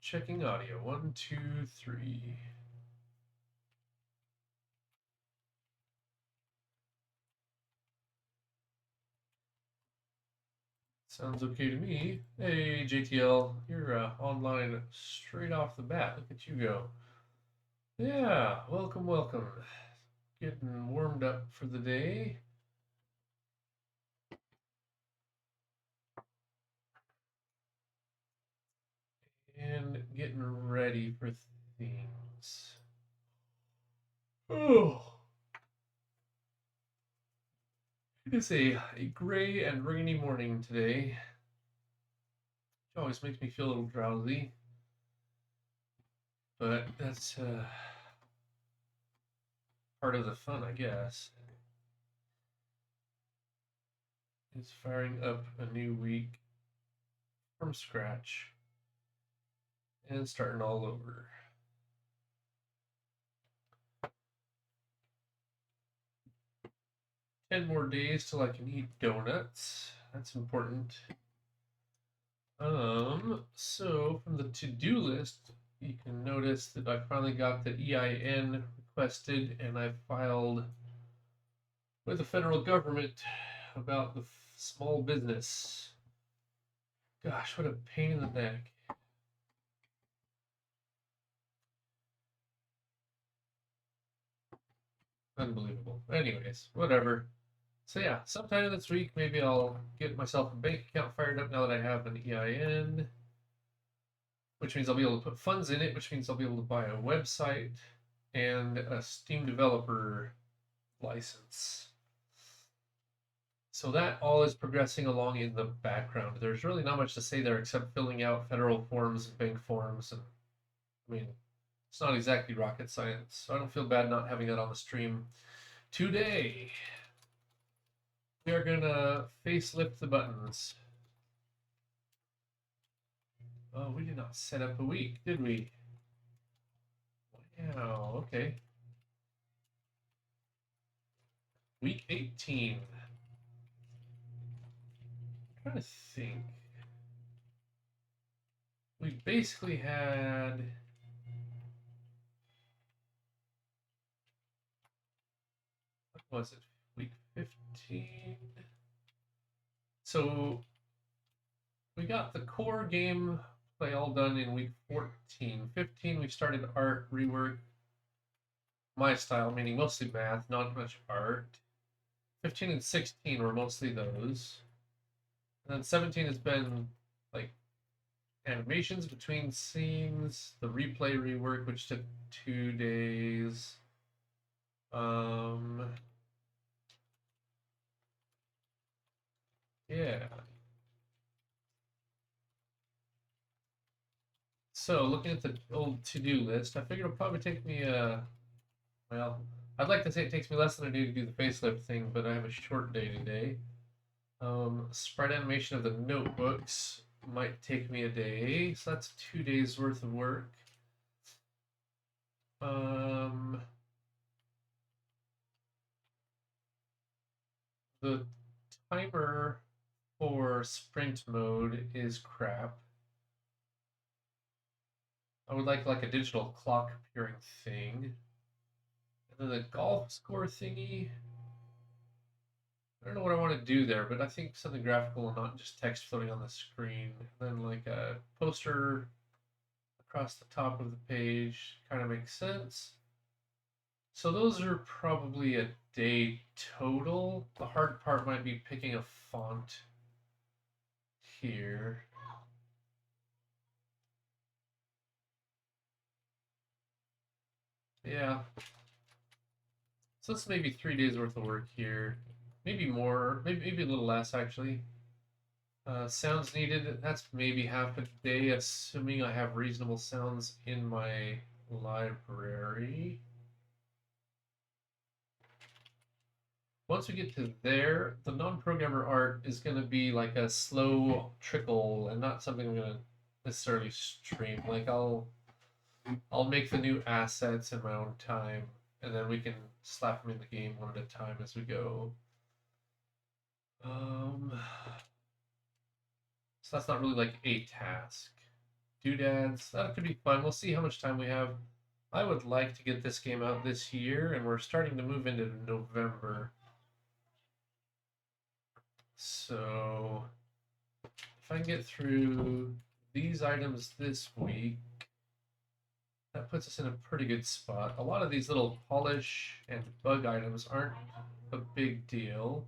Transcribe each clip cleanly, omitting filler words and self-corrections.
Checking audio. 1, 2, 3. Sounds okay to me. Hey, JTL, you're online straight off the bat. Look at you go. Yeah, welcome, welcome. Getting warmed up for the day. And getting ready for things. Oh, it is a gray and rainy morning today. Which always makes me feel a little drowsy. But that's part of the fun, I guess. It's firing up a new week from scratch and starting all over. 10 more days till I can eat donuts. That's important. So from the to-do list, you can notice that I finally got the EIN requested and I filed with the federal government about the small business. Gosh, what a pain in the neck. Unbelievable. Anyways, whatever. So yeah, sometime this week, maybe I'll get myself a bank account fired up now that I have an EIN, which means I'll be able to put funds in it, which means I'll be able to buy a website and a Steam developer license. So that all is progressing along in the background. There's really not much to say there except filling out federal forms and bank forms. And I mean, it's not exactly rocket science. So I don't feel bad not having that on the stream today. We are gonna facelift the buttons. Oh, we did not set up a week, did we? Wow, okay. Week 18. I'm trying to think. We basically had. What was it? Week 15? So we got the core game play all done in week 14. 15, we started art rework, my style, meaning mostly math, not much art. 15 and 16 were mostly those. And then 17 has been like animations between scenes, the replay rework, which took 2 days. Yeah. So looking at the old to-do list, I figured it'll probably take me well, I'd like to say it takes me less than a day to do the facelift thing, but I have a short day today. Sprite animation of the notebooks might take me a day, so that's 2 days worth of work. The timer for sprint mode is crap. I would like a digital clock appearing thing. And then the golf score thingy. I don't know what I want to do there, but I think something graphical and not just text floating on the screen. And then like a poster across the top of the page kind of makes sense. So those are probably a day total. The hard part might be picking a font here. Yeah. So that's maybe 3 days worth of work here. Maybe more, maybe a little less actually. Sounds needed, that's maybe half a day, assuming I have reasonable sounds in my library. Once we get to there, the non-programmer art is going to be like a slow trickle and not something I'm going to necessarily stream. Like I'll make the new assets in my own time, and then we can slap them in the game one at a time as we go. So that's not really like a task. doodads. That could be fun. We'll see how much time we have. I would like to get this game out this year, and we're starting to move into November. So if I can get through these items this week, that puts us in a pretty good spot. A lot of these little polish and bug items aren't a big deal.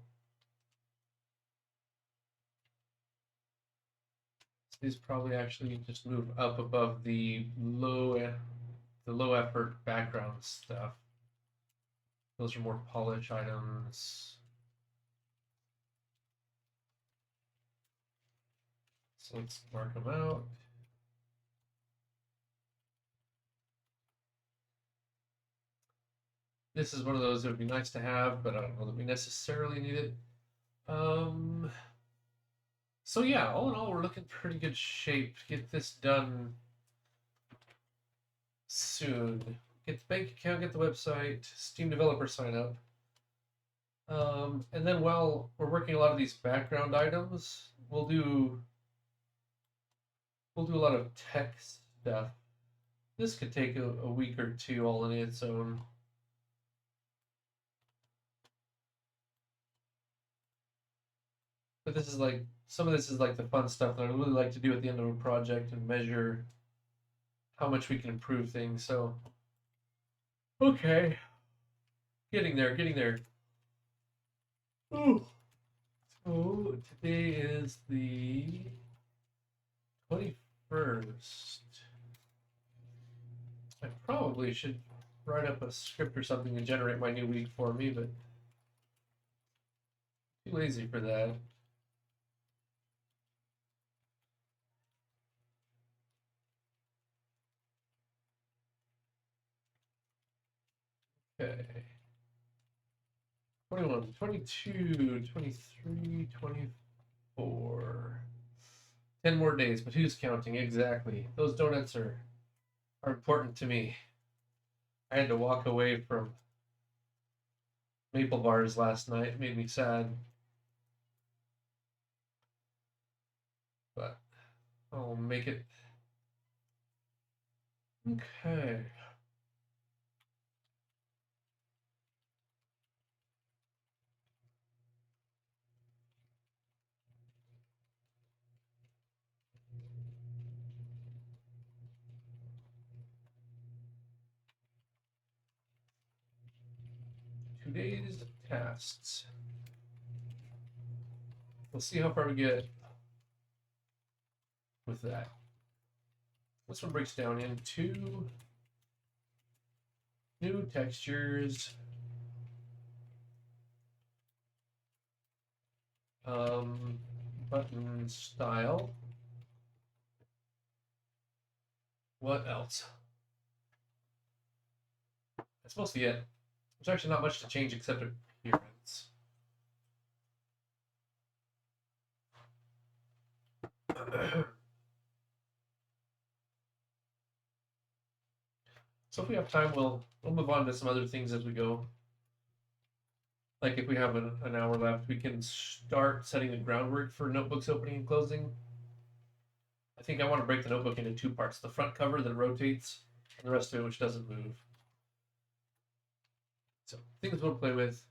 So these probably actually just move up above the low effort background stuff. Those are more polish items. So let's mark them out. This is one of those that would be nice to have, but I don't know that we necessarily need it. So yeah, all in all, we're looking pretty good shape to get this done soon. Get the bank account, get the website, Steam developer sign up. And then while we're working a lot of these background items, we'll do a lot of text stuff. This could take a week or two all in its own. But this is like, some of this is like the fun stuff that I really like to do at the end of a project and measure how much we can improve things. So, okay, getting there, getting there. Ooh. So today is the 21st. I probably should write up a script or something to generate my new week for me, but too lazy for that. Okay. 21, 22, 23, 24. 10 more days, but who's counting? Exactly. Those donuts are important to me. I had to walk away from maple bars last night. It made me sad. But I'll make it. Okay. Today's tasks. We'll see how far we get with that. This one breaks down into new textures, button style. What else? That's mostly it. There's actually not much to change except appearance. So if we have time, we'll move on to some other things as we go. Like if we have an hour left, we can start setting the groundwork for notebooks opening and closing. I think I want to break the notebook into two parts: the front cover that rotates, and the rest of it which doesn't move. So things we'll play with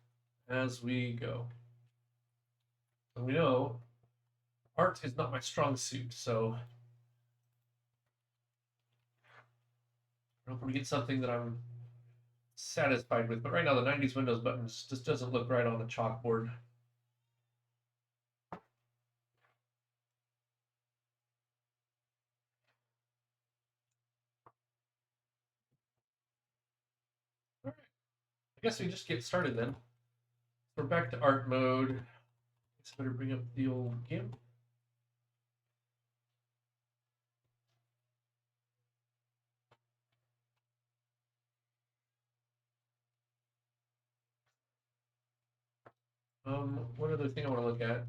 as we go. And we know art is not my strong suit, so I hope we get something that I'm satisfied with. But right now, the 90s Windows buttons just doesn't look right on the chalkboard. All right, I guess we just get started then. We're back to art mode. I guess I better bring up the old GIMP. One other thing I want to look at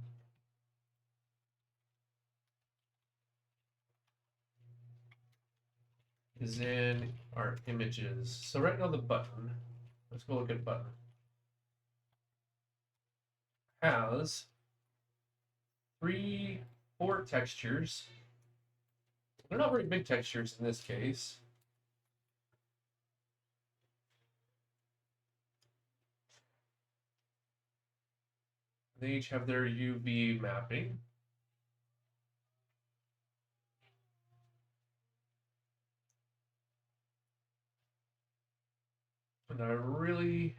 is in our images. So right now the button, let's go look at button, has 4 textures. They're not very big textures in this case. They each have their UV mapping. And I really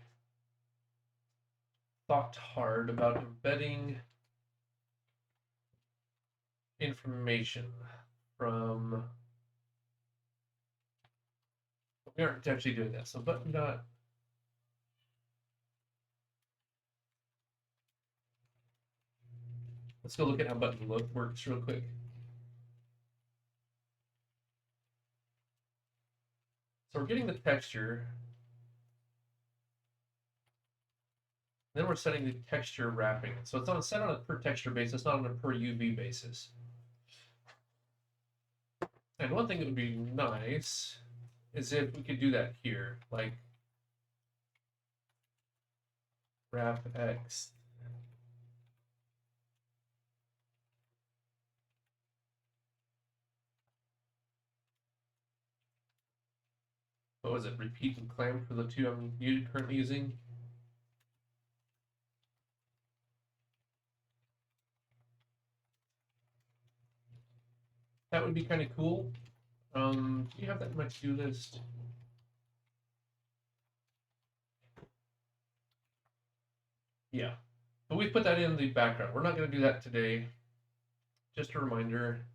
thought hard about embedding information from. We aren't actually doing that. So button dot. Let's go look at how button look works real quick. So we're getting the texture. Then we're setting the texture wrapping. So it's set on a per texture basis, not on a per UV basis. And one thing that would be nice is if we could do that here, like wrap X. What was it? Repeat and clamp for the two I'm currently using. That would be kind of cool. Do you have that in my to-do list? Yeah. But we put that in the background. We're not going to do that today. Just a reminder.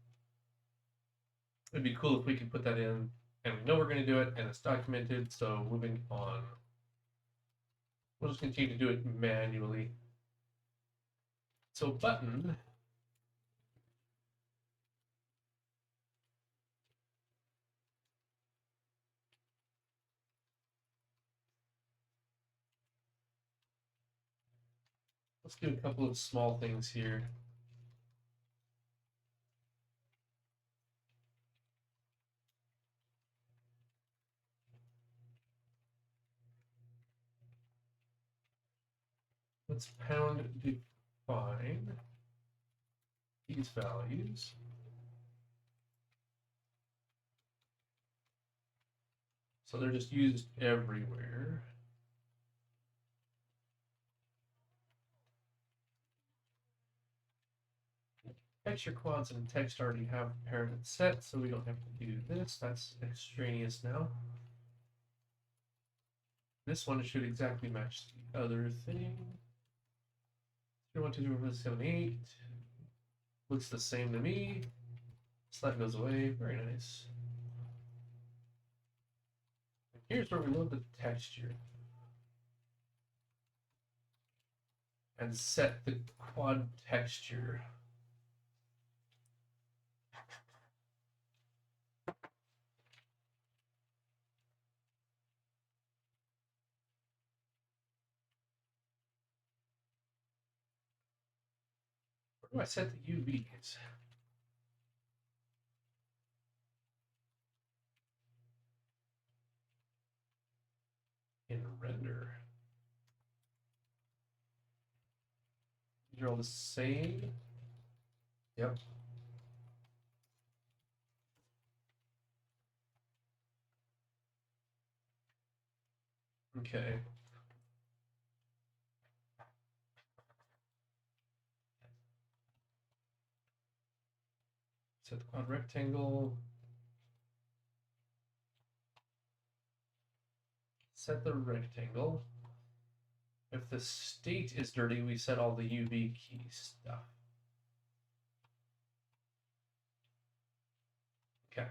It'd be cool if we could put that in, and we know we're going to do it, and it's documented. So moving on. We'll just continue to do it manually. So button. Let's do a couple of small things here. Let's pound define these values. So they're just used everywhere. Texture quads and text already have parent set, so we don't have to do this. That's extraneous now. This one should exactly match the other thing. 1, 2, 3, 4, 5, 6, 7, 8. Looks the same to me. So that goes away. Very nice. And here's where we load the texture. And set the quad texture. Where do I set the UVs? In render. These are all the same. Yep. Okay. Set the quad rectangle. Set the rectangle. If the state is dirty, we set all the UV key stuff. Okay.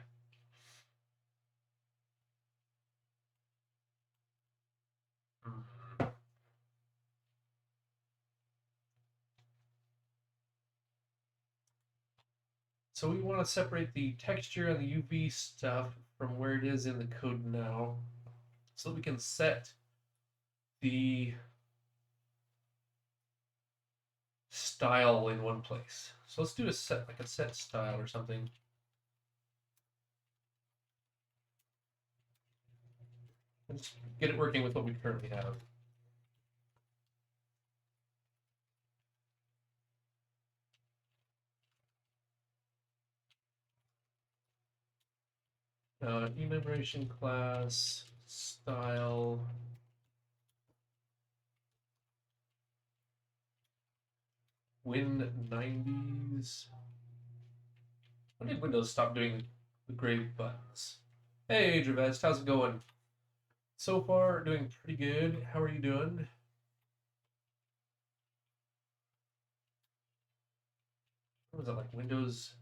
So we want to separate the texture and the UV stuff from where it is in the code now, so that we can set the style in one place. So let's do a set, like a set style or something. And just get it working with what we currently have. Enumeration class, style. Win90s. When did Windows stop doing the gray buttons? Hey, Dravest, how's it going? So far, doing pretty good. How are you doing? What was that, like Windows?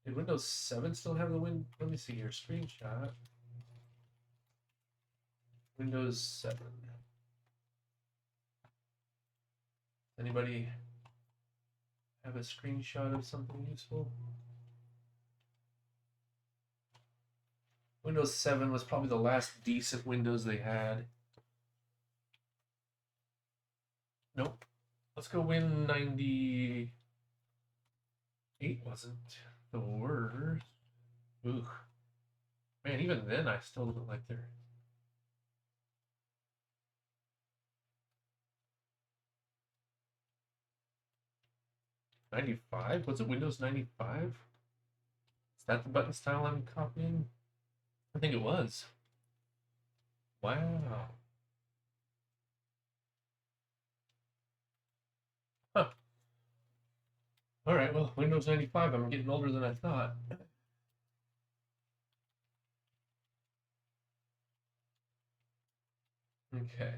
Did Windows 7 still have the win? Let me see here. Screenshot. Windows 7. Anybody have a screenshot of something useful? Windows 7 was probably the last decent Windows they had. Nope. Let's go Win98 wasn't the worst. Ooh. Man, even then I still don't like their 95? Was it Windows 95? Is that the button style I'm copying? I think it was. Wow. Huh. All right, well, Windows 95, I'm getting older than I thought. Okay.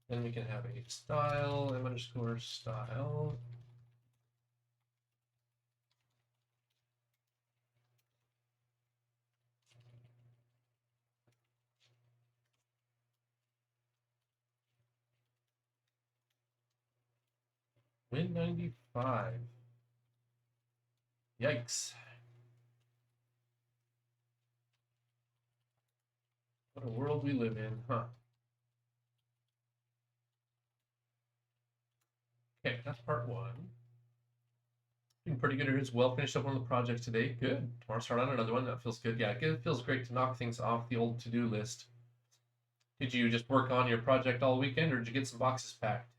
Then we can have a style, m underscore style. Win95. Yikes. What a world we live in, huh? Okay, that's part one. Doing pretty good here as well. Finished up one of the projects today. Good. Tomorrow start on another one. That feels good. Yeah, it feels great to knock things off the old to-do list. Did you just work on your project all weekend, or did you get some boxes packed?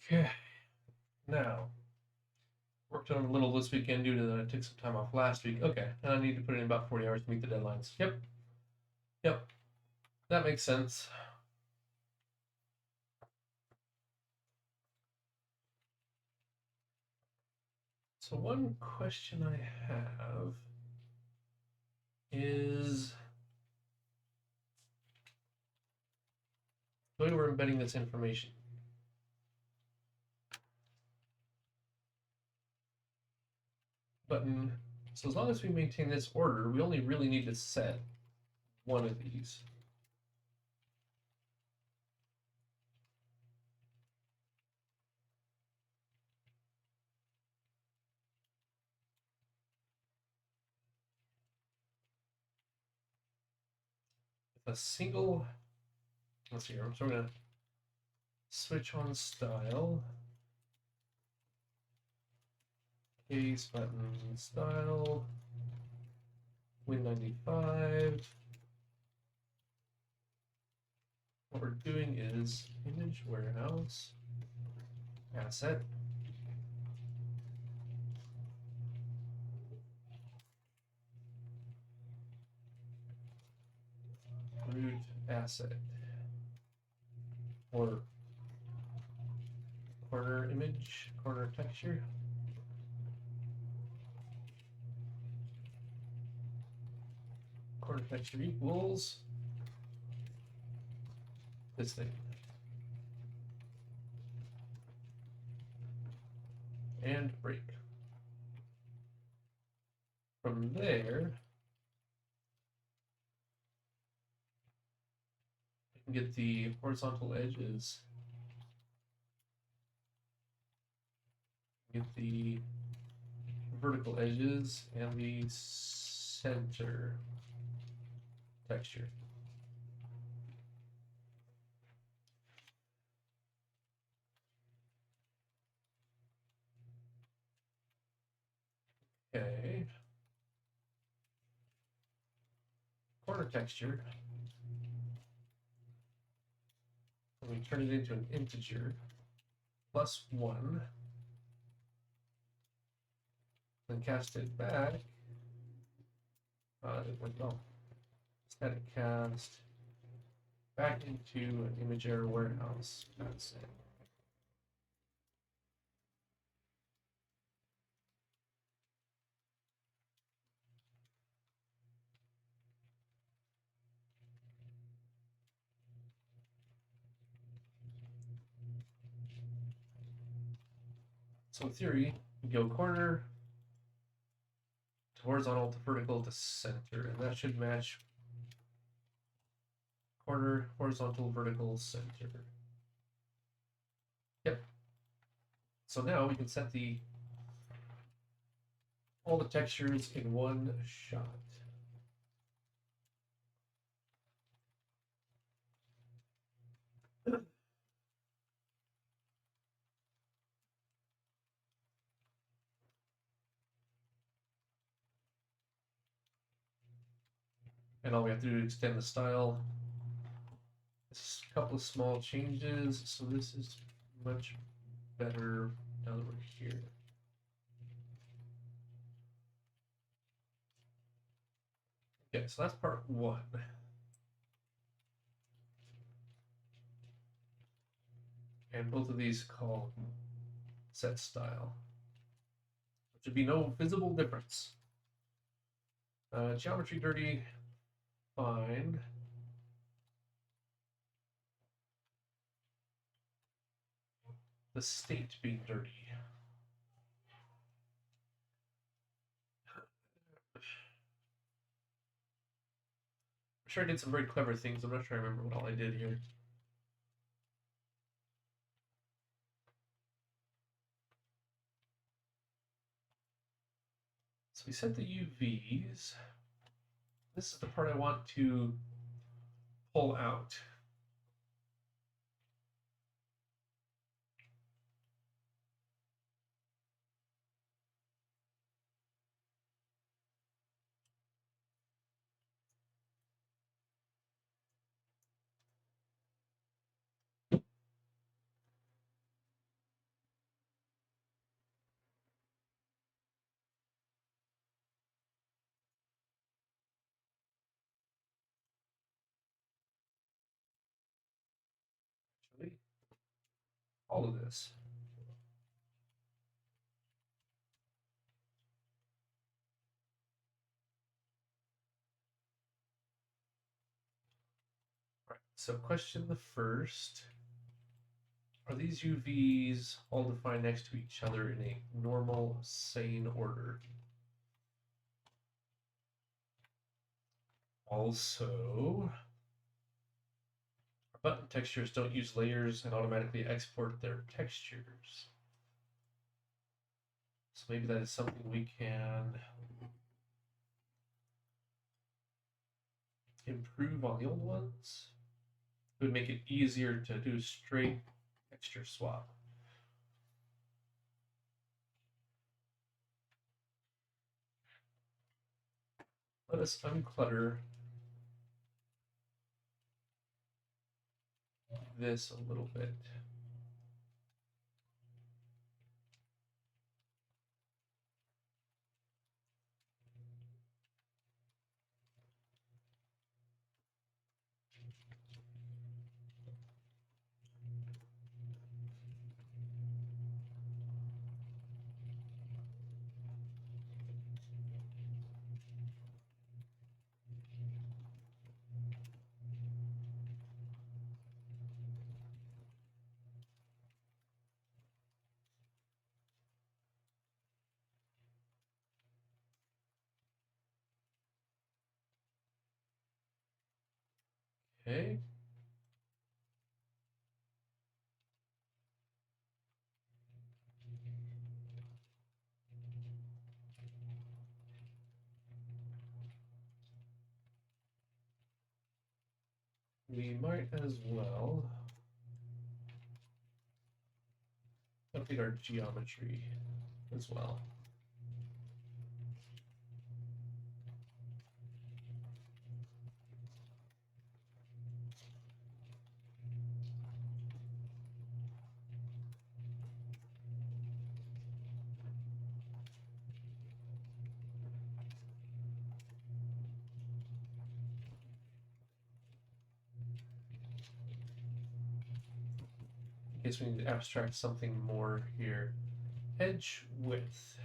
Okay. Now, worked on a little this weekend due to that I took some time off last week. Okay, and I need to put in about 40 hours to meet the deadlines. Yep. Yep. That makes sense. So one question I have is the way we're embedding this information. Button. So as long as we maintain this order, we only really need to set one of these. With a single let's see here. So we're gonna switch on style. Case button style. Win95. What we're doing is image warehouse asset. Root asset. Or corner image, corner texture. Corner texture equals this thing. And break. From there, we can get the horizontal edges, get the vertical edges, and the center texture. Okay. Corner texture. And we turn it into an integer +1. Then cast it back. Static cast back into an image error warehouse. That's it. So in theory, you go corner to horizontal to vertical to center, and that should match corner, horizontal, vertical, center. Yep. So now we can set all the textures in one shot. And all we have to do is extend the style. Just a couple of small changes, so this is much better now that we're here. Okay, so that's part one. And both of these call set style. There should be no visible difference. Geometry dirty, fine. The state being dirty. I'm sure I did some very clever things. I'm not sure I remember what all I did here. So we set the UVs. This is the part I want to pull out. Actually, all of this. Right. So question the first. Are these UVs all defined next to each other in a normal, sane order? Also, our button textures don't use layers and automatically export their textures. So maybe that is something we can improve on the old ones. would make it easier to do straight texture swap. Let us unclutter this a little bit. Okay. We might as well update our geometry as well. In case we need to abstract something more here. Edge width.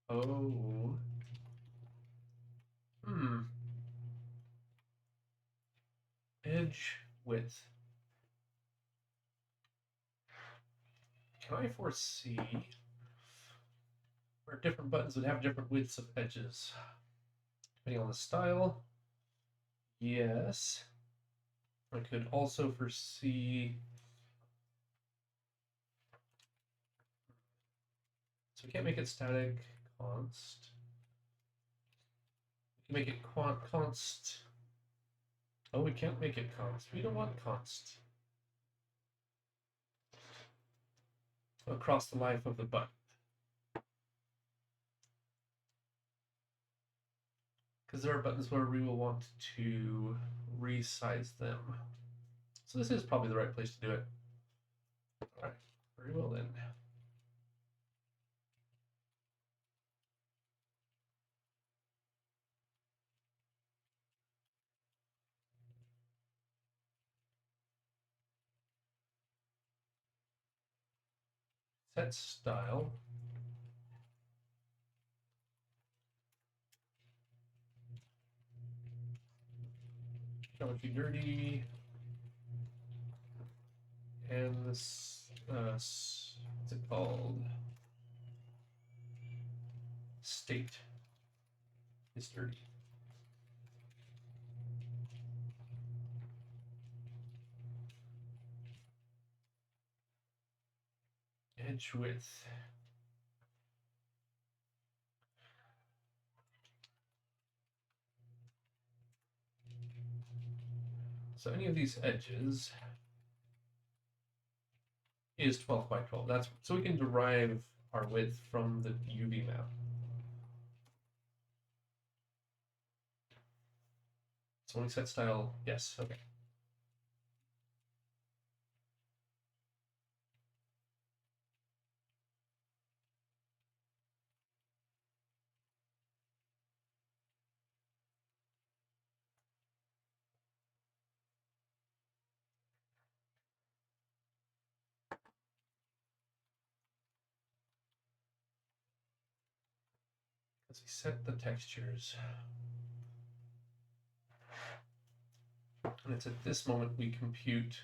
Oh. Edge width. Can I foresee where different buttons would have different widths of edges? Depending on the style. Yes. I could also foresee. So we can't make it static const. We can make it const. Oh, we can't make it const. We don't want const. Across the life of the button. Because there are buttons where we will want to resize them. So this is probably the right place to do it. All right, very well then. Set style. Geometry dirty. And this, what's it called? State is dirty. Edge width. So any of these edges is 12 by 12. That's so we can derive our width from the UV map. So when we set style, yes, okay. As we set the textures. And it's at this moment we compute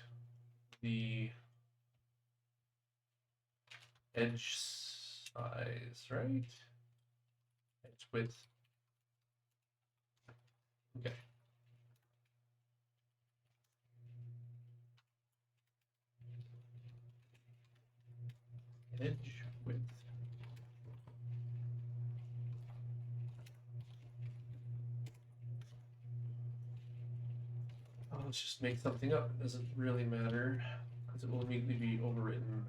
the edge size, right? Edge width. Okay. edge width. Oh, let's just make something up. It doesn't really matter because it will immediately be overwritten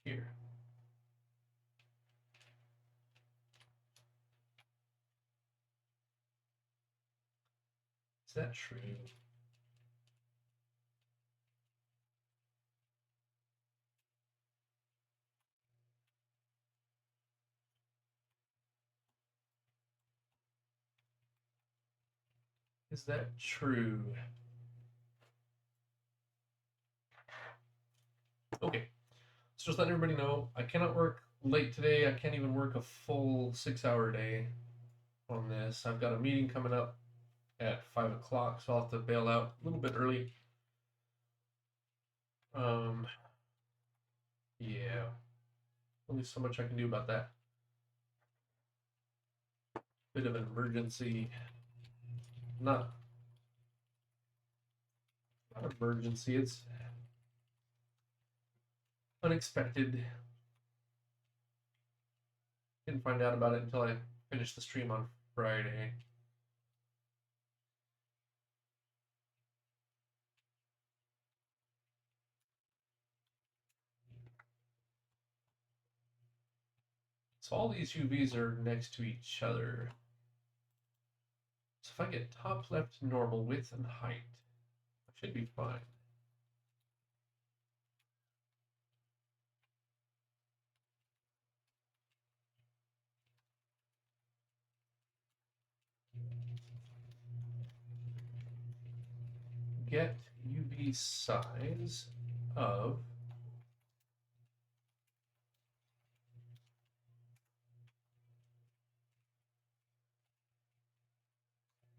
here. Is that true? Is that true? Okay, so just letting everybody know, I cannot work late today. I can't even work a full 6-hour day on this. I've got a meeting coming up at 5 o'clock, so I'll have to bail out a little bit early. Yeah, only so much I can do about that. Bit of an emergency. Not emergency, it's unexpected. Didn't find out about it until I finished the stream on Friday. So all these UVs are next to each other. So if I get top left normal width and height, I should be fine. Get UV size of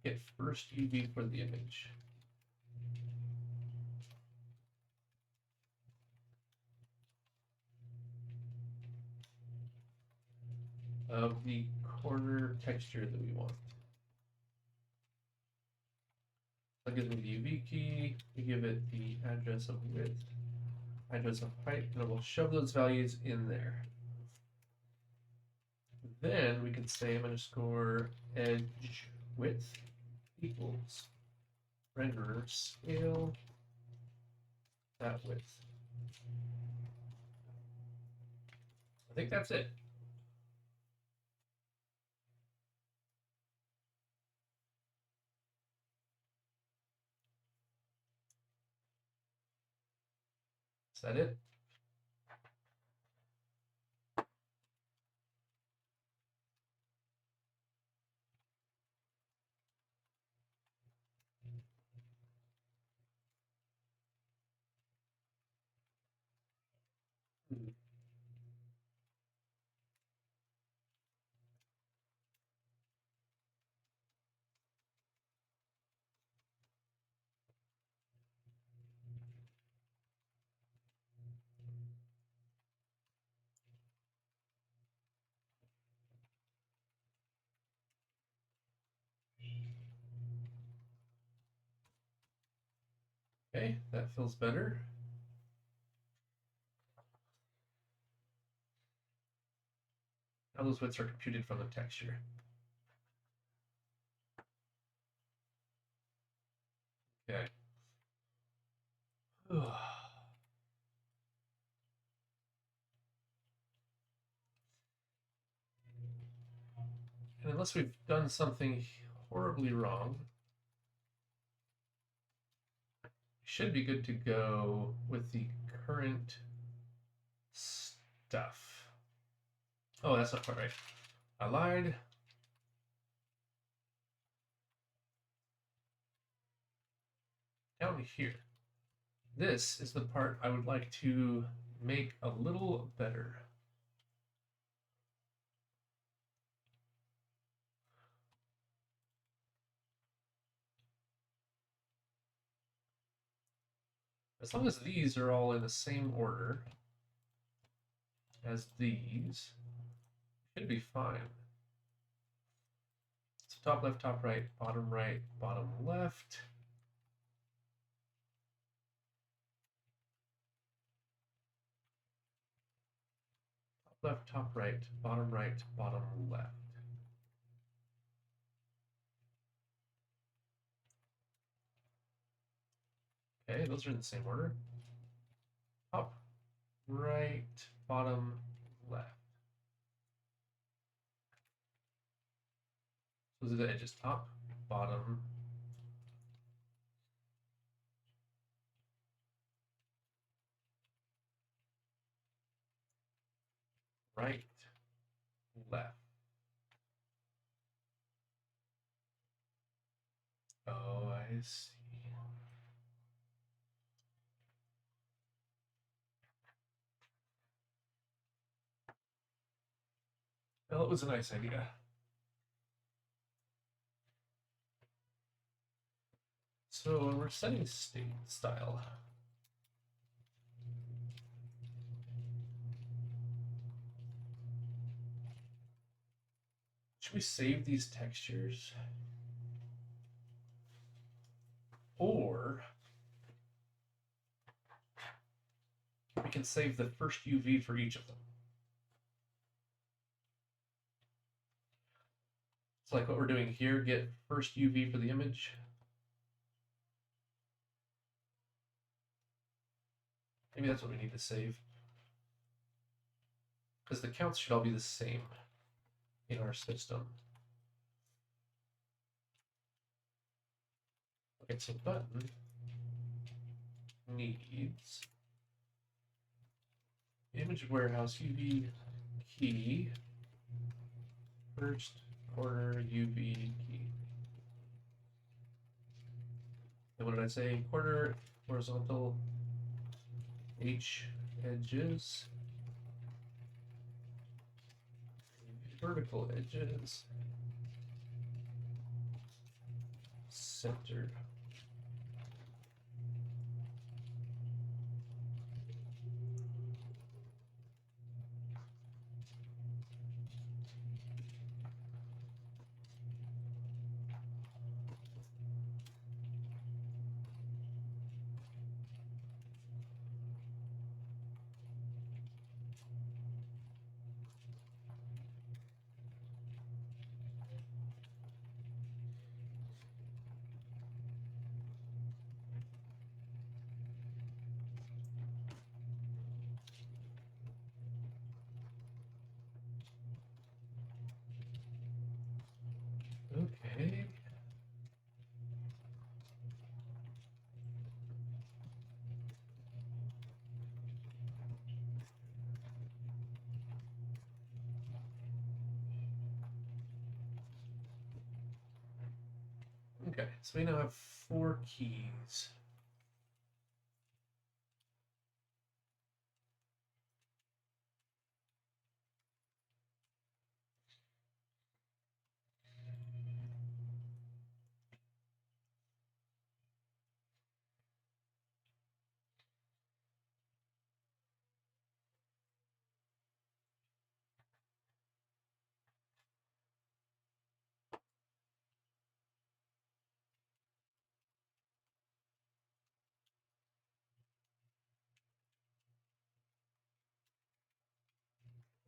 get first UV for the image. Of the corner texture that we want. That gives me the UV key. We give it the address of width, address of height, and it will shove those values in there. Then we can say underscore edge width equals renderer scale that width. I think that's it. Is that it? Okay, that feels better. Now those widths are computed from the texture. Okay. And unless we've done something horribly wrong, we should be good to go with the current stuff. Oh, that's not quite right. I lied. Down here. This is the part I would like to make a little better. As long as these are all in the same order as these, should be fine. So top left, bottom left. left, top right, bottom left. Okay, those are in the same order. Top, right, bottom, left. So those are the edges, top, bottom, right, left. Oh, I see. Well, it was a nice idea. So we're setting state style. Should we save these textures? Or we can save the first UV for each of them. It's like what we're doing here, get first UV for the image. Maybe that's what we need to save. Because the counts should all be the same in our system. Okay, so button needs image warehouse UV key first corner UV key. And what did I say? Corner horizontal H edges, vertical edges, center. Okay. Okay, so we now have 4 keys.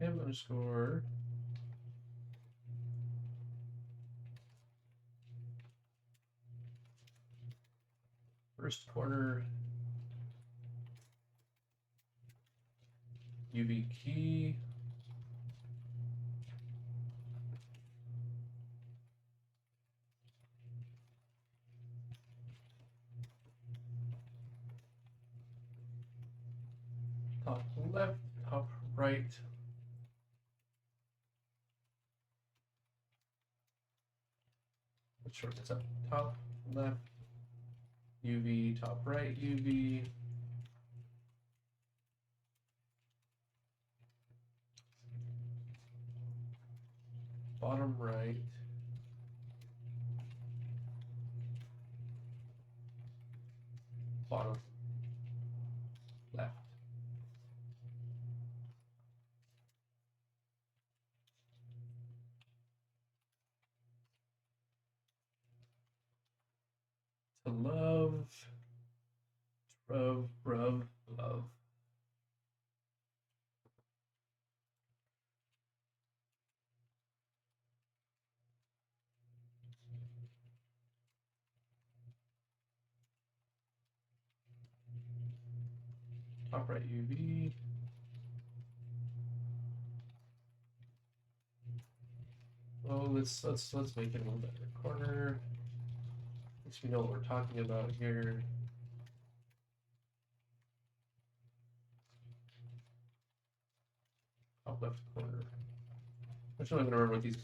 M underscore first corner UV key top left, top right. Let's shorten this up. Top left UV, top right UV. Bottom right. Bottom left. To love, love. top right UV. Oh, let's make it a little better. Corner. At least we know what we're talking about here. Top left corner. Actually, I'm gonna remember what these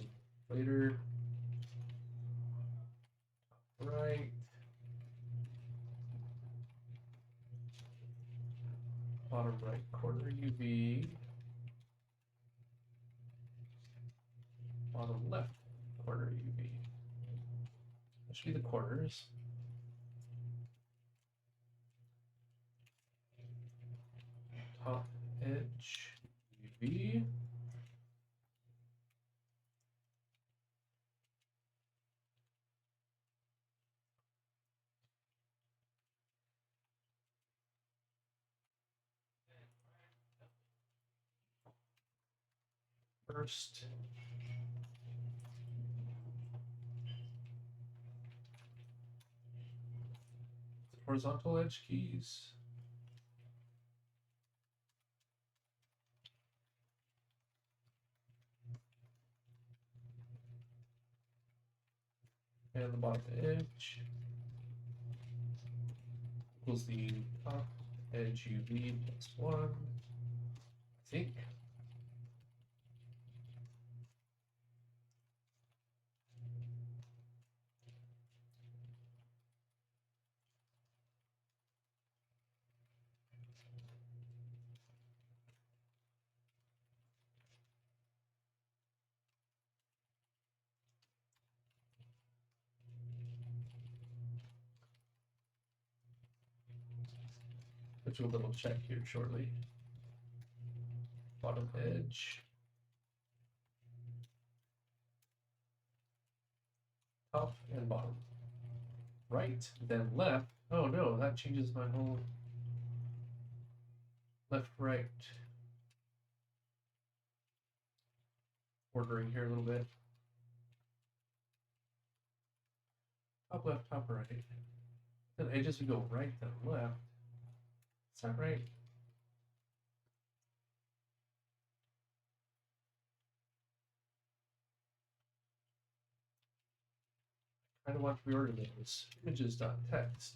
later. Right. Bottom right corner UV. Bottom left corner UV. That should be the corners. Top edge UV. First. Horizontal edge keys. And the bottom edge equals the top edge UV plus 1, I think. Which we'll double check here shortly. Bottom edge. Top and bottom. Right, then left. Oh no, that changes my whole left, right ordering here a little bit. Top, left, top, right. Then edges would go right, then left. Is that right? I don't want to reorder those. Images.text.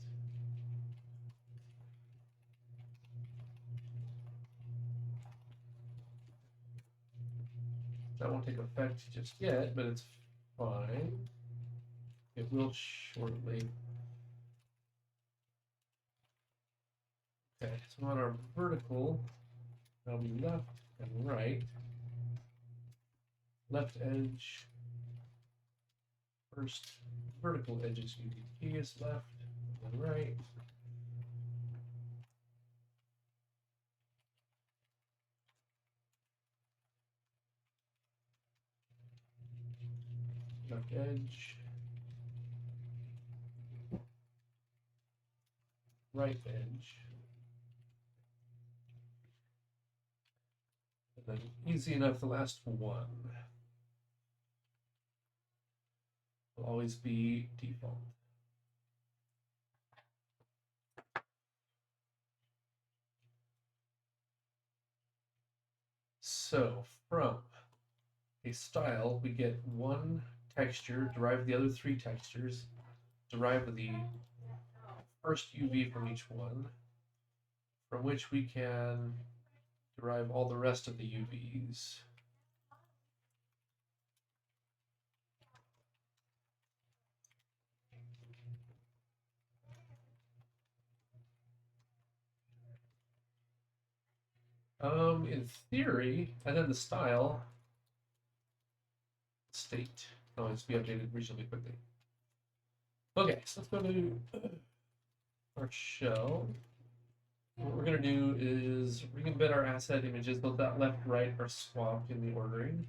That won't take effect just yet, but it's fine. It will shortly. Okay, so on our vertical, that'll be left and right. Left edge. First vertical edges UV is left and right. Left edge. Right edge. And then easy enough, the last one will always be default. So from a style, we get one texture, derive the other three textures, derive the first UV from each one, from which we can derive all the rest of the UVs. In theory, and then the style state can always be updated reasonably quickly. Okay, so let's go to our shell. What we're going to do is re-embed our asset images, both that left, right are swapped in the ordering.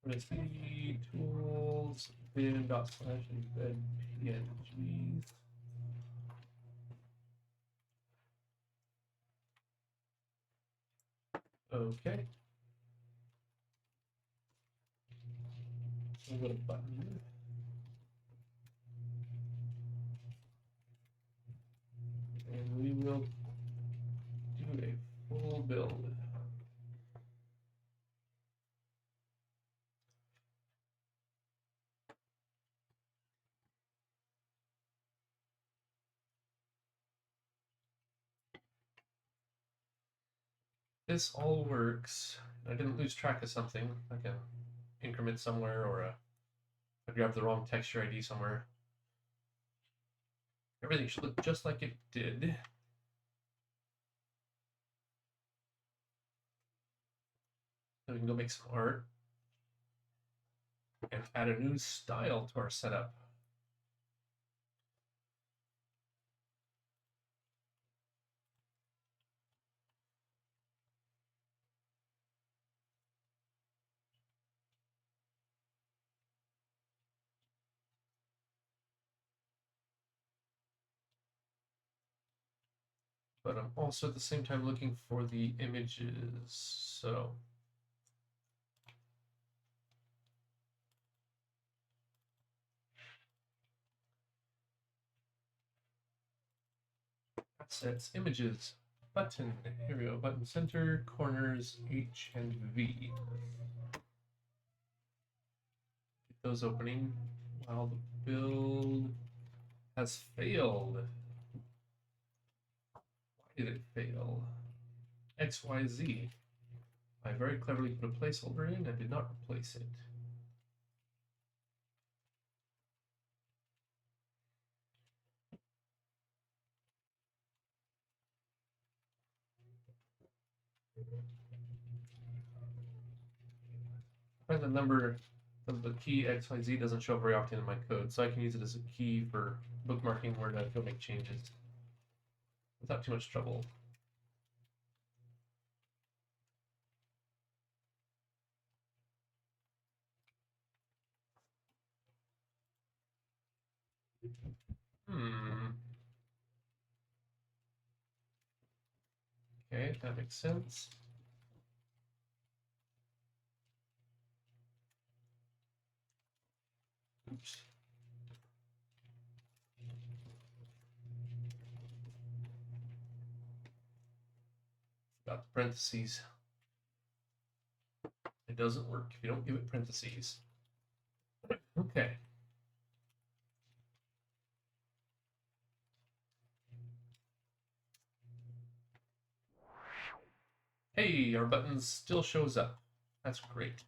We're going to see tools, bin./embed PNGs. Okay. We'll go to button. And we will this all works, I didn't lose track of something, like an increment somewhere, or I grabbed the wrong texture ID somewhere. Everything should look just like it did. So we can go make some art and add a new style to our setup. But I'm also at the same time looking for the images. So assets, images, button. Here we go. Button center, corners, H and V. Get those opening while the build has failed. Why did it fail? XYZ. I very cleverly put a placeholder in and did not replace it. Find the number of the key XYZ doesn't show up very often in my code, so I can use it as a key for bookmarking where to go make changes without too much trouble. Okay, that makes sense. Oops. Got the parentheses. It doesn't work if you don't give it parentheses. Okay. Hey, our button still shows up. That's great.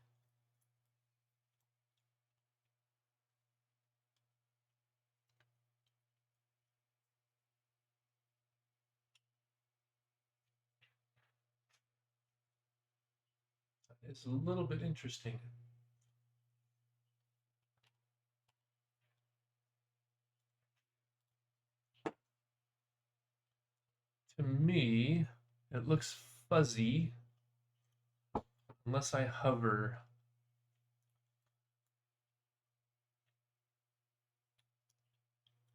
It's a little bit interesting. To me, it looks fuzzy unless I hover.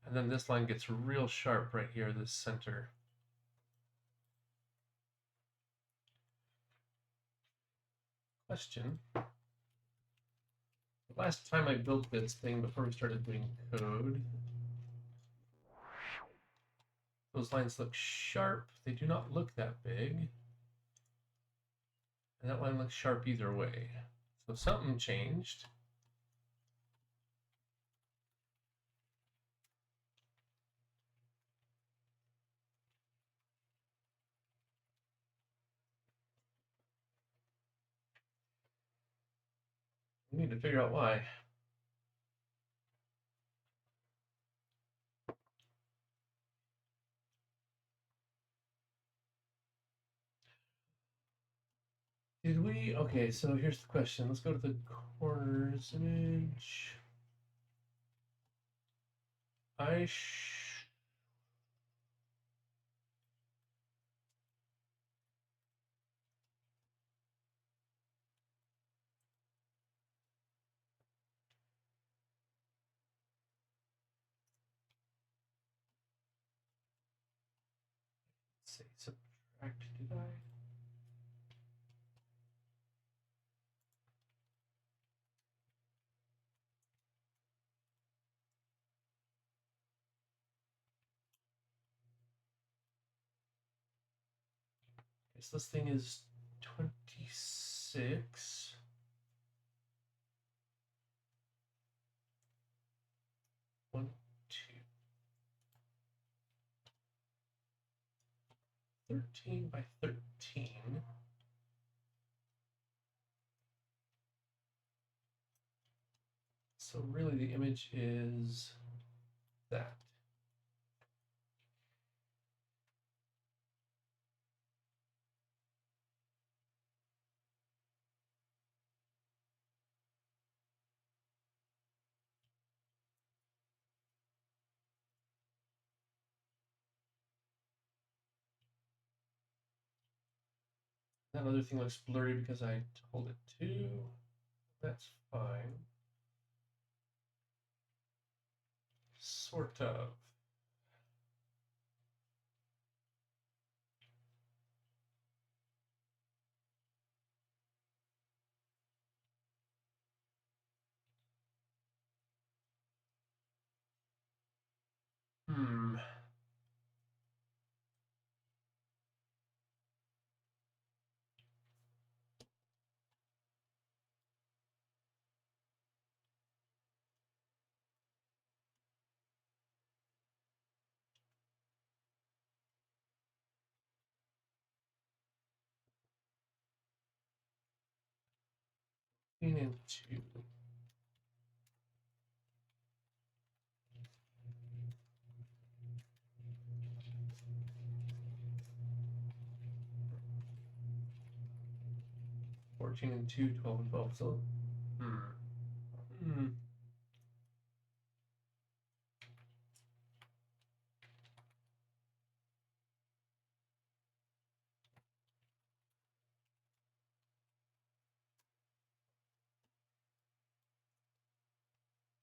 And then this line gets real sharp right here, this center. Question. The last time I built this thing before we started doing code, those lines look sharp. They do not look that big. And that line looks sharp either way. So something changed. We need to figure out why. Did we? Okay, so here's the question. Let's go to the corners image. Say subtract, did I? Guess this thing is 26. One, two. 13 by 13. So really the image is that. That other thing looks blurry because I told it to. That's fine. Sort of. Hmm. Into 14 and 2, 12 and 12. So, hmm.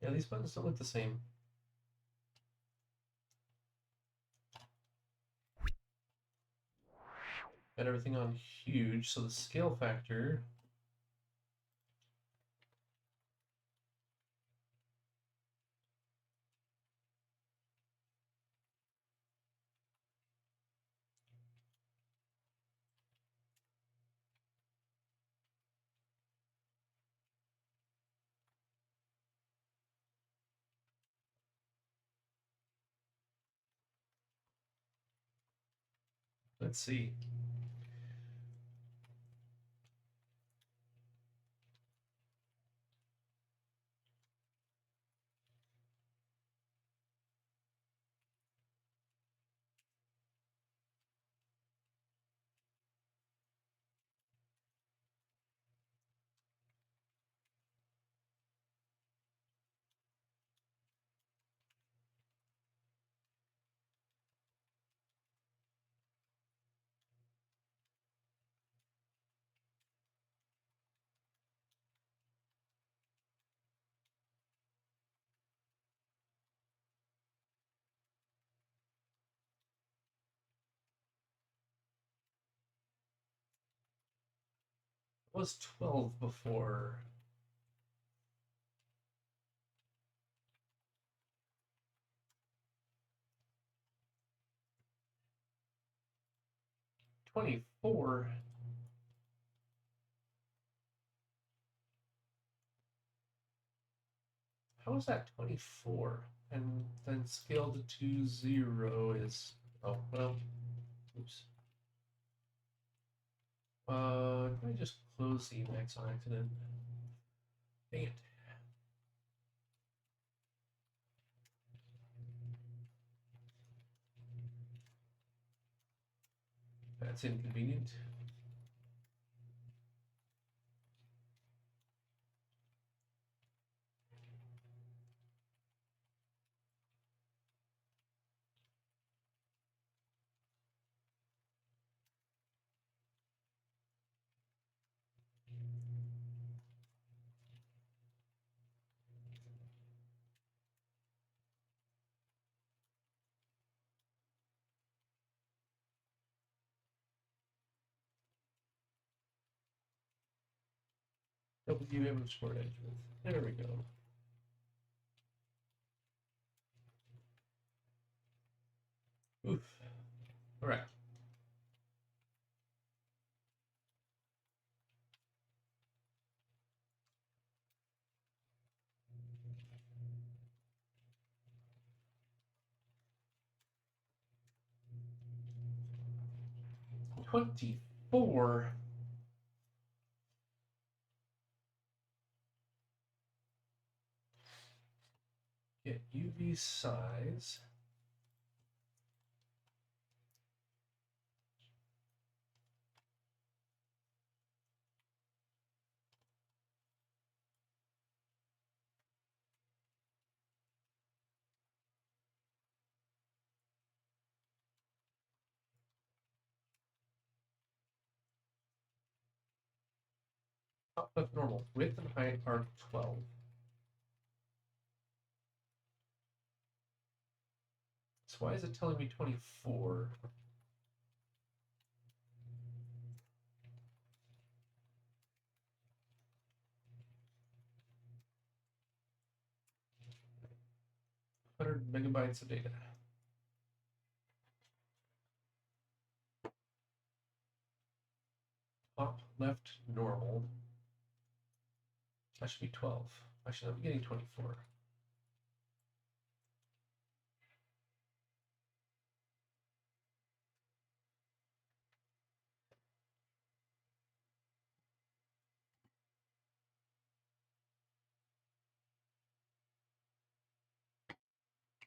Yeah, these buttons don't look the same. Got everything on huge, so the scale factor. Let's see. It was 12 before. $24. How is that 24? And then scaled to 0 is, oh, well, oops. Did I just close the Emacs on accident? Dang it. That's inconvenient. WM short edge width. There we go. Oof. All right. $24. Get UV size. Top left normal. Width and height are 12. So why is it telling me 24? $100 MB of data. Top left normal. That should be 12. I should be getting 24.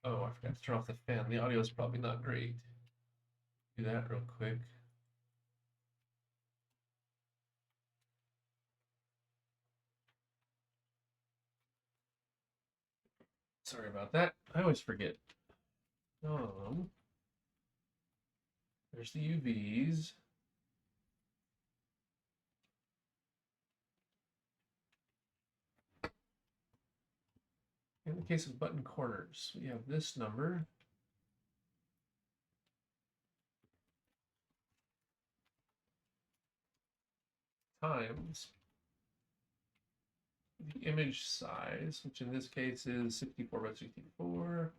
Oh, I forgot to turn off the fan. The audio is probably not great. Do that real quick. Sorry about that. I always forget. There's the UVs. In the case of button corners, we have this number. Times the image size, which in this case is 64 by 64.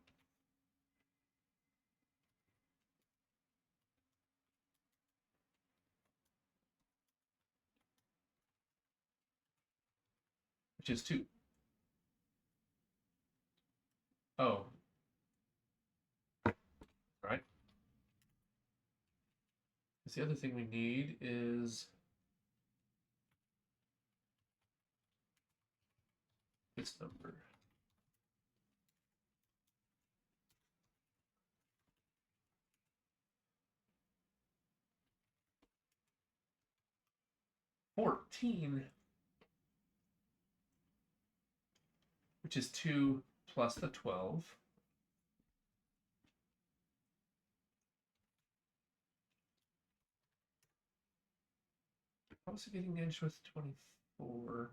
Which is 2. Oh. Right. Because the other thing we need is this number. $14, which is 2 plus the 12. How is it getting edged with 24?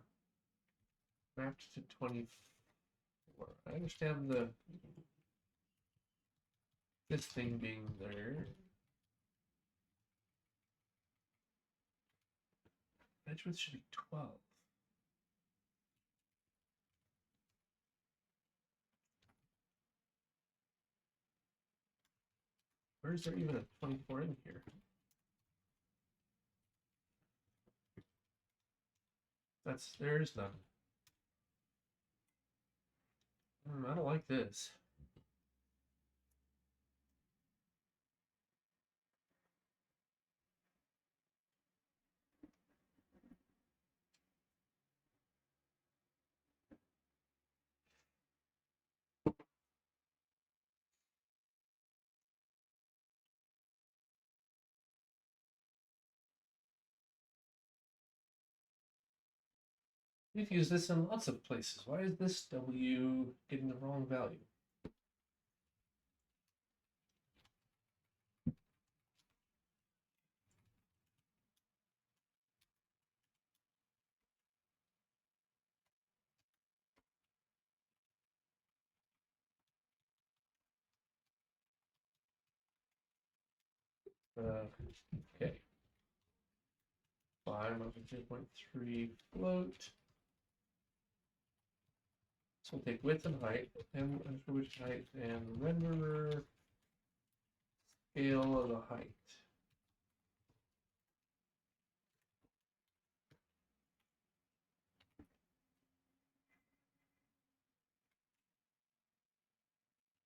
Mapped to 24. I understand this thing being there. Edge width should be 12. Where is there even a 24 in here? There is none. I don't like this. We've used this in lots of places. Why is this W getting the wrong value? Okay. 5 over 0.3 float. So we'll take width and height, and which height, and renderer scale of the height.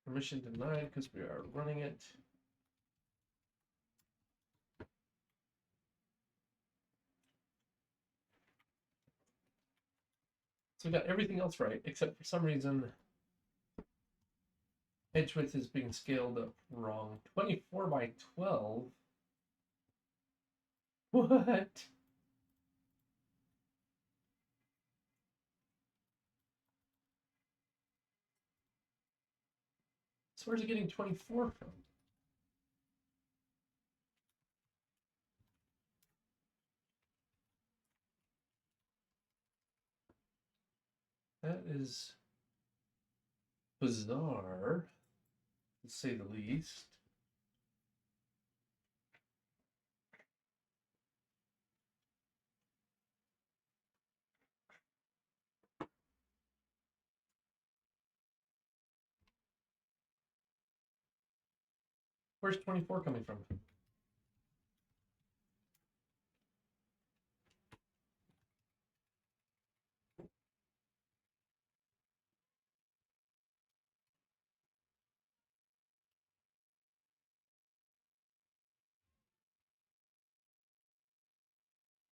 Permission denied because we are running it. So we got everything else right, except for some reason Edge width is being scaled up wrong. 24 by 12? What? So where's it getting 24 from? That is bizarre, to say the least. Where's 24 coming from?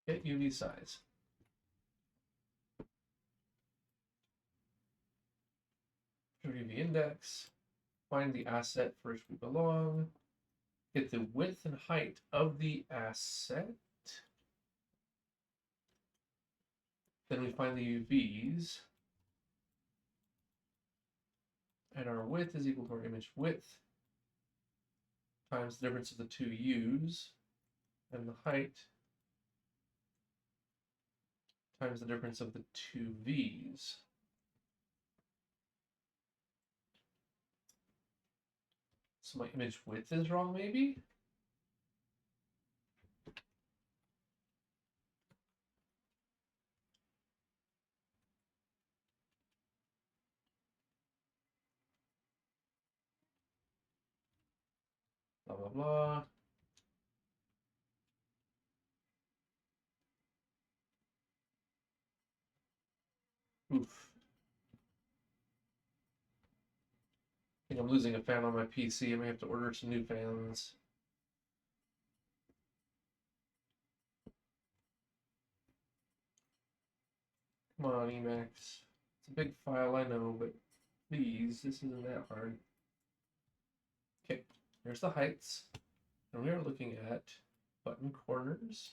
Get UV size. UV index. Find the asset for which we belong. Get the width and height of the asset. Then we find the UVs. And our width is equal to our image width times the difference of the two U's, and the height times the difference of the two V's. So my image width is wrong, maybe? Blah, blah, blah. Oof. I think I'm losing a fan on my PC. I may have to order some new fans. Come on, Emacs. It's a big file, I know, but please, this isn't that hard. Okay, here's the heights. And we are looking at button corners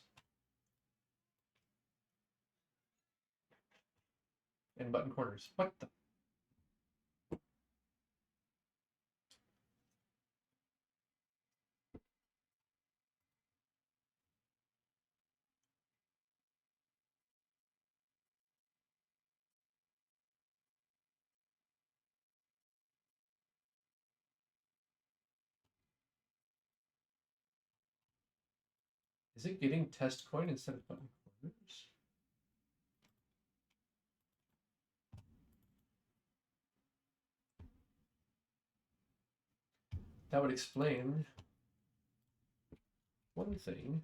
and button corners. What the? Is it getting test coin instead of button corners? That would explain one thing.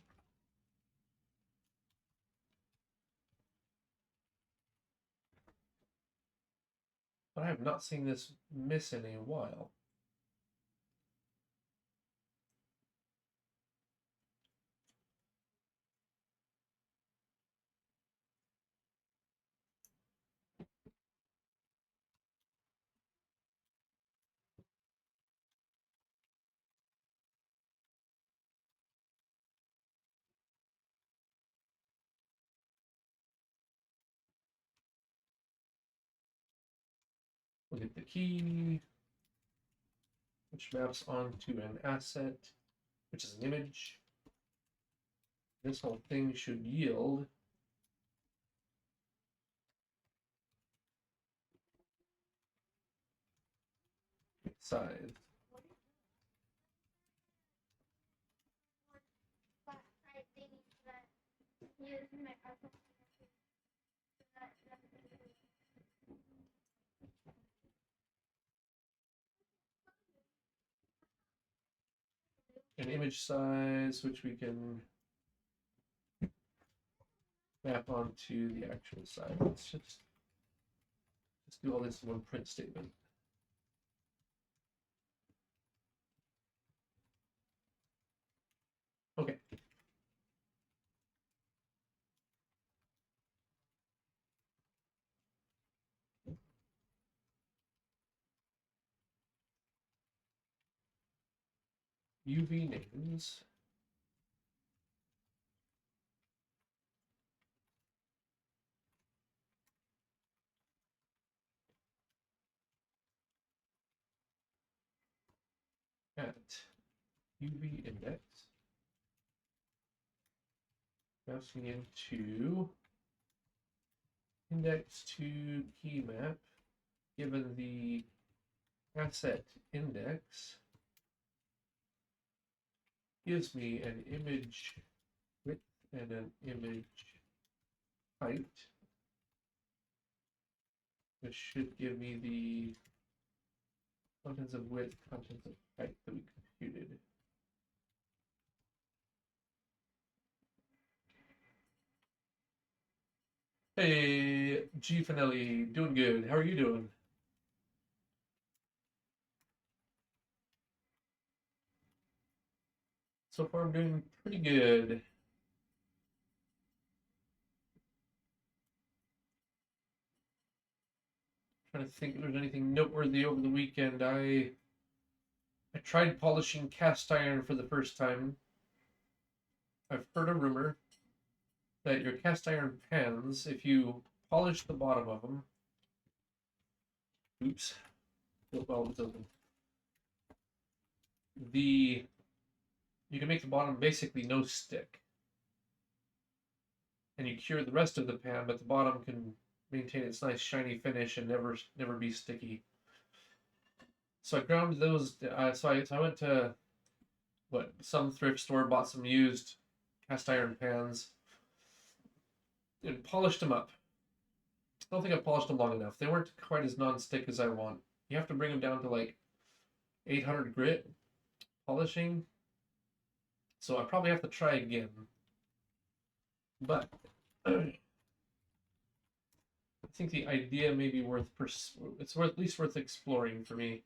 But I have not seen this miss in a while. We'll get the key, which maps onto an asset, which is an image. This whole thing should yield size. An image size, which we can map onto the actual size. Let's just do all this in one print statement. Okay. UV names. At UV index. Passing into index to key map, given the asset index, gives me an image width and an image height, which should give me the contents of width, contents of height that we computed. Hey, G Finelli, doing good. How are you doing? So far, I'm doing pretty good. Trying to think if there's anything noteworthy over the weekend. I tried polishing cast iron for the first time. I've heard a rumor that your cast iron pans, if you polish the bottom of them, oops, well, it's open. You can make the bottom basically no stick, and you cure the rest of the pan, but the bottom can maintain its nice shiny finish and never be sticky. So I ground those. So I went to some thrift store, bought some used cast iron pans, and polished them up. I don't think I polished them long enough. They weren't quite as non-stick as I want. You have to bring them down to like 800 grit polishing. So I probably have to try again. But I think the idea may be worth at least worth exploring for me.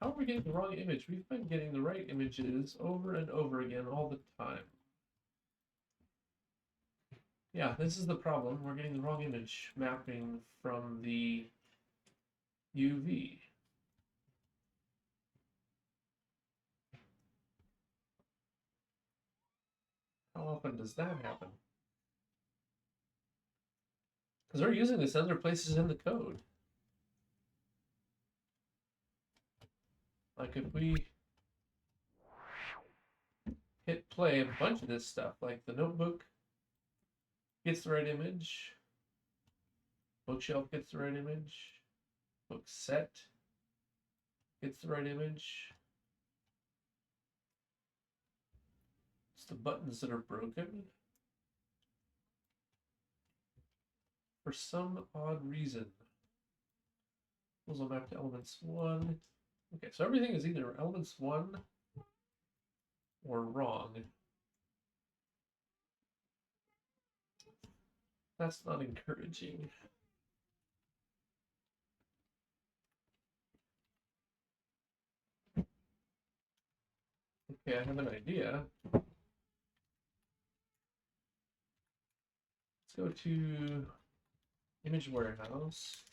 How are we getting the wrong image? We've been getting the right images over and over again all the time. Yeah, this is the problem. We're getting the wrong image mapping from the UV. How often does that happen? Because we're using this other places in the code. Like if we hit play a bunch of this stuff, like the notebook gets the right image, bookshelf gets the right image, book set gets the right image. It's the buttons that are broken. For some odd reason. Those will map to elements 1. Okay, so everything is either elements 1 or wrong. That's not encouraging. Okay, I have an idea. Let's go to image warehouse.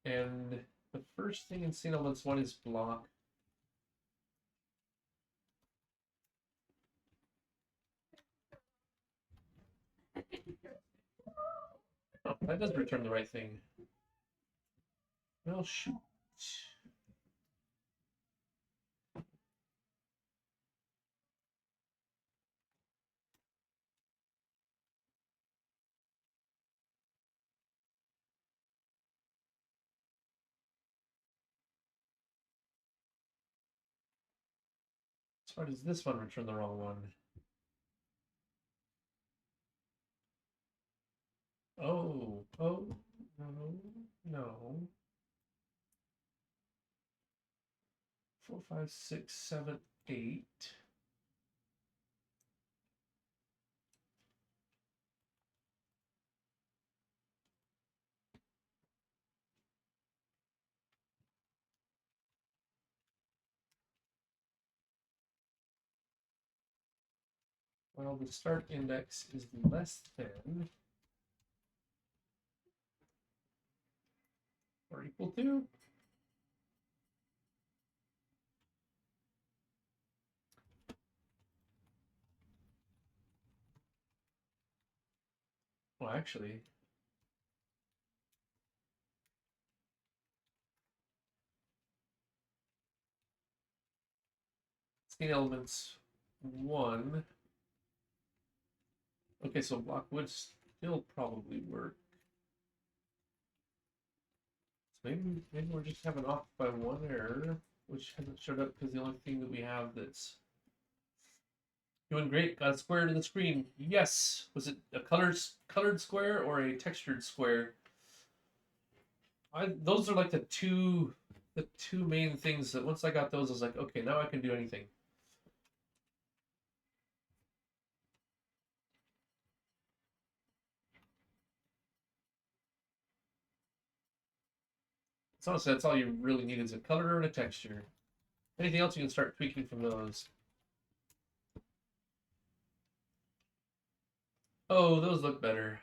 And the first thing in scene elements 1 is block. Oh, that does return the right thing. Well, shoot. Why does this one return the wrong one? Oh, no. 4, 5, 6, 7, 8. Well, the start index is less than or equal equal to. Well, actually, scene elements 1. Okay, so block would still probably work. So maybe we're just having off by 1 error, which hasn't showed up because the only thing that we have that's doing great, got a square to the screen. Yes. Was it a colored square or a textured square? Those are like the two main things that once I got those, I was like, okay, now I can do anything. So honestly, that's all you really need is a color and a texture. Anything else you can start tweaking from those. Oh, those look better.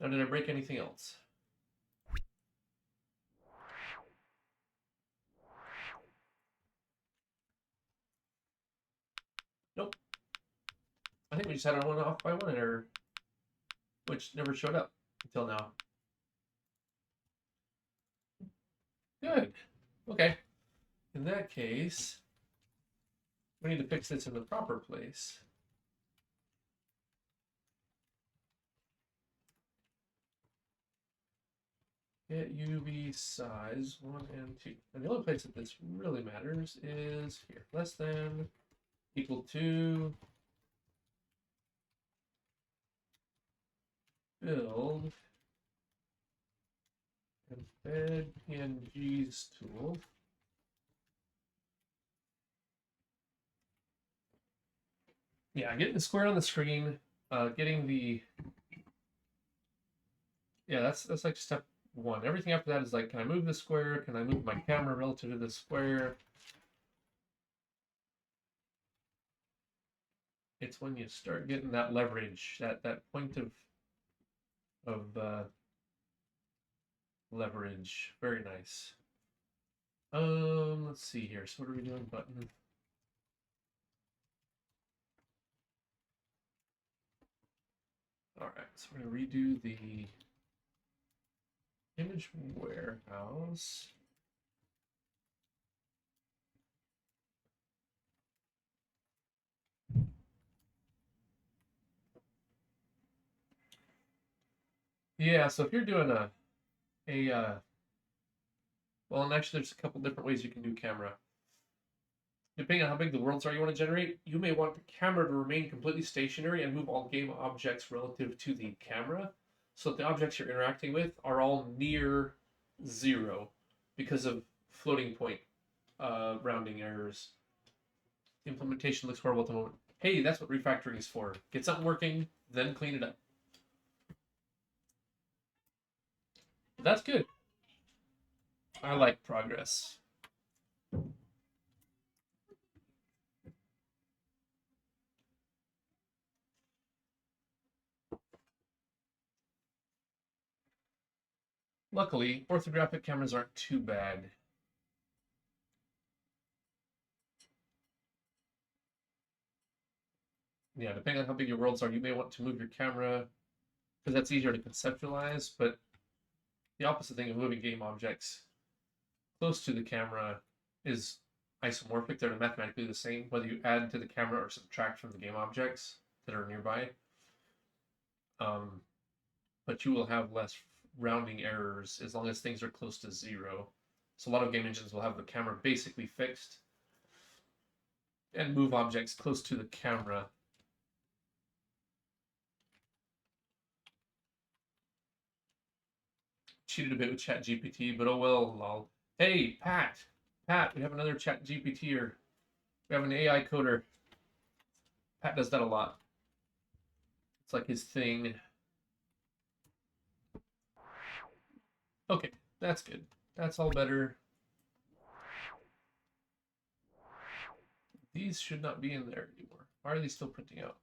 Now, did I break anything else? Nope. I think we just had our one off by 1 error, which never showed up until now. Good. Okay. In that case, we need to fix this in the proper place. Get UV size 1 and 2. And the only place that this really matters is here. Less than, equal to, build, embed PNGs tool. Yeah, getting the square on the screen, getting the, yeah, that's like step 1. Everything after that is like, can I move the square? Can I move my camera relative to the square? It's when you start getting that leverage, that point of leverage. Very nice. Let's see here. So what are we doing? Button. All right, so we're gonna redo the image warehouse. Yeah, so if you're doing well, and actually there's a couple different ways you can do camera. Depending on how big the worlds are you want to generate, you may want the camera to remain completely stationary and move all game objects relative to the camera, so that the objects you're interacting with are all near 0 because of floating point rounding errors. The implementation looks horrible at the moment. Hey, that's what refactoring is for. Get something working, then clean it up. That's good. I like progress. Luckily, orthographic cameras aren't too bad. Yeah, depending on how big your worlds are, you may want to move your camera because that's easier to conceptualize, but the opposite thing of moving game objects close to the camera is isomorphic. They're mathematically the same, whether you add to the camera or subtract from the game objects that are nearby. But you will have less rounding errors as long as things are close to 0. So a lot of game engines will have the camera basically fixed and move objects close to the camera. Cheated a bit with ChatGPT, but oh well, lol. Hey, Pat, we have another ChatGPT-er. We have an AI coder. Pat does that a lot. It's like his thing. Okay, that's good. That's all better. These should not be in there anymore. Why are these still printing out?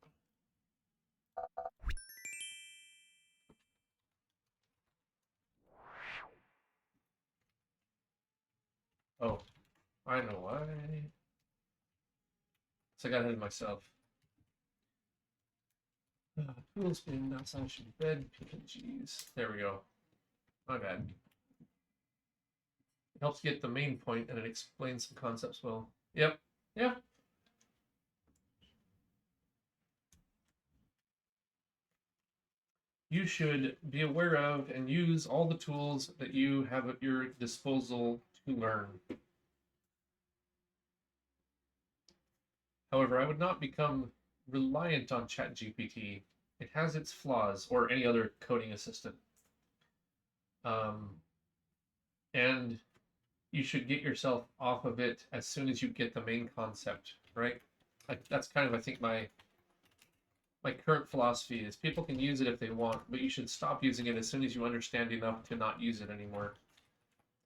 Oh, I know why. So I got ahead of myself. Tool spin outside should be bed PNGs. There we go. My bad. It helps get the main point and it explains some concepts well. Yep. Yeah. You should be aware of and use all the tools that you have at your disposal to learn. However, I would not become reliant on ChatGPT. It has its flaws, or any other coding assistant. And you should get yourself off of it as soon as you get the main concept, right? Like that's kind of, I think, my current philosophy is people can use it if they want, but you should stop using it as soon as you understand enough to not use it anymore.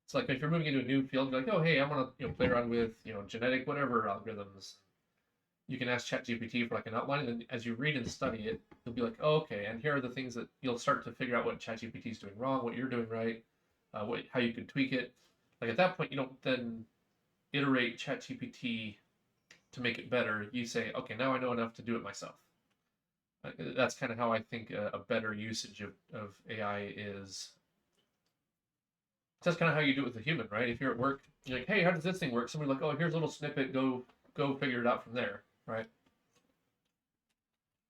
It's like if you're moving into a new field, you're like, oh, hey, I want to play around with genetic whatever algorithms. You can ask ChatGPT for like an outline, and then as you read and study it, you'll be like, oh, okay, and here are the things that you'll start to figure out what ChatGPT is doing wrong, what you're doing right, how you can tweak it. Like at that point, you don't then iterate ChatGPT to make it better. You say, okay, now I know enough to do it myself. That's kind of how I think a better usage of AI is. That's kind of how you do it with a human, right? If you're at work, you're like, hey, how does this thing work? Somebody's like, oh, here's a little snippet. Go figure it out from there, right?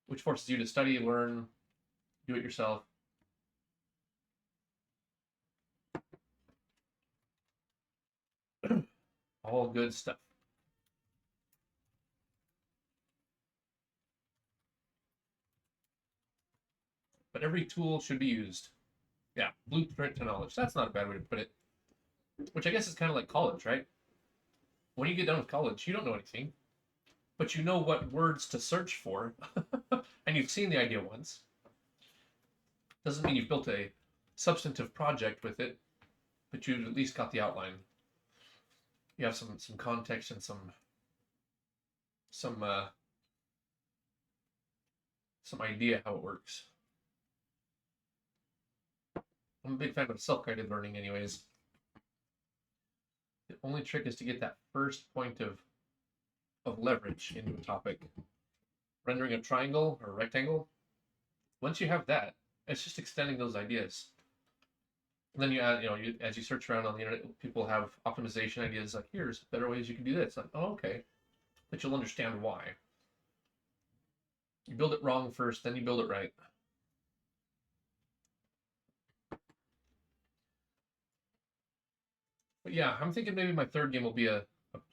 Which forces you to study, learn, do it yourself. All good stuff. But every tool should be used. Yeah, blueprint to knowledge. That's not a bad way to put it. Which I guess is kind of like college, right? When you get done with college, you don't know anything, but you know what words to search for, and you've seen the idea once. Doesn't mean you've built a substantive project with it, but you've at least got the outline. You have some context and some idea how it works. I'm a big fan of self-guided learning, anyways. The only trick is to get that first point of leverage into a topic. Rendering a triangle or a rectangle. Once you have that, it's just extending those ideas. And then you add, as you search around on the internet, people have optimization ideas like, here's better ways you can do this. Like, oh, okay. But you'll understand why. You build it wrong first, then you build it right. But yeah, I'm thinking maybe my third game will be a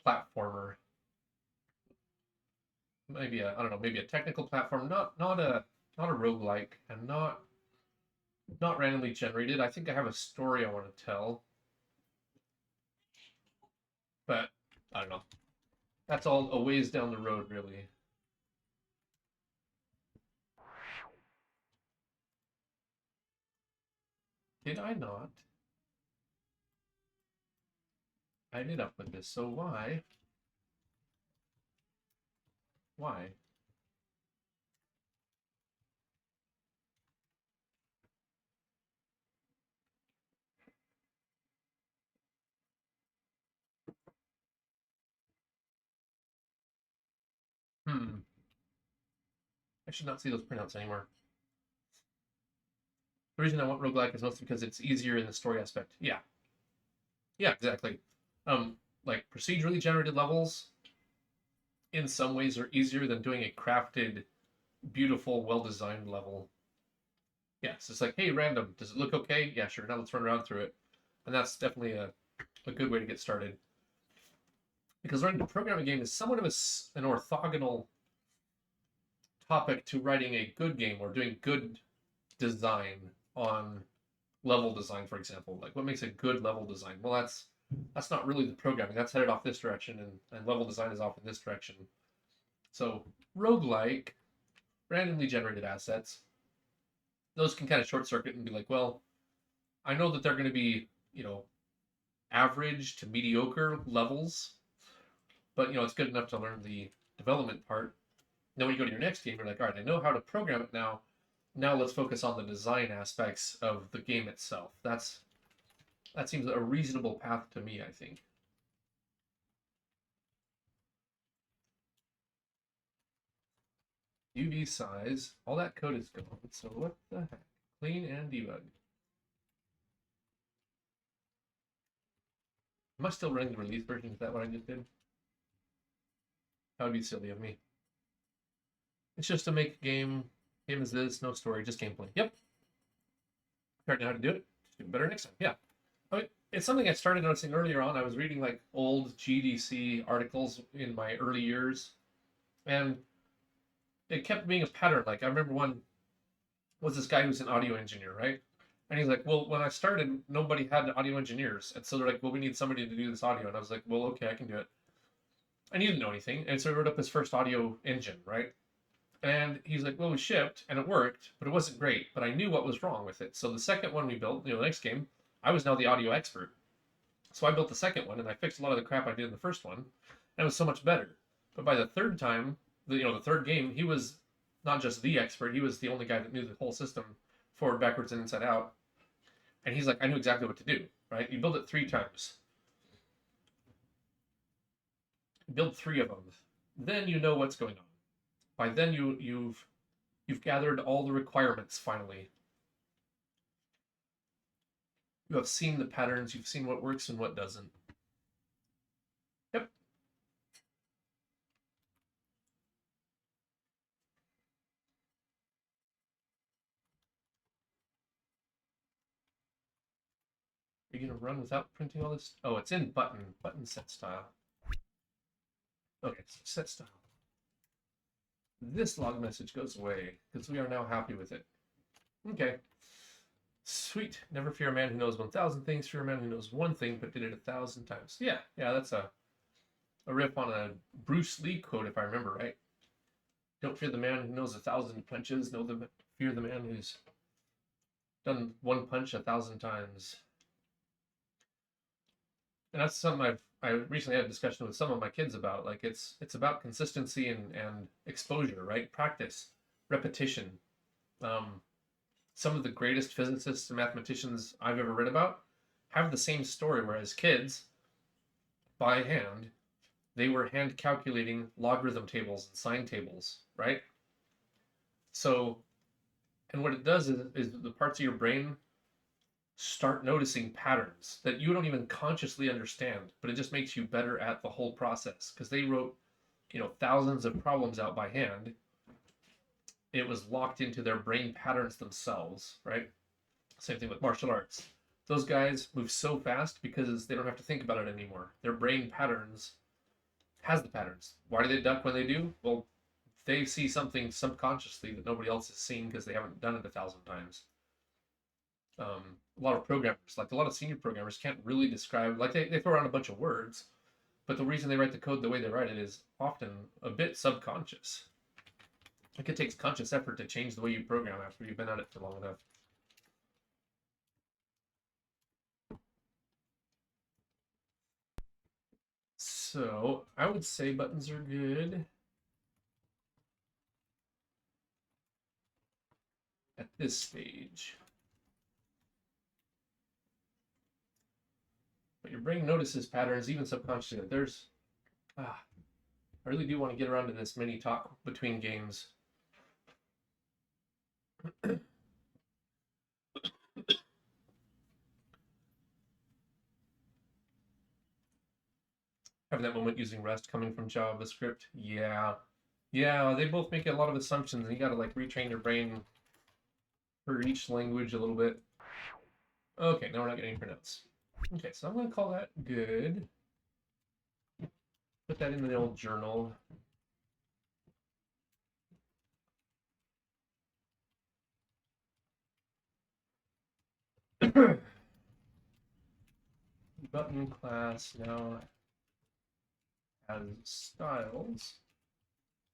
platformer. Maybe I don't know, maybe a technical platform, not a roguelike, and not randomly generated. I think I have a story I want to tell. But I don't know. That's all a ways down the road, really. Did I not? I ended up with this, so why? Why? I should not see those printouts anymore. The reason I want roguelike is mostly because it's easier in the story aspect. Yeah. Yeah, exactly. Like procedurally generated levels in some ways are easier than doing a crafted, beautiful, well-designed level. Yes, it's like, hey, random, does it look okay? Yeah, sure. Now let's run around through it. And that's definitely a good way to get started. Because running a programming game is somewhat of an orthogonal topic to writing a good game or doing good design on level design, for example. Like, what makes a good level design? Well, that's not really the programming. That's headed off this direction, and level design is off in this direction. So roguelike, randomly generated assets, those can kind of short circuit and be like, well, I know that they're going to be, average to mediocre levels, but it's good enough to learn the development part. Then when you go to your next game, you're like, all right, I know how to program it now. Now let's focus on the design aspects of the game itself. That seems a reasonable path to me, I think. UV size. All that code is gone. So what the heck? Clean and debug. Am I still running the release version? Is that what I just did? That would be silly of me. It's just to make a game. Game is this, no story, just gameplay. Yep. Figured out how to do it. Do it better next time. Yeah. I mean, it's something I started noticing earlier on. I was reading like old GDC articles in my early years, and it kept being a pattern. Like I remember one was this guy who's an audio engineer, right? And he's like, well, when I started, nobody had audio engineers, and so they're like, well, we need somebody to do this audio, and I was like, well, okay, I can do it. And he didn't know anything, and so he wrote up his first audio engine, right? And he's like, well, we shipped and it worked, but it wasn't great. But I knew what was wrong with it. So the second one we built, the next game, I was now the audio expert. So I built the second one and I fixed a lot of the crap I did in the first one, and it was so much better. But by the third time, the third game, he was not just the expert; he was the only guy that knew the whole system forward, backwards, and inside out. And he's like, I knew exactly what to do. Right? You build it 3 times. Build 3 of them. Then you know what's going on. By then you've gathered all the requirements finally. You have seen the patterns, you've seen what works and what doesn't. Yep. Are you going to run without printing all this? Oh, it's in button set style. Okay, set style. This log message goes away because we are now happy with it. Okay. Sweet. Never fear a man who knows 1,000 things. Fear a man who knows one thing but did it 1,000 times. Yeah, that's a riff on a Bruce Lee quote, if I remember right. Don't fear the man who knows 1,000 punches. Fear the man who's done one punch 1,000 times. And that's something I recently had a discussion with some of my kids about. Like it's about consistency and exposure, right? Practice, repetition. Some of the greatest physicists and mathematicians I've ever read about have the same story, whereas kids, by hand, they were hand calculating logarithm tables and sine tables, right? So, and what it does is the parts of your brain start noticing patterns that you don't even consciously understand, but it just makes you better at the whole process because they wrote, thousands of problems out by hand. It was locked into their brain patterns themselves, right? Same thing with martial arts. Those guys move so fast because they don't have to think about it anymore. Their brain patterns has the patterns. Why do they duck when they do? Well, they see something subconsciously that nobody else has seen because they haven't done it 1,000 times. A lot of programmers, like a lot of senior programmers, can't really describe, like they throw around a bunch of words, but the reason they write the code the way they write it is often a bit subconscious. Like it takes conscious effort to change the way you program after you've been at it for long enough. So I would say buttons are good at this stage. But your brain notices patterns even subconsciously. I really do want to get around to this mini talk between games. Having that moment using Rust coming from JavaScript. Yeah, they both make a lot of assumptions, and you got to like retrain your brain for each language a little bit. Okay, now we're not getting printouts. Okay, so I'm going to call that good. Put that in the old journal. Button class now has styles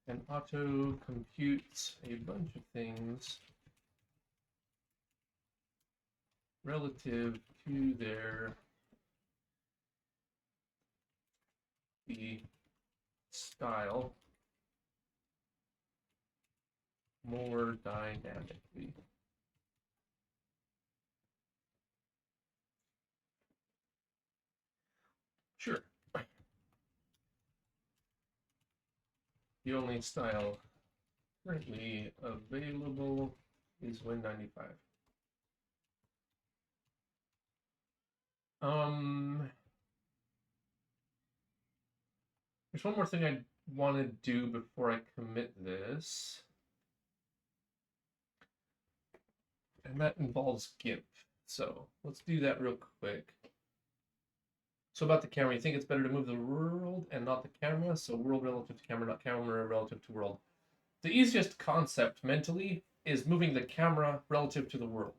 and auto computes a bunch of things relative to their the style more dynamically. Sure. The only style Currently available is Win95. There's one more thing I want to do before I commit this. And that involves GIMP. So let's do that real quick. So about the camera, you think it's better to move the world and not the camera? So world relative to camera, not camera relative to world. The easiest concept mentally is moving the camera relative to the world.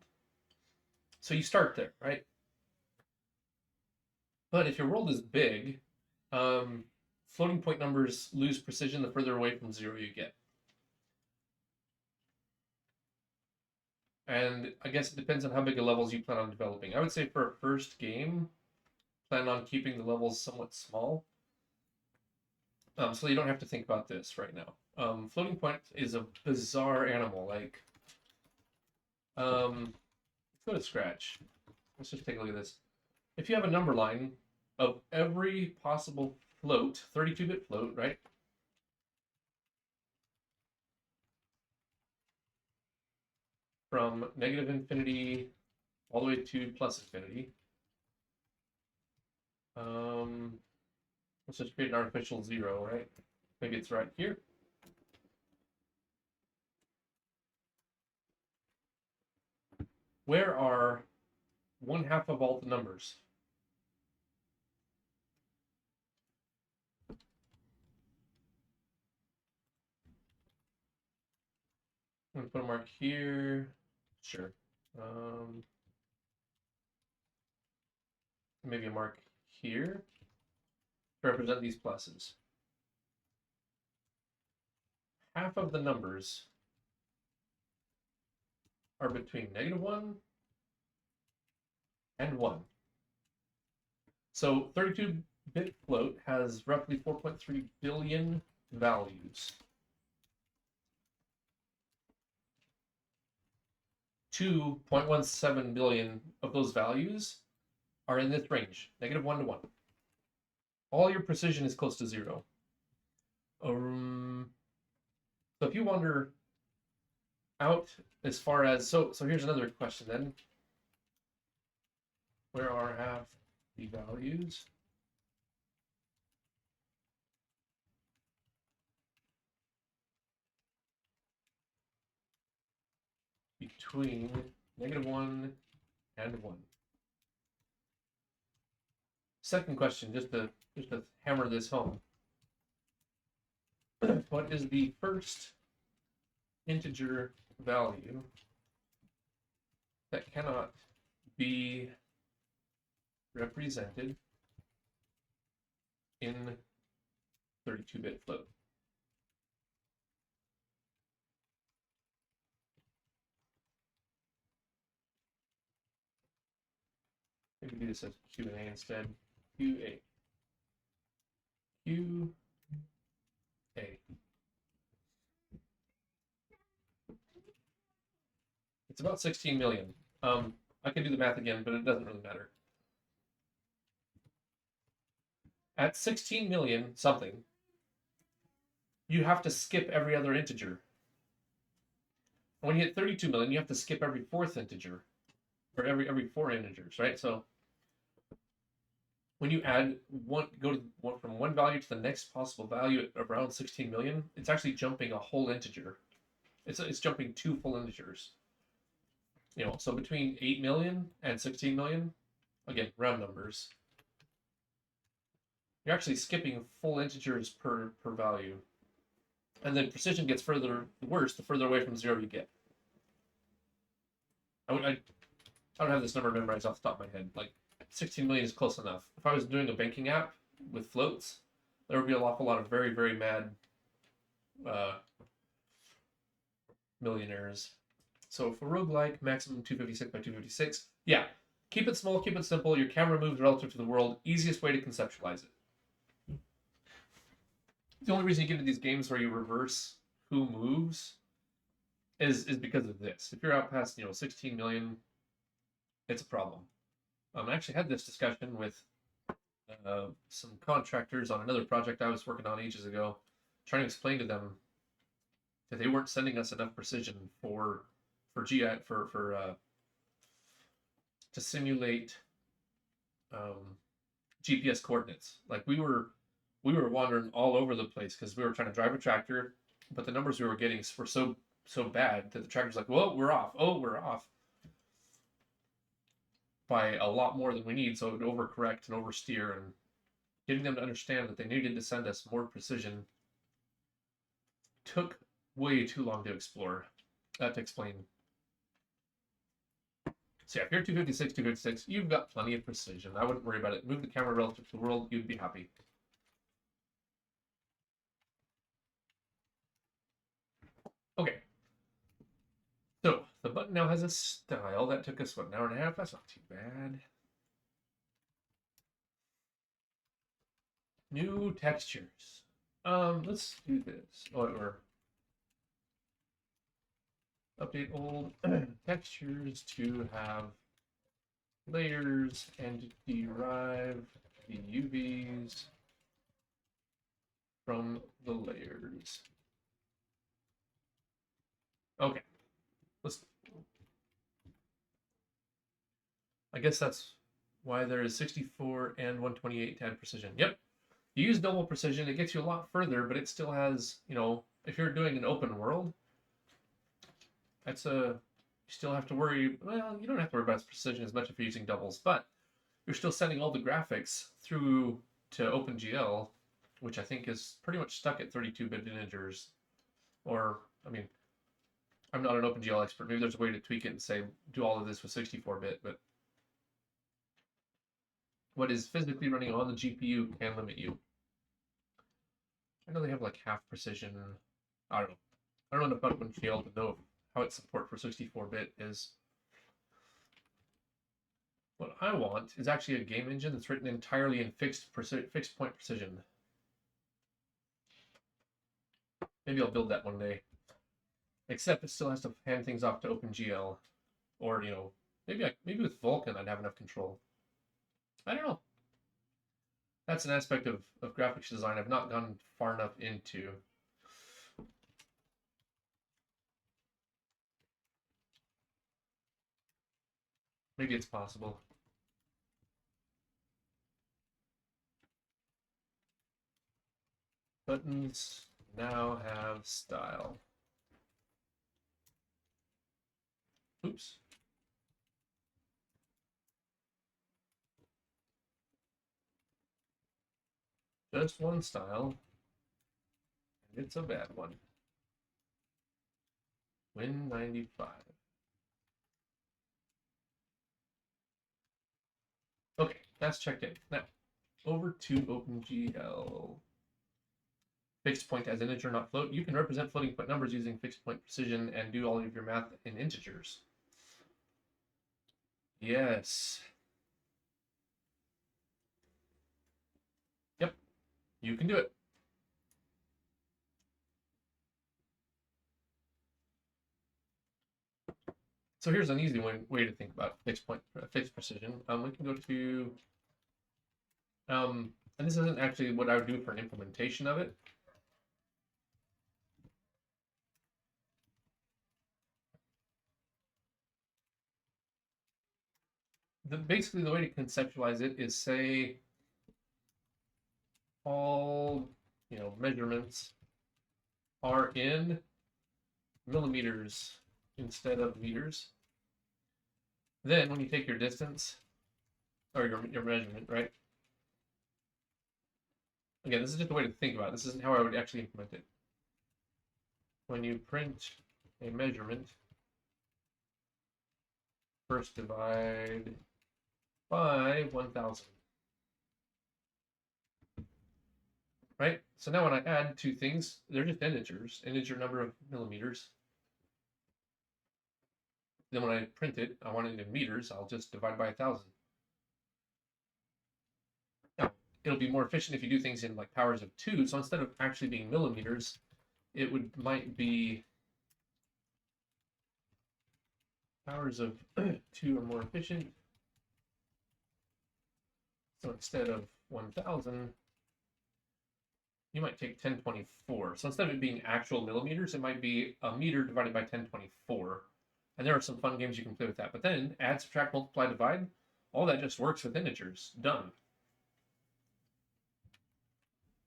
So you start there, right? But if your world is big, floating point numbers lose precision the further away from zero you get. And I guess it depends on how big of levels you plan on developing. I would say for a first game, plan on keeping the levels somewhat small. So you don't have to think about this right now. Floating point is a bizarre animal. Like, let's go to Scratch. Let's just take a look at this. If you have a number line of every possible float, 32-bit float, right? From negative infinity all the way to plus infinity. Let's just create an artificial zero, right? Maybe it's right here. Where are 1/2 of all the numbers? I'm gonna put a mark here. Sure. Maybe a mark here to represent these pluses. Half of the numbers are between -1 and 1. So 32-bit float has roughly 4.3 billion values. 2.17 billion of those values are in this range, -1 to 1. All your precision is close to 0. So if you wander out as far as, so here's another question then. Where are half the values? Between -1 and 1. Second question, just to hammer this home. What is the first integer value that cannot be represented in 32-bit float? Maybe do this as Q&A instead. QA. It's about 16 million. I can do the math again, but it doesn't really matter. At 16 million something, you have to skip every other integer. When you hit 32 million, you have to skip every fourth integer, or every 4 integers, right? So when you add from one value to the next possible value at around 16 million, it's actually jumping a whole integer. It's jumping 2 full integers. So between 8 million and 16 million, again, round numbers, you're actually skipping full integers per value. And then precision gets worse the further away from 0 you get. I don't have this number memorized off the top of my head. Like 16 million is close enough. If I was doing a banking app with floats, there would be an awful lot of very, very mad millionaires. So for roguelike, maximum 256 by 256. Yeah, keep it small, keep it simple. Your camera moves relative to the world. Easiest way to conceptualize it. The only reason you get into these games where you reverse who moves is because of this. If you're out past 16 million, it's a problem. I actually had this discussion with some contractors on another project I was working on ages ago, trying to explain to them that they weren't sending us enough precision for to simulate GPS coordinates. Like we were wandering all over the place because we were trying to drive a tractor, but the numbers we were getting were so bad that the tractor's like, "Whoa, we're off! Oh, we're off!" by a lot more than we need, so it would overcorrect and oversteer, and getting them to understand that they needed to send us more precision took way too long to explain. So yeah, if you're 256, you've got plenty of precision. I wouldn't worry about it. Move the camera relative to the world, you'd be happy. Okay. So the button now has a style. That took us, what, an hour and a half? That's not too bad. New textures. Let's do this. Or update old textures to have layers and derive the UVs from the layers. Okay. I guess that's why there is 64 and 128 to add precision. Yep. You use double precision, it gets you a lot further, but it still has, if you're doing an open world, you still have to worry, well, you don't have to worry about precision as much if you're using doubles, but you're still sending all the graphics through to OpenGL, which I think is pretty much stuck at 32-bit integers. Or, I mean, I'm not an OpenGL expert. Maybe there's a way to tweak it and say, do all of this with 64-bit, but what is physically running on the GPU can limit you. I know they have like half precision. I don't know. I don't know enough about OpenGL to know how its support for 64-bit is. What I want is actually a game engine that's written entirely in fixed point precision. Maybe I'll build that one day. Except it still has to hand things off to OpenGL, or maybe with Vulkan I'd have enough control. I don't know. That's an aspect of graphics design I've not gone far enough into. Maybe it's possible. Buttons now have style. Oops. Just one style, and it's a bad one. Win95. Okay, that's checked in. Now, over to OpenGL. Fixed point as integer, not float. You can represent floating point numbers using fixed point precision and do all of your math in integers. Yes. Yep, you can do it. So here's an easy way to think about fixed precision. We can go to, and this isn't actually what I would do for an implementation of it. Basically, the way to conceptualize it is say all measurements are in millimeters instead of meters. Then when you take your distance or your measurement, right? Again, this is just a way to think about it. This isn't how I would actually implement it. When you print a measurement, first divide by 1000. Right? So now when I add two things, they're just integers, integer number of millimeters. Then when I print it, I want it in meters, I'll just divide by 1000. Now, it'll be more efficient if you do things in like powers of 2. So instead of actually being millimeters, it might be powers of 2 are more efficient. So instead of 1000, you might take 1024. So instead of it being actual millimeters, it might be a meter divided by 1024. And there are some fun games you can play with that. But then add, subtract, multiply, divide, all that just works with integers. Done.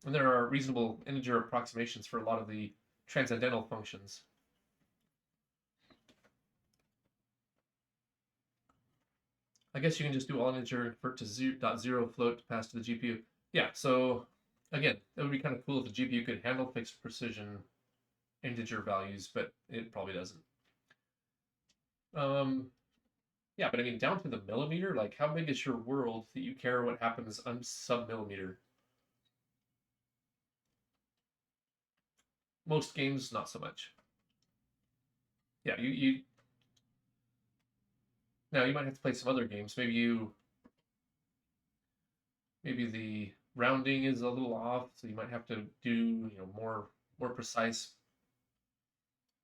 And there are reasonable integer approximations for a lot of the transcendental functions. I guess you can just do all integer, convert to .0 float to pass to the GPU. Yeah, so again, it would be kind of cool if the GPU could handle fixed precision integer values, but it probably doesn't. Yeah, but I mean, down to the millimeter, like how big is your world that you care what happens on sub-millimeter? Most games, not so much. Yeah, now you might have to play some other games. Maybe the rounding is a little off, so you might have to do more precise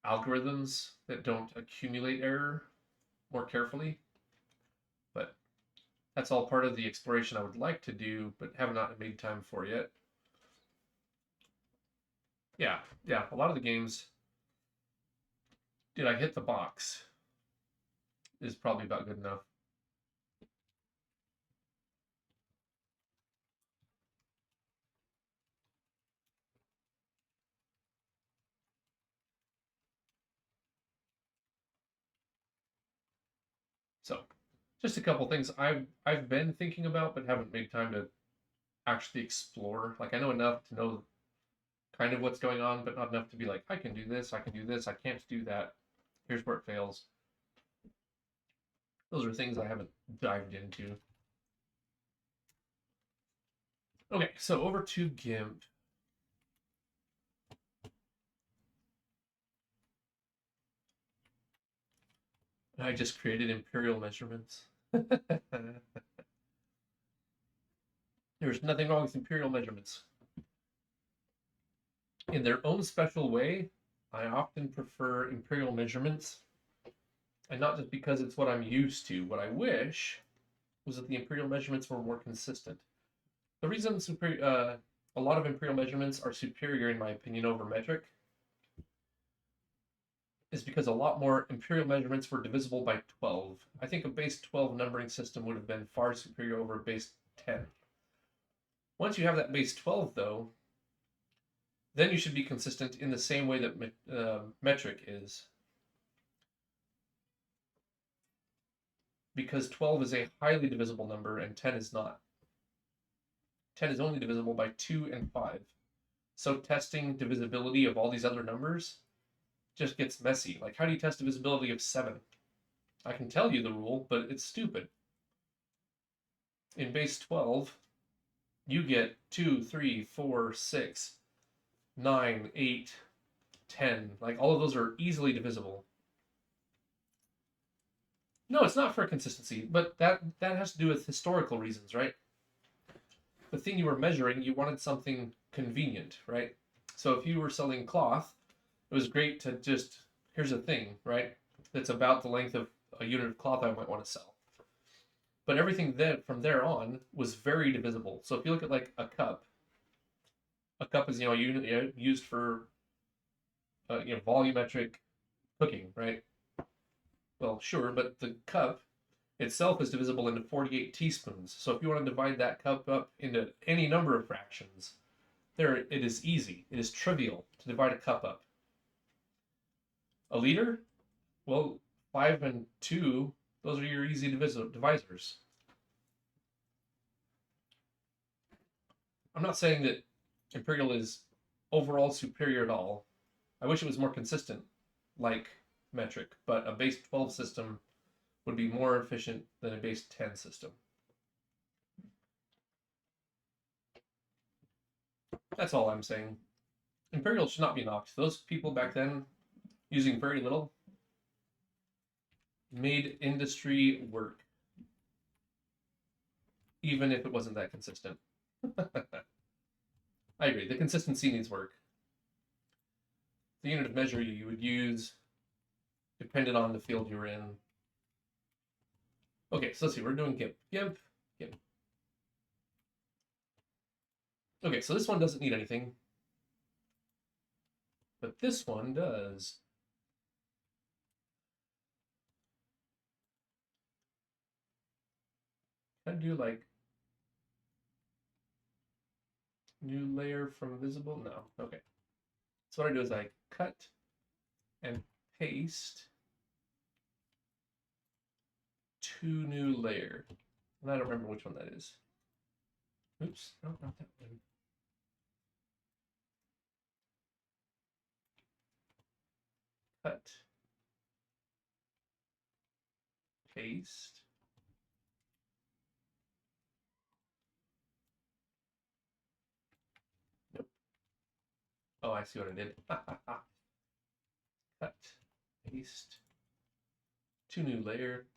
algorithms that don't accumulate error more carefully. But that's all part of the exploration I would like to do, but have not made time for yet. Yeah, a lot of the games, did I hit the box, is probably about good enough. So, just a couple things I've been thinking about, but haven't made time to actually explore. Like I know enough to know kind of what's going on, but not enough to be like, I can do this, I can do this, I can't do that. Here's where it fails. Those are things I haven't dived into. Okay, so over to GIMP. I just created imperial measurements. There's nothing wrong with imperial measurements. In their own special way, I often prefer imperial measurements, and not just because it's what I'm used to. What I wish was that the imperial measurements were more consistent. The reason a lot of imperial measurements are superior, in my opinion, over metric is because a lot more imperial measurements were divisible by 12. I think a base 12 numbering system would have been far superior over a base 10. Once you have that base 12, though, then you should be consistent in the same way that metric is. Because 12 is a highly divisible number and 10 is not. 10 is only divisible by 2 and 5. So testing divisibility of all these other numbers just gets messy. Like, how do you test divisibility of 7? I can tell you the rule, but it's stupid. In base 12, you get 2, 3, 4, 6, 9, 8, 10. Like, all of those are easily divisible. No, it's not for consistency, but that has to do with historical reasons, right? The thing you were measuring, you wanted something convenient, right? So if you were selling cloth, it was great to just, here's a thing, right? That's about the length of a unit of cloth I might want to sell. But everything then from there on was very divisible. So if you look at like a cup is a unit used for volumetric cooking, right? Well, sure, but the cup itself is divisible into 48 teaspoons. So if you want to divide that cup up into any number of fractions, there it is easy. It is trivial to divide a cup up. A liter? Well, 5 and 2, those are your easy divisors. I'm not saying that imperial is overall superior at all. I wish it was more consistent, like metric, but a base 12 system would be more efficient than a base 10 system. That's all I'm saying. Imperial should not be knocked. Those people back then, using very little, made industry work, even if it wasn't that consistent. I agree. The consistency needs work. The unit of measure you would use depended on the field you were in. Okay, so let's see. We're doing GIMP. GIMP. Okay, so this one doesn't need anything. but this one does. Can I do like new layer from visible? No. Okay. So what I do is I cut and paste to new layer. And I don't remember which one that is. Oops, no, not that one. Cut, paste. Nope. Oh, I see what I did. Cut, paste to new layer.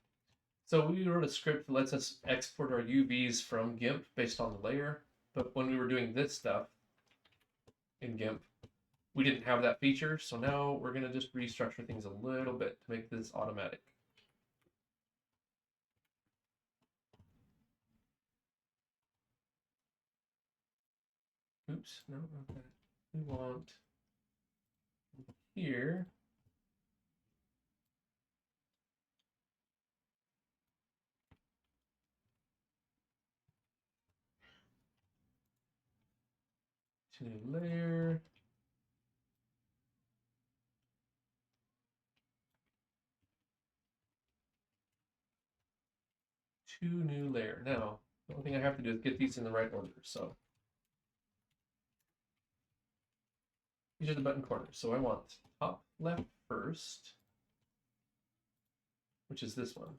So we wrote a script that lets us export our UVs from GIMP based on the layer. But when we were doing this stuff in GIMP, we didn't have that feature. So now we're going to just restructure things a little bit to make this automatic. Oops, no, not that. We want here. To new layer. To new layer. Now, the only thing I have to do is get these in the right order. So these are the button corners. So I want top left first, which is this one.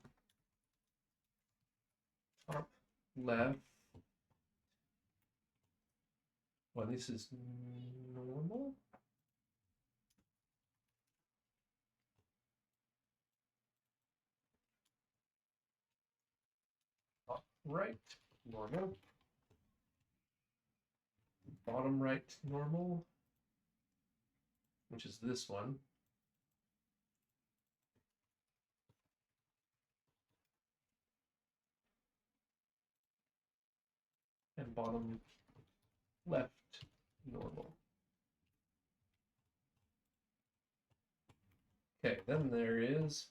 Top left. Well, this is normal. Top right, normal. Bottom right, normal, which is this one. And bottom left, normal. Okay, then there is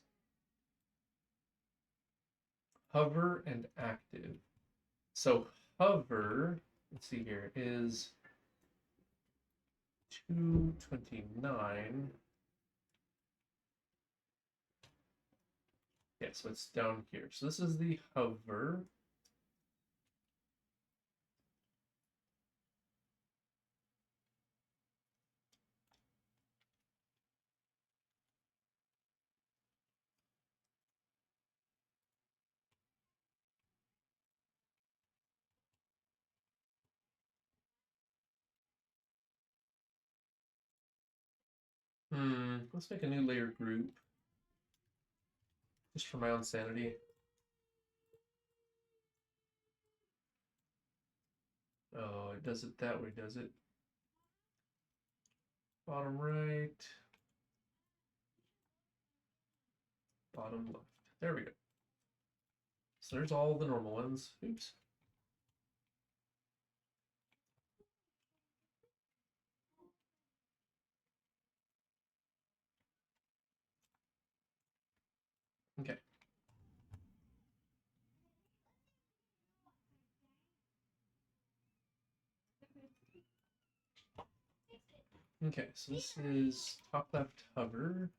hover and active. So hover, let's see here, is 229. Yeah, so it's down here. So this is the hover. Let's make a new layer group. Just for my own sanity. Oh, it does it that way, does it? Bottom right. Bottom left. There we go. So there's all the normal ones. Oops. Okay. Okay, so this is top left hover.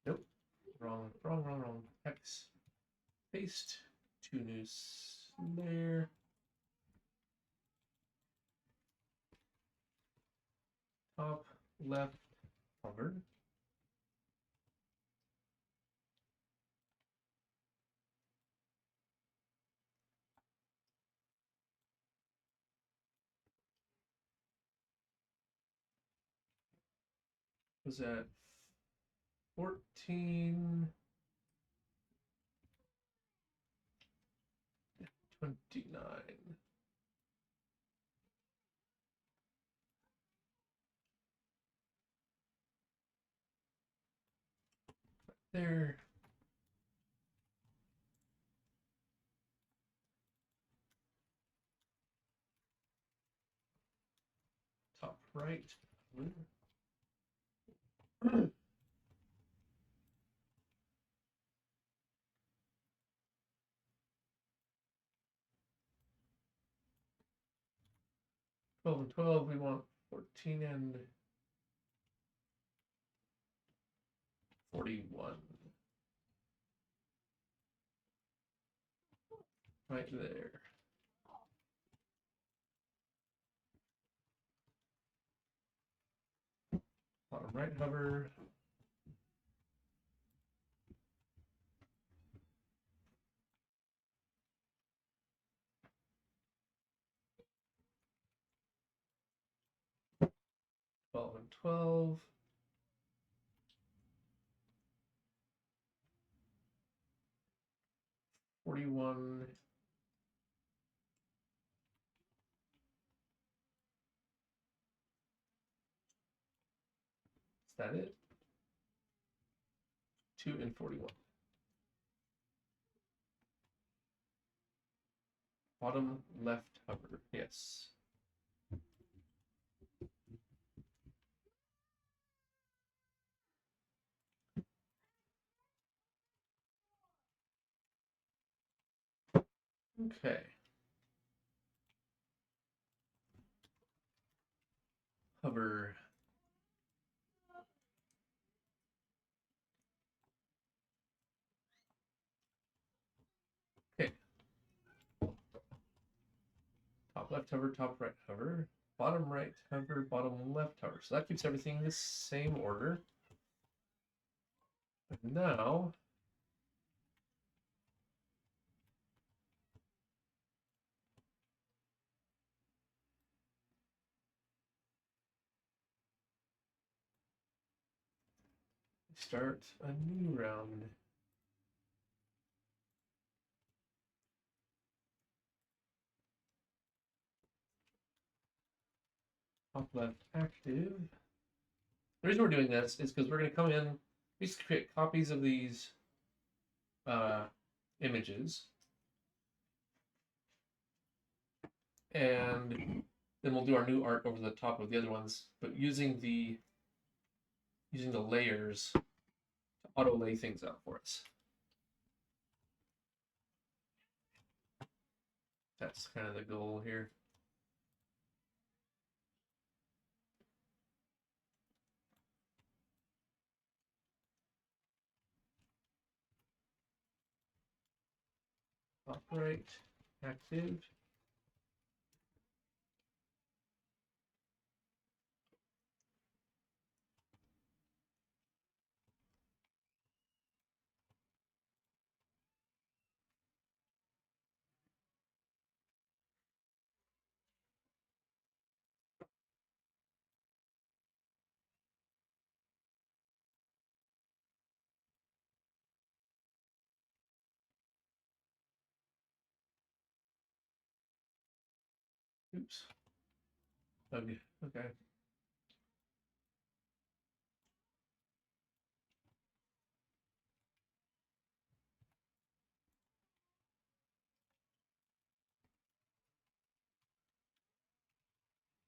Nope. Wrong. X. Paste. To new layer. Top left hover. Was that 14? 29. There. right. 12 and 12, we want 14 and 41. Right there. Bottom right hover. Twelve and 12. $41. Is that it? 2 and 41. Bottom left hover, yes. Okay. Hover. Okay. Top left hover, top right hover, bottom right hover, bottom left hover. So that keeps everything in the same order. But now start a new round. Top left active. The reason we're doing this is because we're going to come in, we just create copies of these images, and then we'll do our new art over the top of the other ones, but using the layers to auto lay things out for us. That's kind of the goal here. Top right active. Oops. Okay. Okay.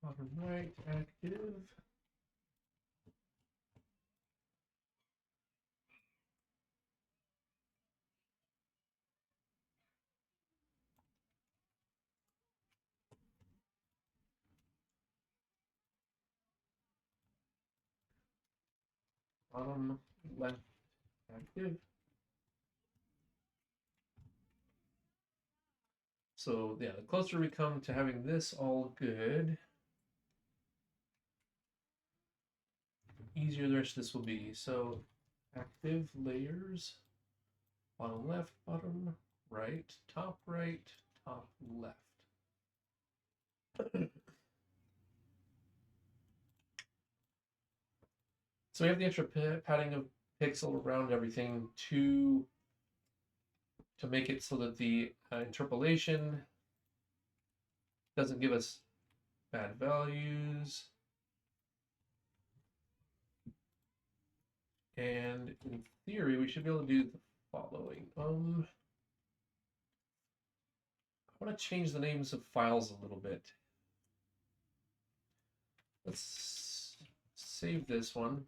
Bottom right active. Bottom left active. So yeah, the closer we come to having this all good, easier the rest of this will be. So active layers, bottom left, bottom right, top left. So we have the extra padding of pixel around everything to make it so that the interpolation doesn't give us bad values. And in theory, we should be able to do the following. I want to change the names of files a little bit. Let's save this one.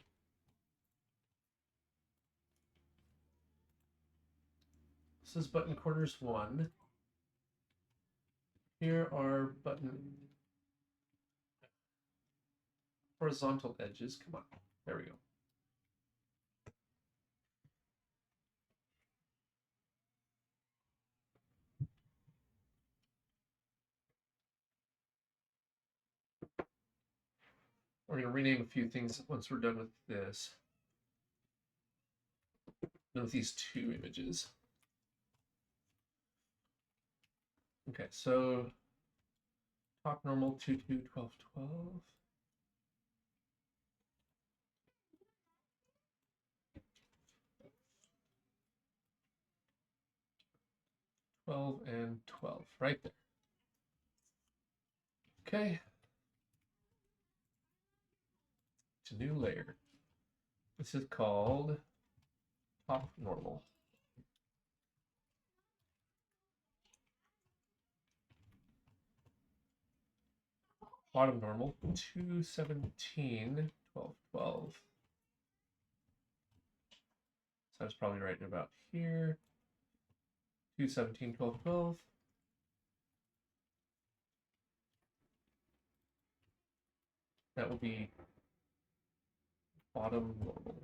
This is button corners 1. Here are button horizontal edges. Come on, there we go. We're going to rename a few things once we're done with this. Done with these 2 images. Okay, so top normal 2, 2, 12, 12. 12 and 12, right there. Okay. It's a new layer. This is called top normal. Bottom normal, 217, 12, 12. So that's probably right about here. 217, 12, 12. That will be bottom normal.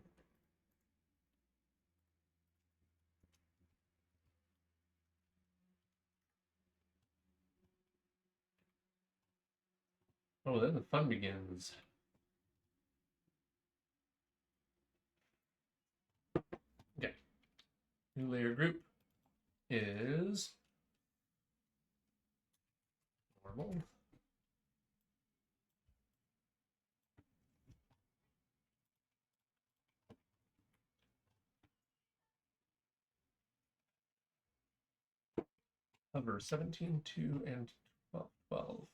Oh, then the fun begins. Okay. New layer group is normal. Hover 17, 2, and 12, 12.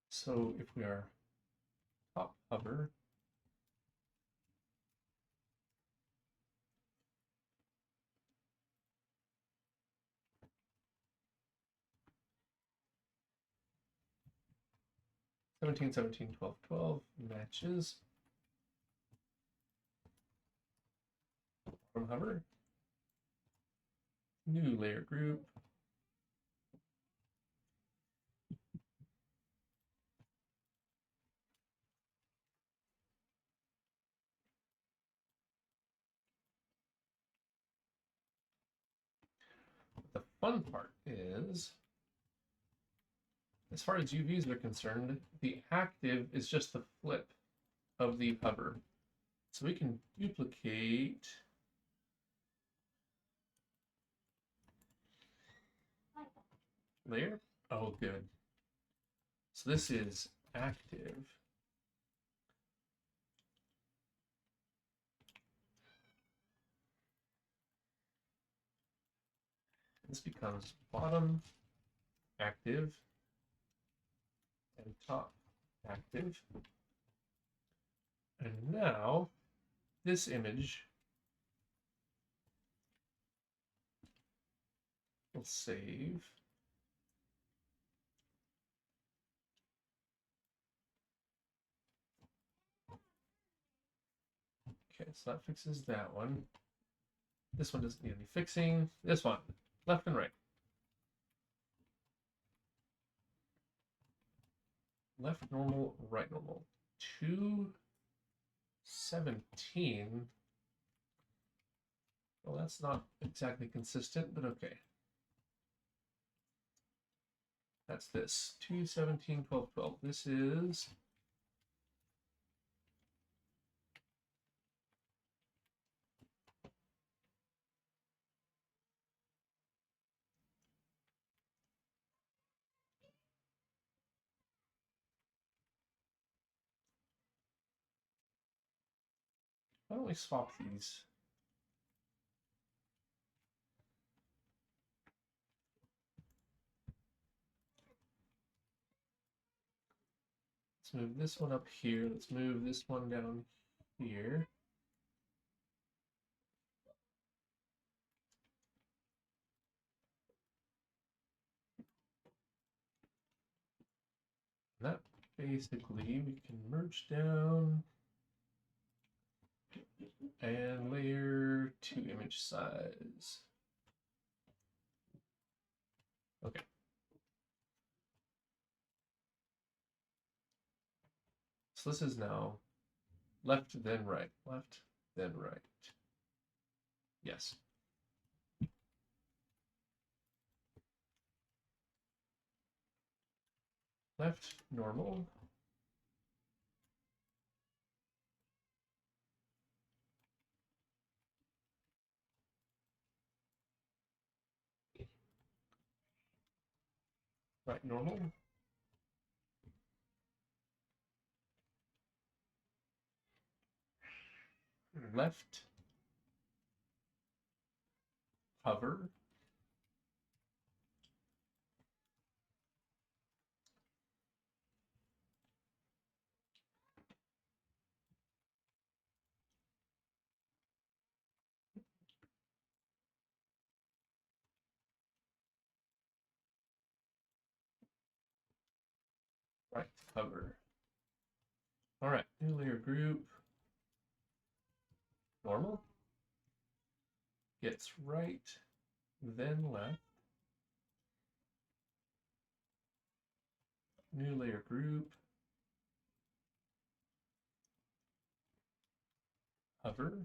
So if we are top hover, (17, 17, 12, 12) matches. From hover, new layer group. The fun part is, as far as UVs are concerned, the active is just the flip of the hover. So we can duplicate layer. Oh, good. So this is active. This becomes bottom active and top active. And now this image will save. Okay, so that fixes that one. This one doesn't need any fixing. This one, left and right. Left normal, right normal. 217. Well, that's not exactly consistent, but okay. That's this. 217, 12, 12. This is why don't we swap these? Let's move this one up here. Let's move this one down here. basically we can merge down and layer to image size. Okay. So this is now left, then right, left, then right. Yes. Left, normal. Right, normal. Left, hover. Right, hover. All right, new layer group. Normal. Gets right, then left. New layer group. Hover.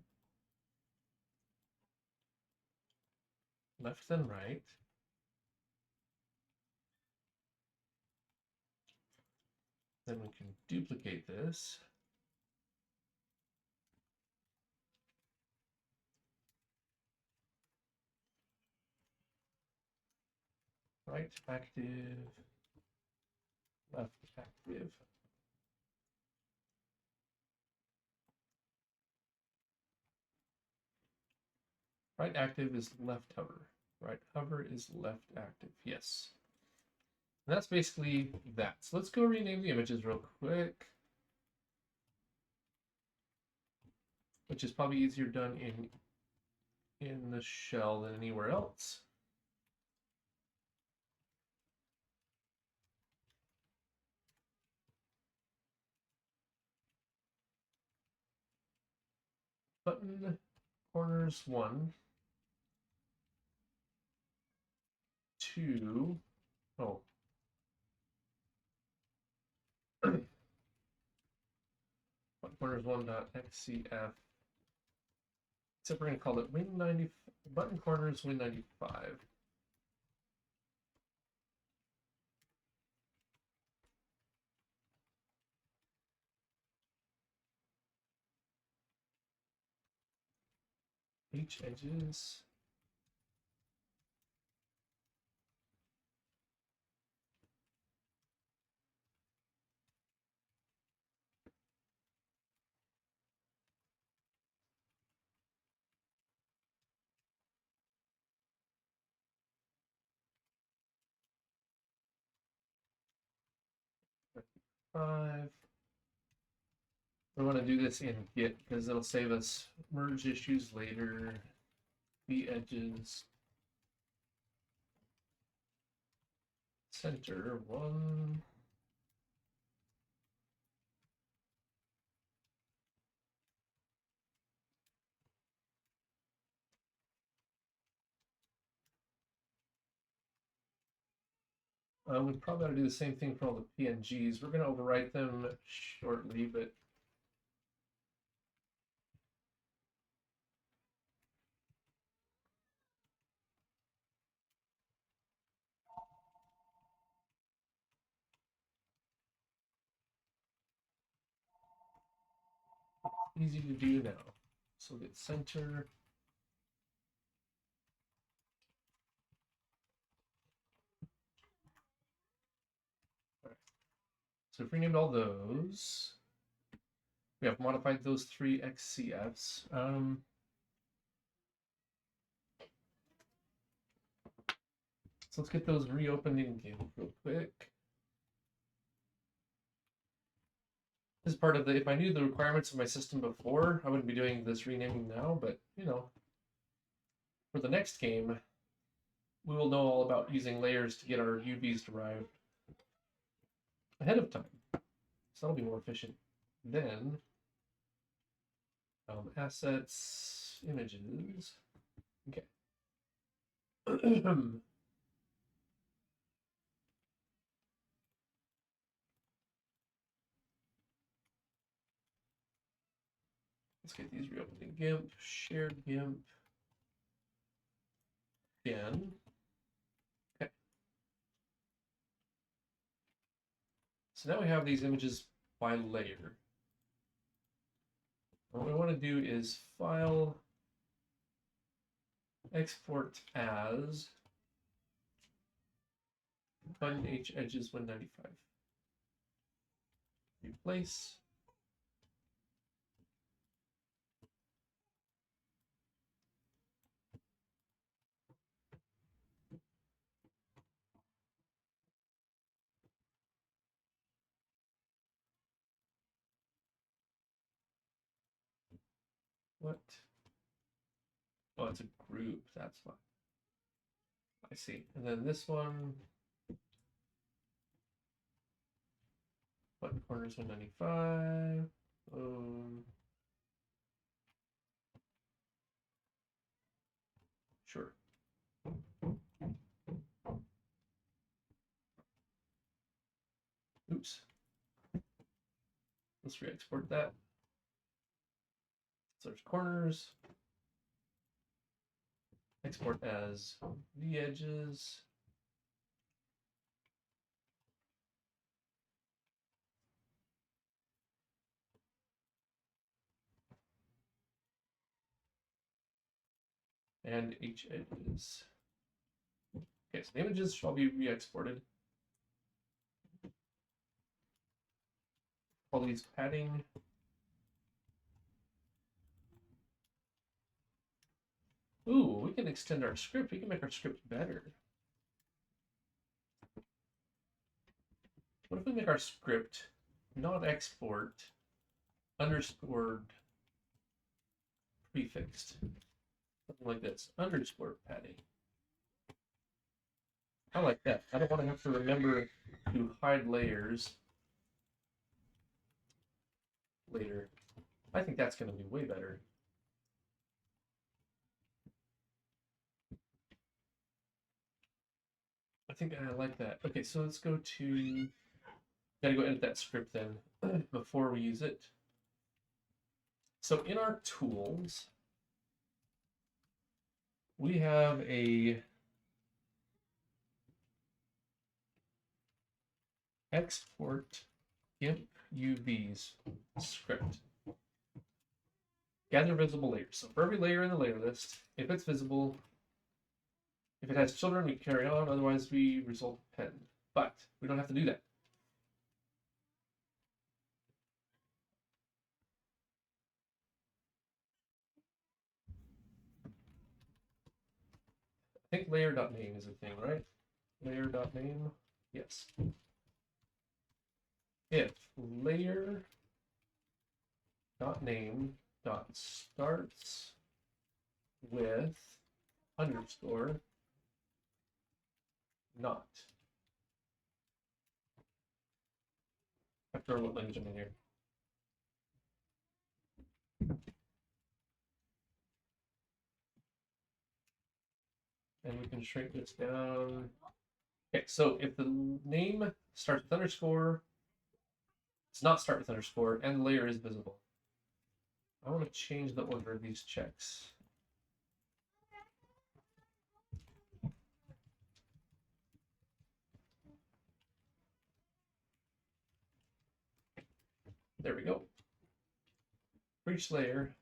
Left, then right. Then we can duplicate this. Right active, left active. Right active is left hover. Right hover is left active. Yes. And that's basically that. So let's go rename the images real quick. Which is probably easier done in the shell than anywhere else. Button corners 1, 2, oh. Button corners 1.xcf. Except we're going to call it win90, button corners win95. H edges. Five. We want to do this in Git because it'll save us merge issues later. The edges. Center 1. We probably ought to do the same thing for all the PNGs. We're going to overwrite them shortly, but easy to do now. So we'll get center. All right. So if we named all those, we have modified those 3 XCFs. So let's get those reopened in Git real quick. This is part of the, if I knew the requirements of my system before, I wouldn't be doing this renaming now, but you know, for the next game, we will know all about using layers to get our UVs derived ahead of time. So that'll be more efficient. Then assets, images. Okay. Let's get these reopened in GIMP, shared GIMP. Again. Okay. So now we have these images by layer. What we want to do is file, export as button H edges 195. Replace. What? Oh, it's a group. That's fine. I see. And then this one, button corners 195. Sure. Oops. Let's re-export that. Search corners. Export as the edges. And H edges. Okay, so the images shall be re-exported. All these padding. Ooh, we can extend our script. We can make our script better. What if we make our script not export underscored prefixed? Something like this, underscore padding. I like that. I don't want to have to remember to hide layers later. I think that's going to be way better. I think I like that. Okay, so let's go to, gotta go edit that script then before we use it. So in our tools, we have a export GIMP UVs script. Gather visible layers. So for every layer in the layer list, if it's visible, if it has children, we carry on, otherwise we result append. But we don't have to do that. I think layer.name is a thing, right? Layer.name, yes. If layer.name.starts with underscore not. I forgot what language I'm in here. And we can shrink this down. Okay, so if the name starts with underscore, does not start with underscore, and the layer is visible. I want to change the order of these checks. There we go. For each layer,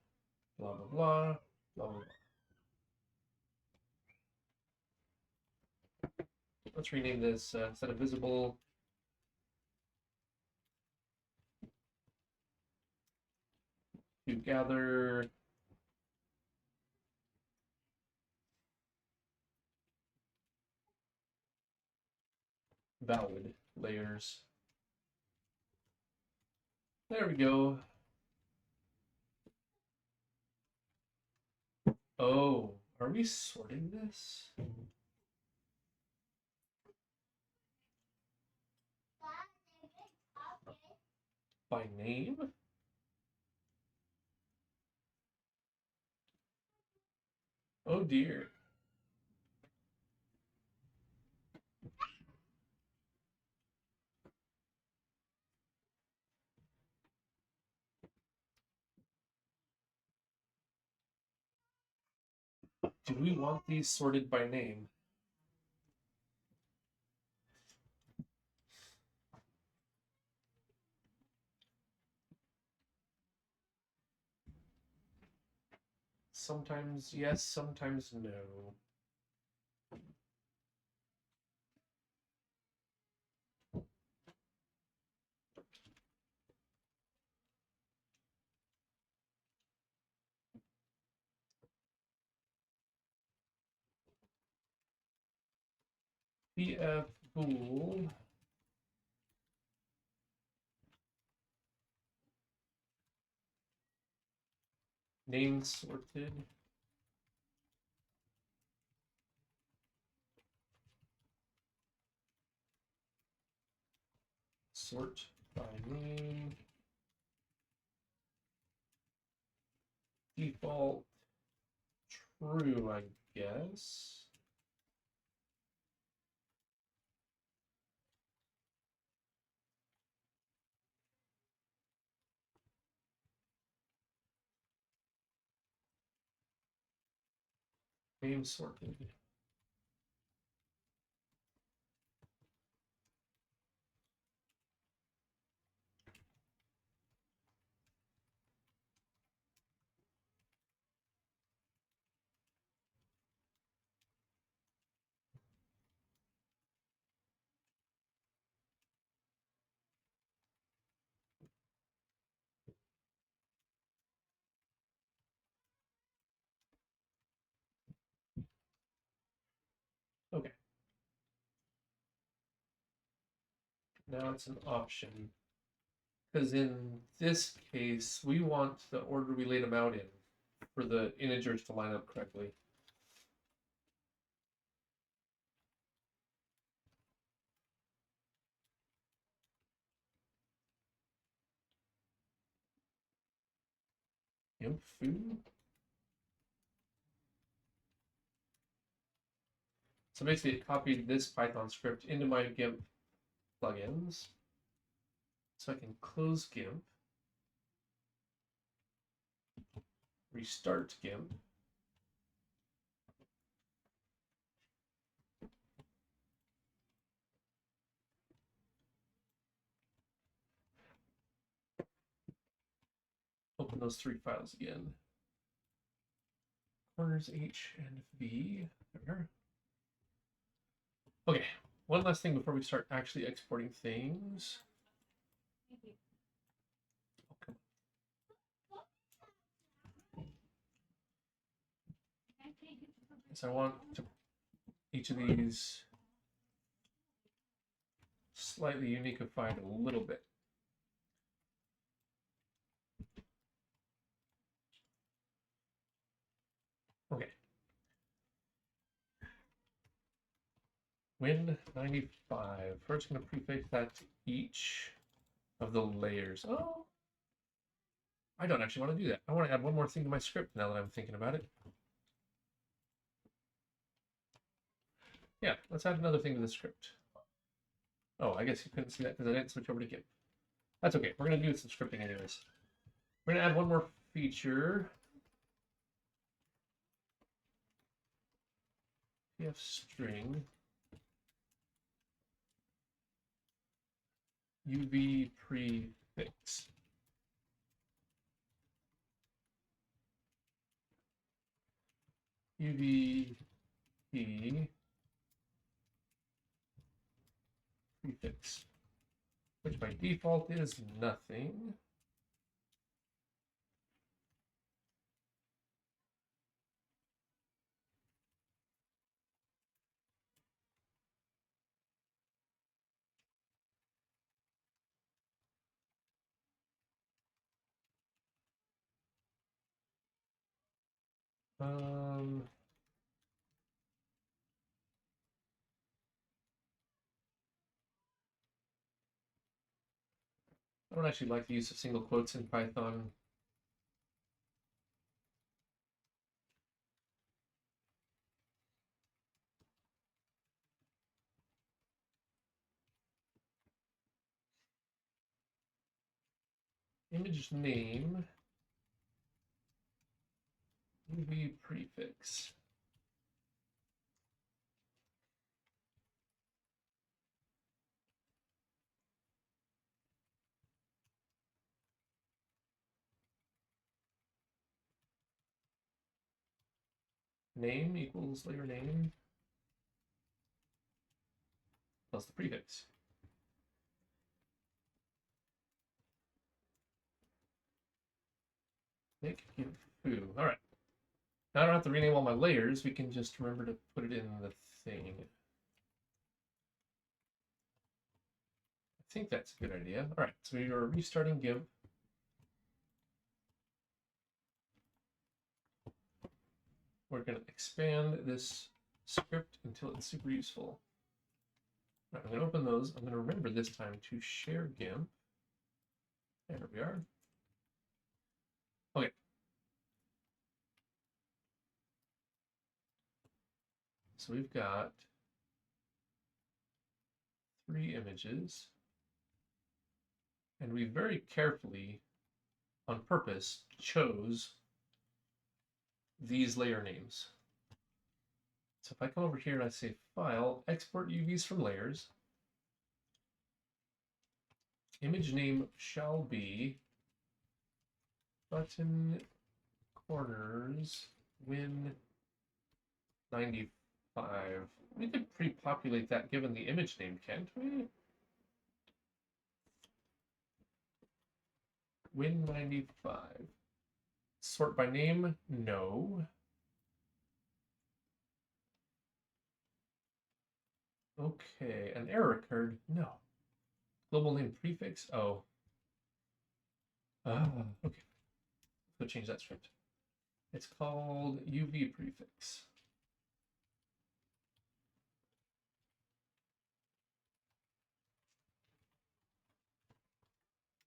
blah, blah, blah, blah, blah. Let's rename this instead of visible, to gather valid layers. There we go. Oh, are we sorting this? by name. Oh dear. Do we want these sorted by name? Sometimes yes, sometimes no. BF bool. Name sorted. Sort by name. Default true, I guess. Name sorted. Okay. Now it's an option. Because in this case, we want the order we laid them out in for the integers to line up correctly. Imp foo. So basically it copied this Python script into my GIMP plugins. So I can close GIMP, restart GIMP, open those three files again. Corners H and V. There. Okay, one last thing before we start actually exporting things. Okay. So I want to each of these slightly unified a little bit. Okay. Win95. First, going to prefix that to each of the layers. Oh, I don't actually want to do that. I want to add one more thing to my script now that I'm thinking about it. Yeah, let's add another thing to the script. Oh, I guess you couldn't see that because I didn't switch over to GIMP. That's okay. We're going to do some scripting anyways. We're going to add one more feature. PF string UV prefix. UV prefix, which by default is nothing. I don't actually like the use of single quotes in Python. Image name, UV prefix. Name equals layer name plus the prefix. Make give foo. All right. Now I don't have to rename all my layers. We can just remember to put it in the thing. I think that's a good idea. All right. So we are restarting give. We're going to expand this script until it's super useful. Right, I'm going to open those. I'm going to remember this time to share GIMP. There we are. Okay. So we've got 3 images. And we very carefully, on purpose, chose these layer names. So if I come over here and I say File, Export UVs from Layers, image name shall be button corners win 95. We could pre-populate that given the image name, can't we? Win 95. Sort by name? No. Okay, an error occurred? No. Global name prefix? Oh. Okay. Let's change that script. It's called UV prefix.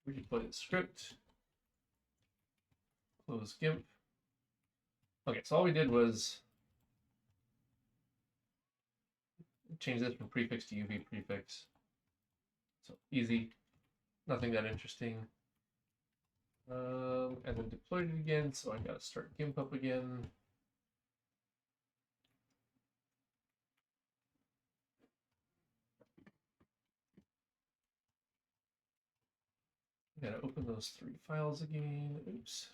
Redeploy the script. Close GIMP. Okay, so all we did was change this from prefix to UV prefix. So easy, nothing that interesting. And then deployed it again, so I gotta start GIMP up again. I gotta open those 3 files again. Oops.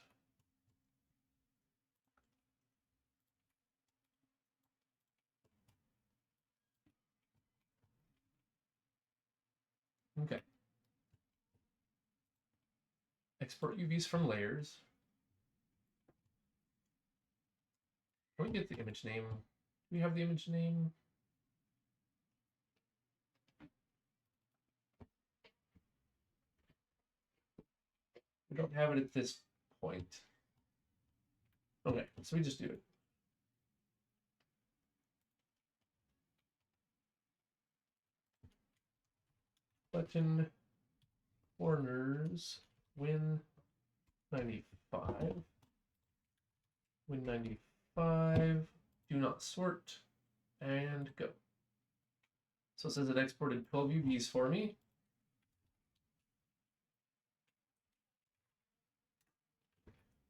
Okay. Export UVs from layers. Can we get the image name? Do we have the image name? We don't have it at this point. Okay, so we just do it. Button corners win 95. Win 95. Do not sort and go. So it says it exported 12 UVs for me.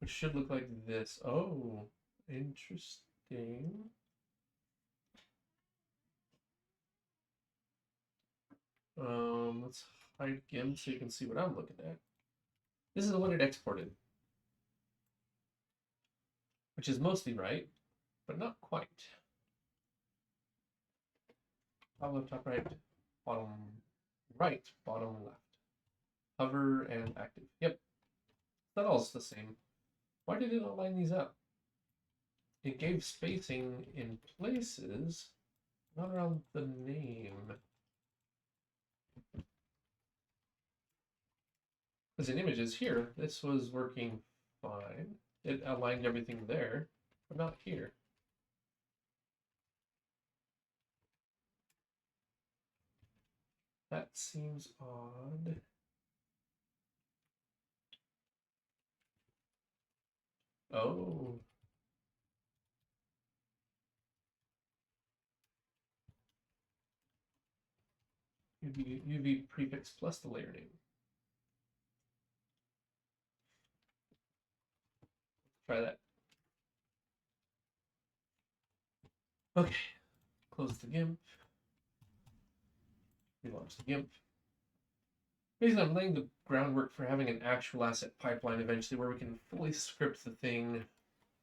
Which should look like this. Oh, interesting. Let's hide GIMP so you can see what I'm looking at. This is the one it exported, which is mostly right, but not quite. Top left, top right, bottom right, bottom left. Hover and active. Yep, that all's the same. Why did it not line these up? It gave spacing in places, not around the name. Because in images here, this was working fine. It aligned everything there, but not here. That seems odd. Oh. UV prefix plus the layer name. Try that. Okay. Close the GIMP. Relaunch the GIMP. Basically, I'm laying the groundwork for having an actual asset pipeline eventually where we can fully script the thing.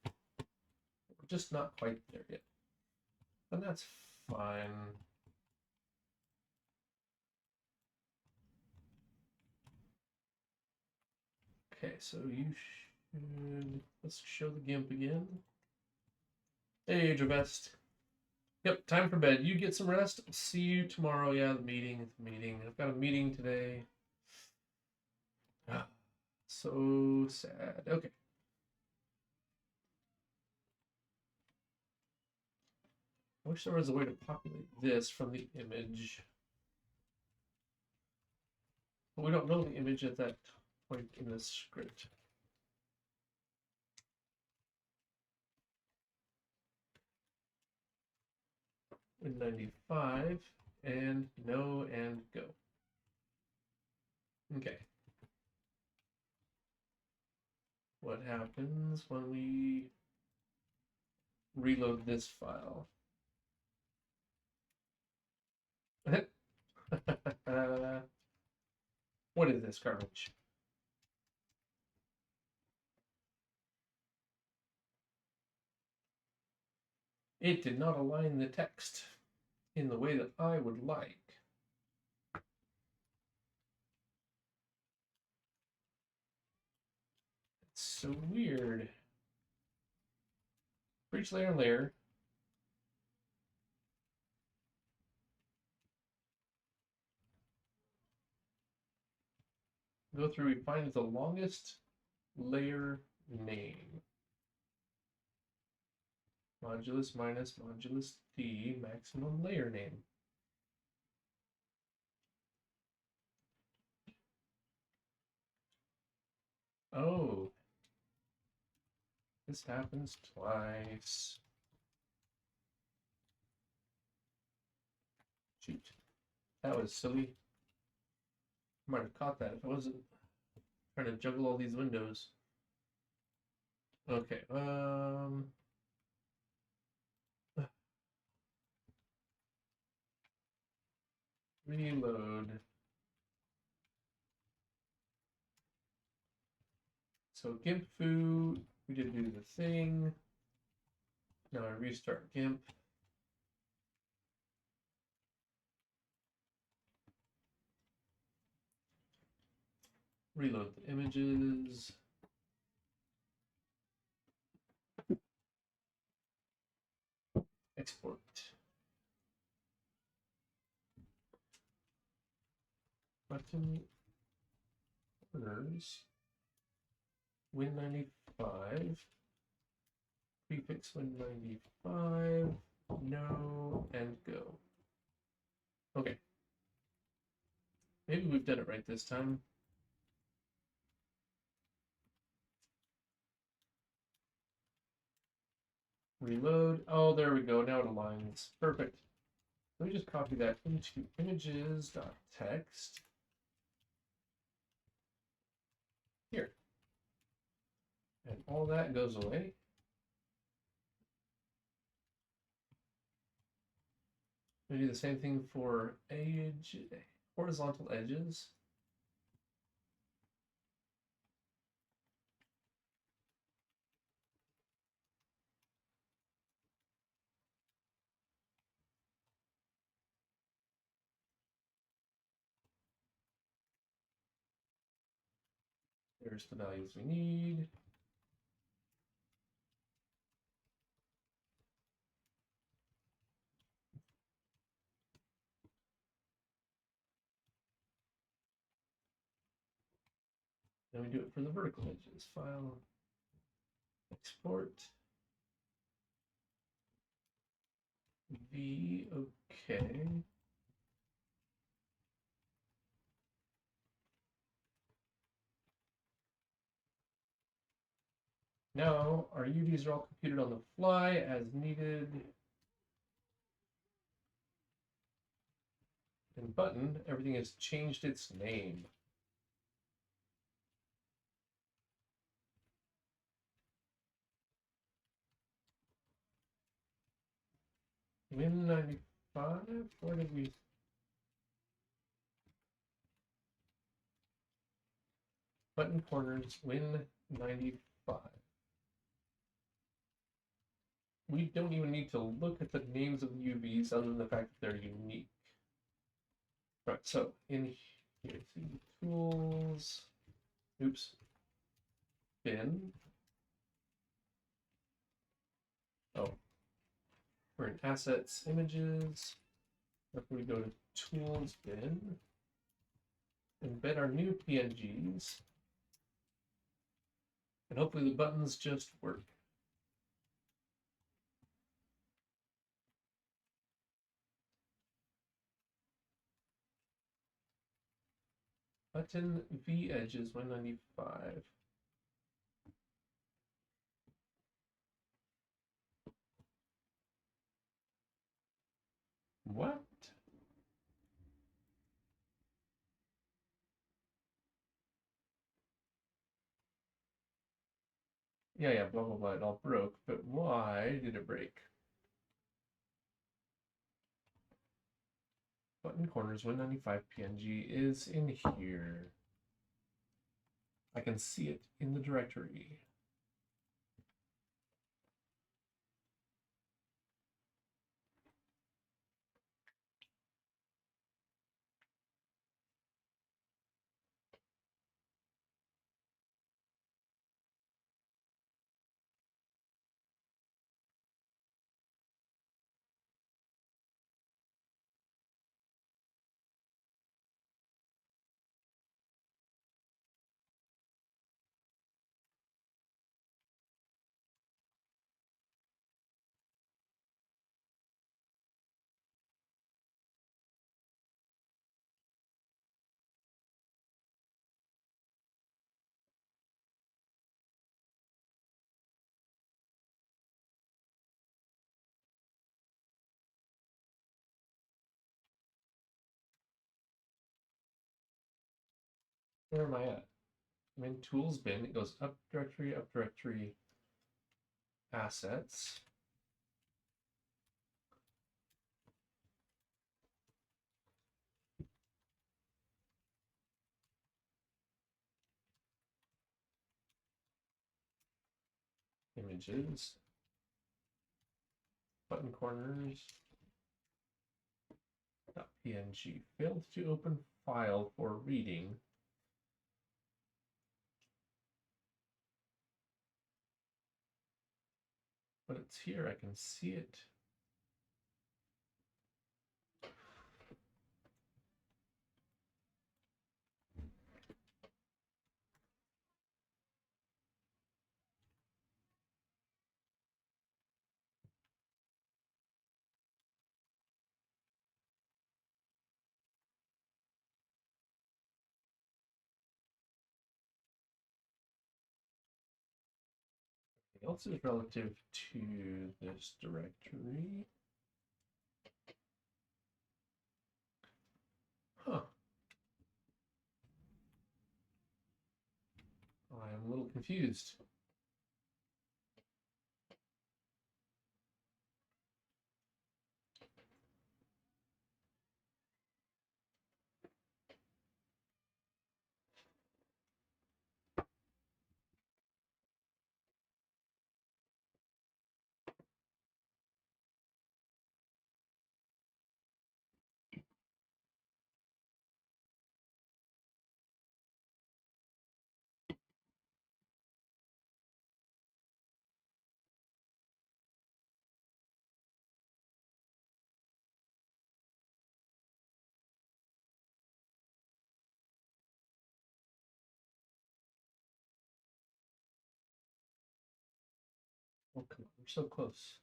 We're just not quite there yet. And that's fine. Okay, so you should... Let's show the GIMP again. Hey, Javest. Yep, time for bed. You get some rest. I'll see you tomorrow. Yeah, the meeting. I've got a meeting today. So sad. Okay. I wish there was a way to populate this from the image. But we don't know the image at that point in the script. Win95 and no and go. Okay. What happens when we reload this file? What is this garbage? It did not align the text in the way that I would like. It's so weird. For each layer and layer, go through, we find the longest layer name. Modulus minus modulus D, maximum layer name. Oh, this happens twice. Shoot, that was silly. I might have caught that if I wasn't trying to juggle all these windows. Okay, reload. So GIMP foo, we did do the thing. Now I restart GIMP. Reload the images. Export. Button orders. Win95. Prefix Win95. No and go. Okay. Maybe we've done it right this time. Reload. Oh, there we go. Now it aligns. Perfect. Let me just copy that into images.txt. Here. And all that goes away. We do the same thing for edge, horizontal edges. There's the values we need. Then we do it for the vertical edges. File, export. V, okay. Now our UVs are all computed on the fly as needed. In button, everything has changed its name. Win 95? Where did we... Button corners, win 95. We don't even need to look at the names of the UVs other than the fact that they're unique. Right, so in here, tools, oops, bin. Oh, we're in assets, images. If we go to tools bin, embed our new PNGs, and hopefully the buttons just work. Button V edges 195. What? Yeah, blah, blah, blah, it all broke, but why did it break? Button corners 195 PNG is in here. I can see it in the directory. Where am I at? I'm in tools bin. It goes up directory, assets. Images. Button corners. .png. Failed to open file for reading. But it's here. I can see it. Everything else is relative to this directory. Huh. I'm a little confused. Oh, come on. We're so close.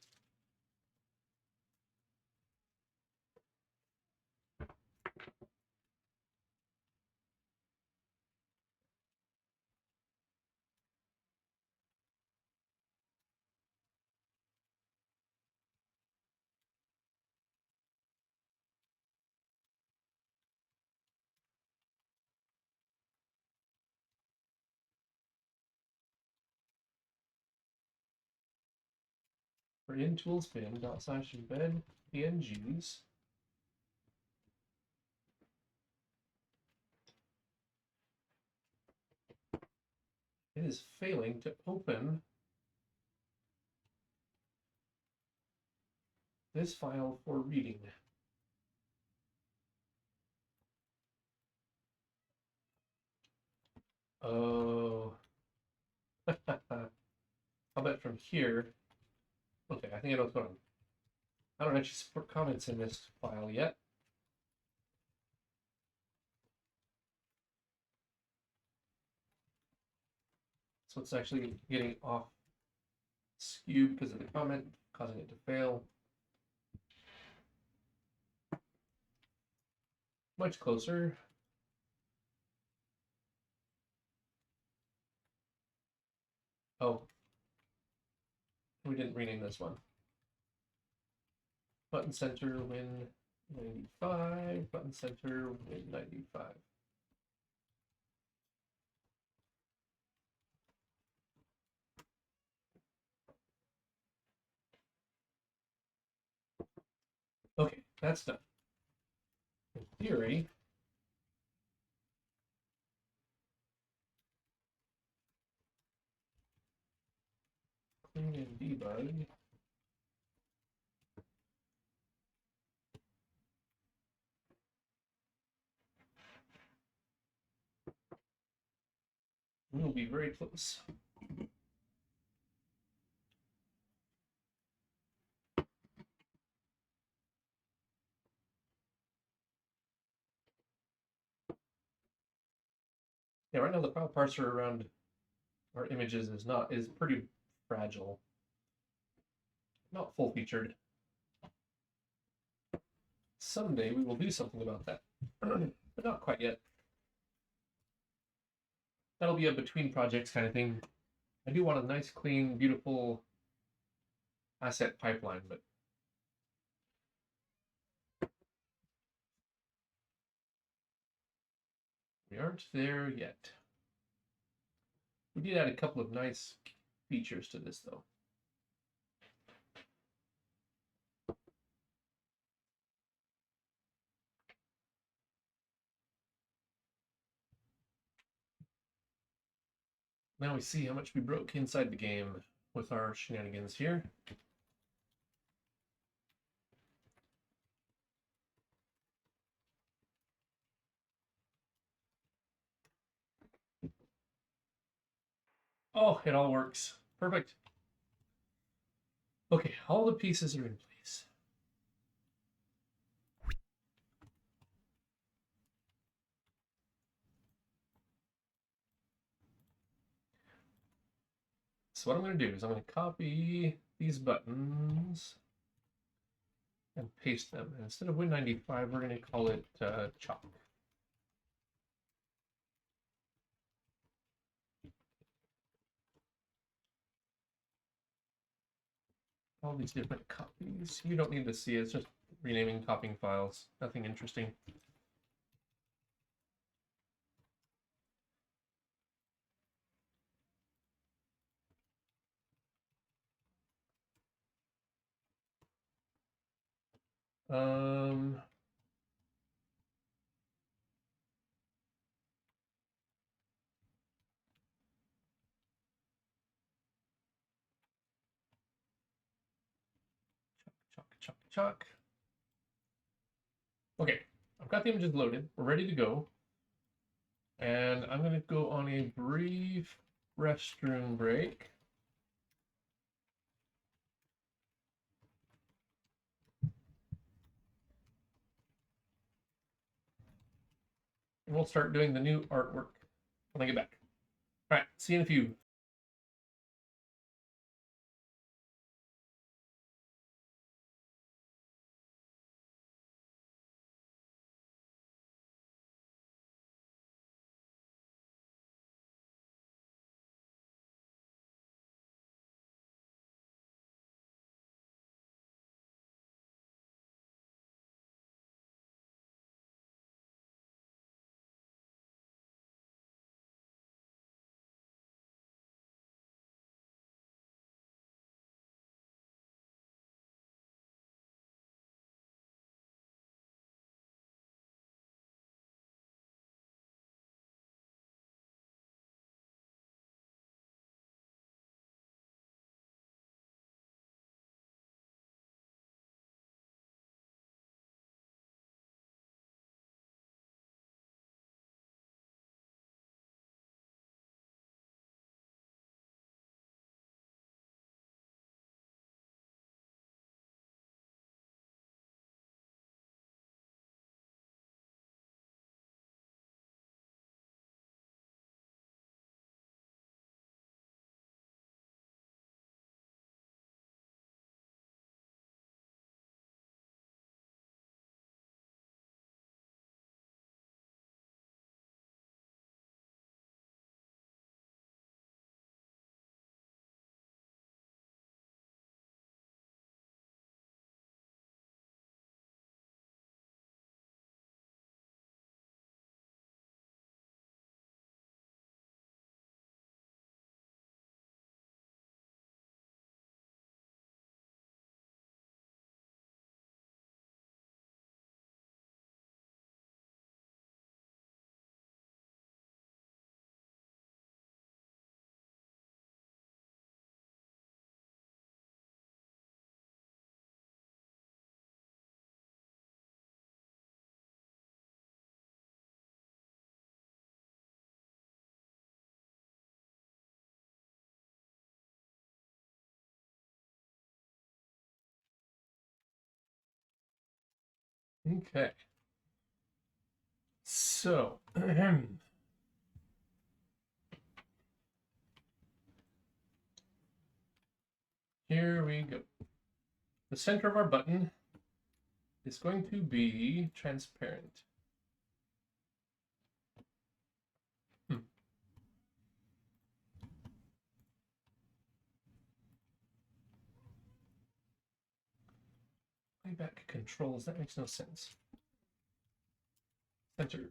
For in tools bin dot slash embed pngs. It is failing to open this file for reading. Oh. I'll bet from here. Okay, I think I know what's going on. I don't actually support comments in this file yet. So it's actually getting off skew because of the comment, causing it to fail. Much closer. Oh, we didn't rename this one. Button center win 95, button center win 95. Okay, that's done. In theory, clean and debug. We will be very close. Yeah, right now the file parser around our images is pretty fragile. Not full featured. Someday we will do something about that, but not quite yet. That'll be a between projects kind of thing. I do want a nice, clean, beautiful asset pipeline, but we aren't there yet. We did add a couple of nice features to this, though. Now we see how much we broke inside the game with our shenanigans here. Oh, it all works. Perfect. Okay, all the pieces are in place. So what I'm going to do is I'm going to copy these buttons and paste them. And instead of Win95, we're going to call it Chalk. All these different copies. You don't need to see it. It's just renaming, copying files. Nothing interesting. Um, Chalk. Okay, I've got the images loaded. We're ready to go. And I'm going to go on a brief restroom break. And we'll start doing the new artwork when I get back. All right, see you in a few. Okay. So, here we go. The center of our button is going to be transparent. Playback controls, that makes no sense. Center.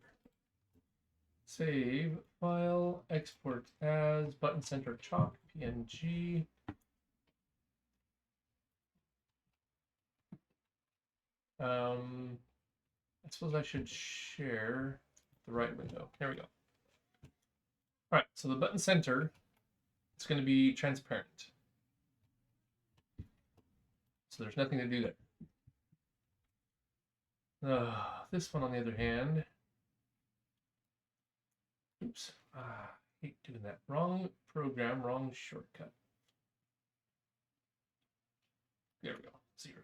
Save file, export as button center chalk, PNG. I suppose I should share the right window. Here we go. All right, so the button center is going to be transparent. So there's nothing to do there. This one, on the other hand, oops, I hate doing that. Wrong program, wrong shortcut. There we go, 0.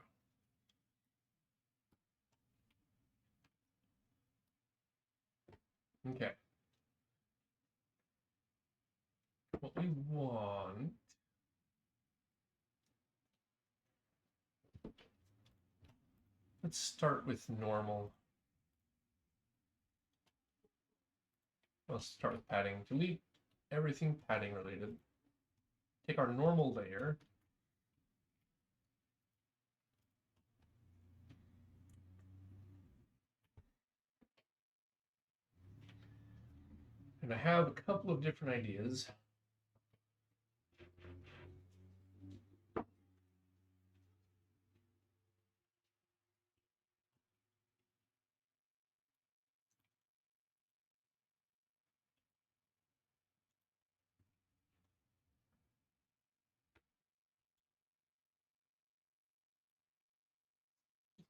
Okay. What we want, let's start with normal. Let's start with padding. Delete everything padding related. Take our normal layer. And I have a couple of different ideas.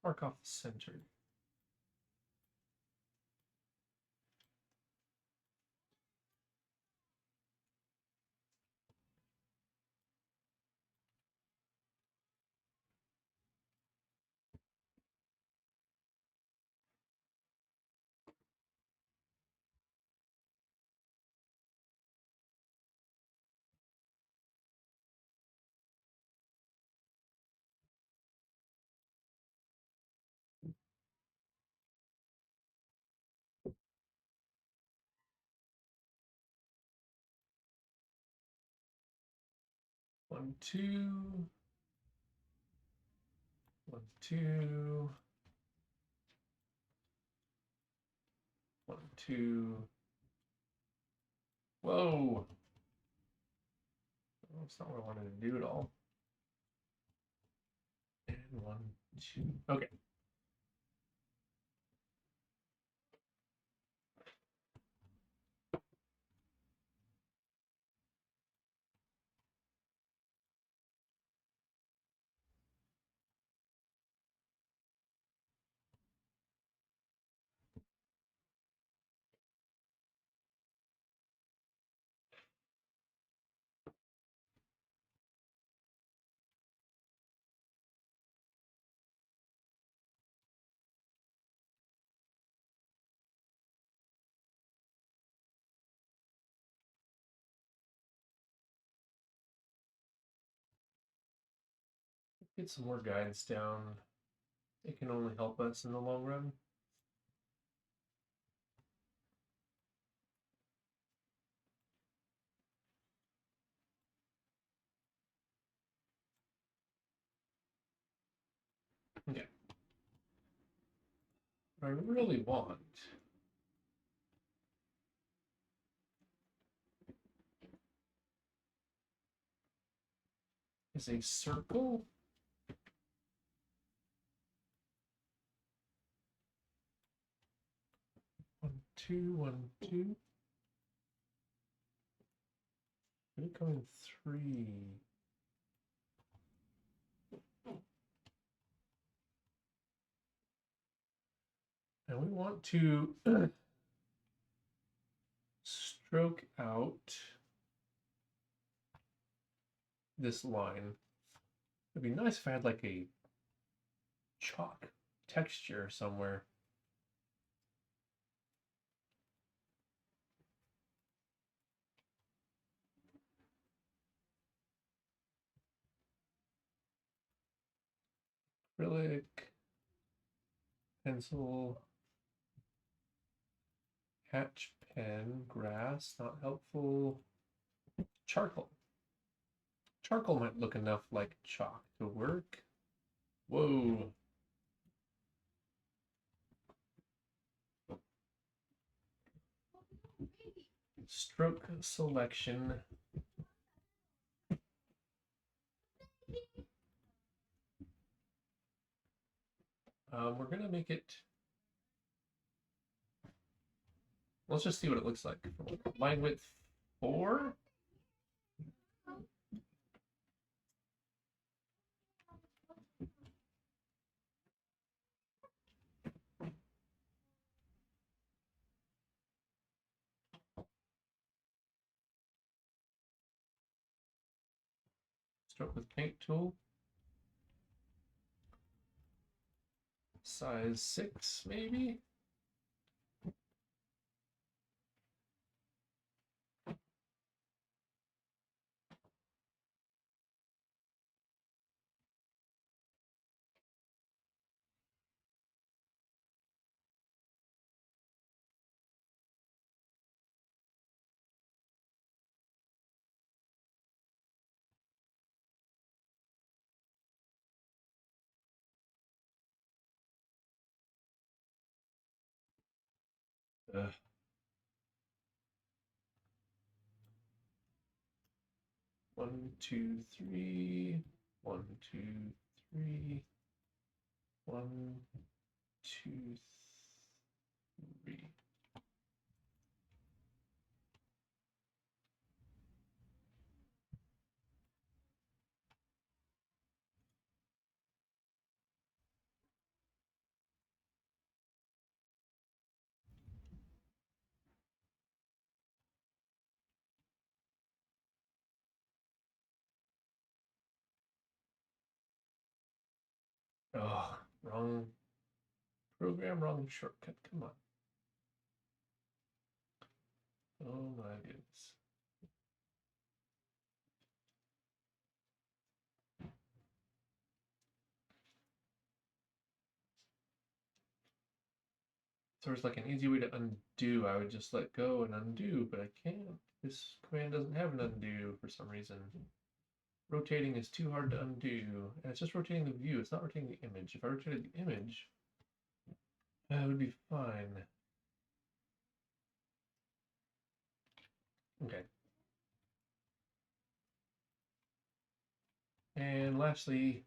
Mark off the center. One, two. 1, 2. 1, 2. Whoa. That's not what I wanted to do at all. And 1, 2. Okay. Get some more guides down. It can only help us in the long run. Okay. What I really want is a circle. 1, 2, 1, 2. Maybe going 3. And we want to stroke out this line. It'd be nice if I had like a chalk texture somewhere. Acrylic, pencil, hatch pen, grass, not helpful. Charcoal. Charcoal might look enough like chalk to work. Whoa. Stroke selection. We're gonna make it. Let's just see what it looks like. Line width 4. Stroke with paint tool. Size 6, maybe. Ugh. One, two, three. 1, 2, 3. 1, 2, 3. Oh, wrong program, wrong shortcut. Come on. Oh my goodness. So there's like an easy way to undo. I would just let go and undo, but I can't. This command doesn't have an undo for some reason. Rotating is too hard to undo. And it's just rotating the view. It's not rotating the image. If I rotated the image, it would be fine. Okay. And lastly,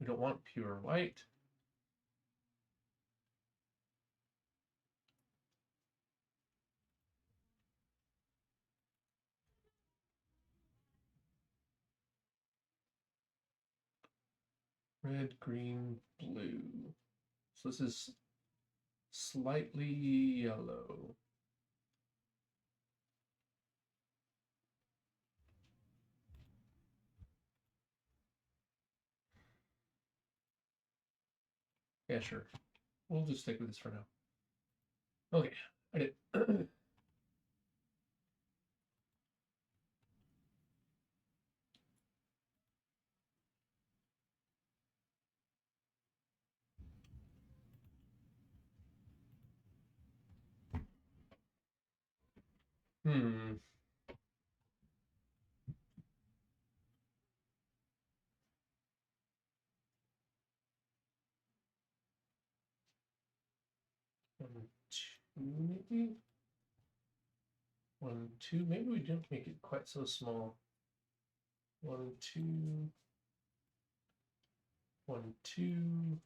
we don't want pure white. Red, green, blue. So this is slightly yellow. Yeah, sure. We'll just stick with this for now. Okay, I did. 1, 2, maybe? 1, 2. Maybe we don't make it quite so small. 1, 2. 1, 2.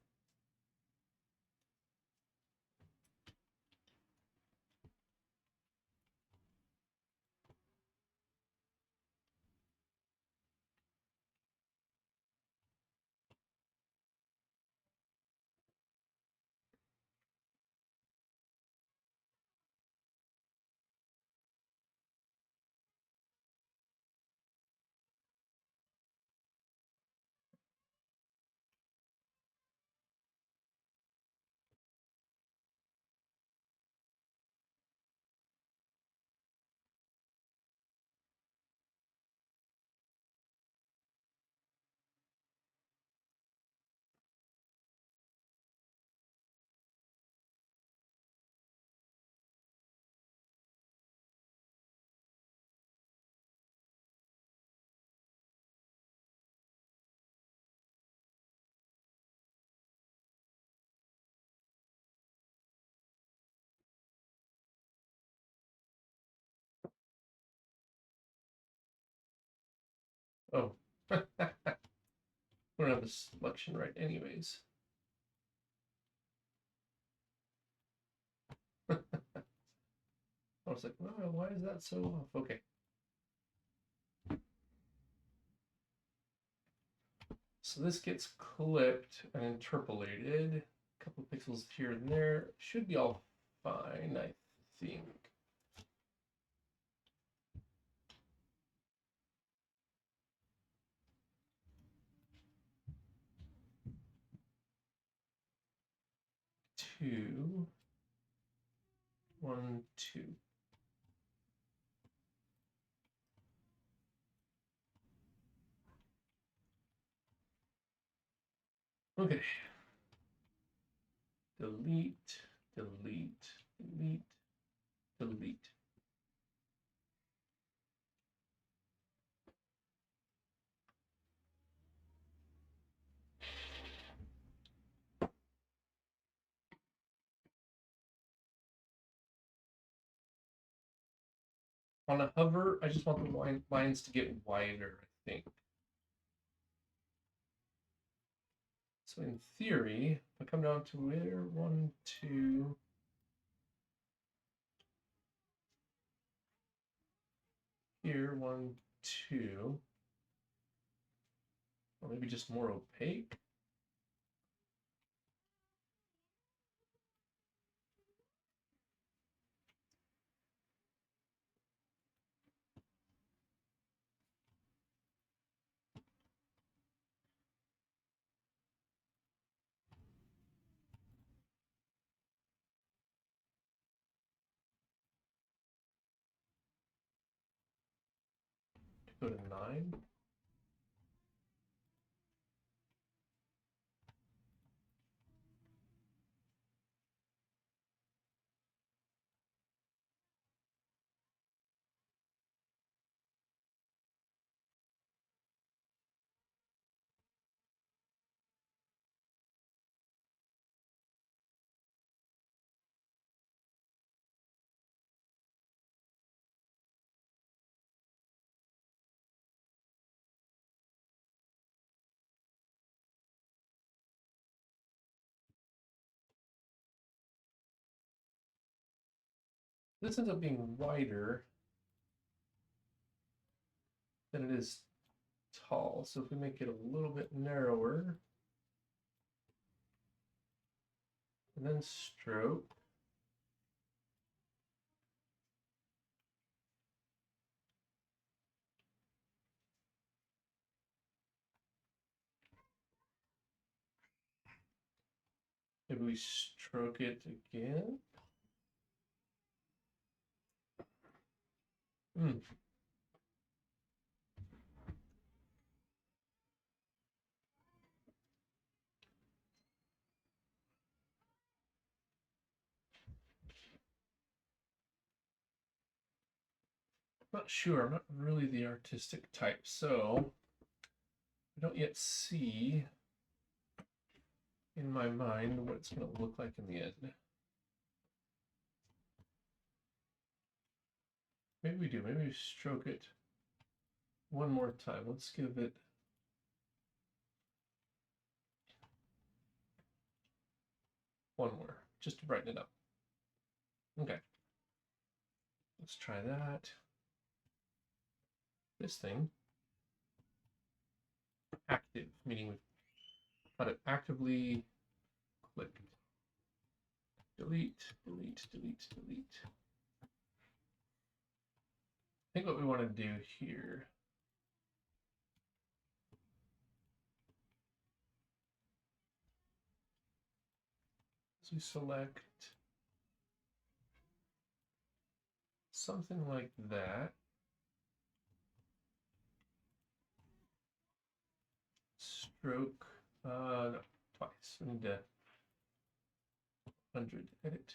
Oh, we don't have the selection right anyways. I was like, oh, why is that so off? Okay. So this gets clipped and interpolated. A couple of pixels here and there. Should be all fine, I think. Two, 1, 2. Okay. Delete, delete, delete, delete. On a hover, I just want the lines to get wider, I think. So in theory, if I come down to where 1, 2, here 1, 2, or maybe just more opaque. Go to 9. This ends up being wider than it is tall. So if we make it a little bit narrower, and then stroke, maybe we stroke it again. Not sure. I'm not really the artistic type, so I don't yet see in my mind what it's going to look like in the end. Maybe we do. Maybe we stroke it one more time. Let's give it one more, just to brighten it up. Okay. Let's try that. This thing, active, meaning we've got it actively clicked. Delete, delete, delete, delete. I think what we want to do here is we select something like that. Stroke, no, twice. We need to 100 edit.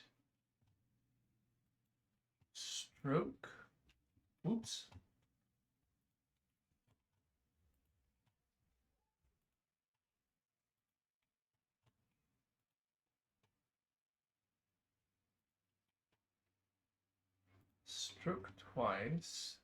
Stroke. Oops. Stroke twice.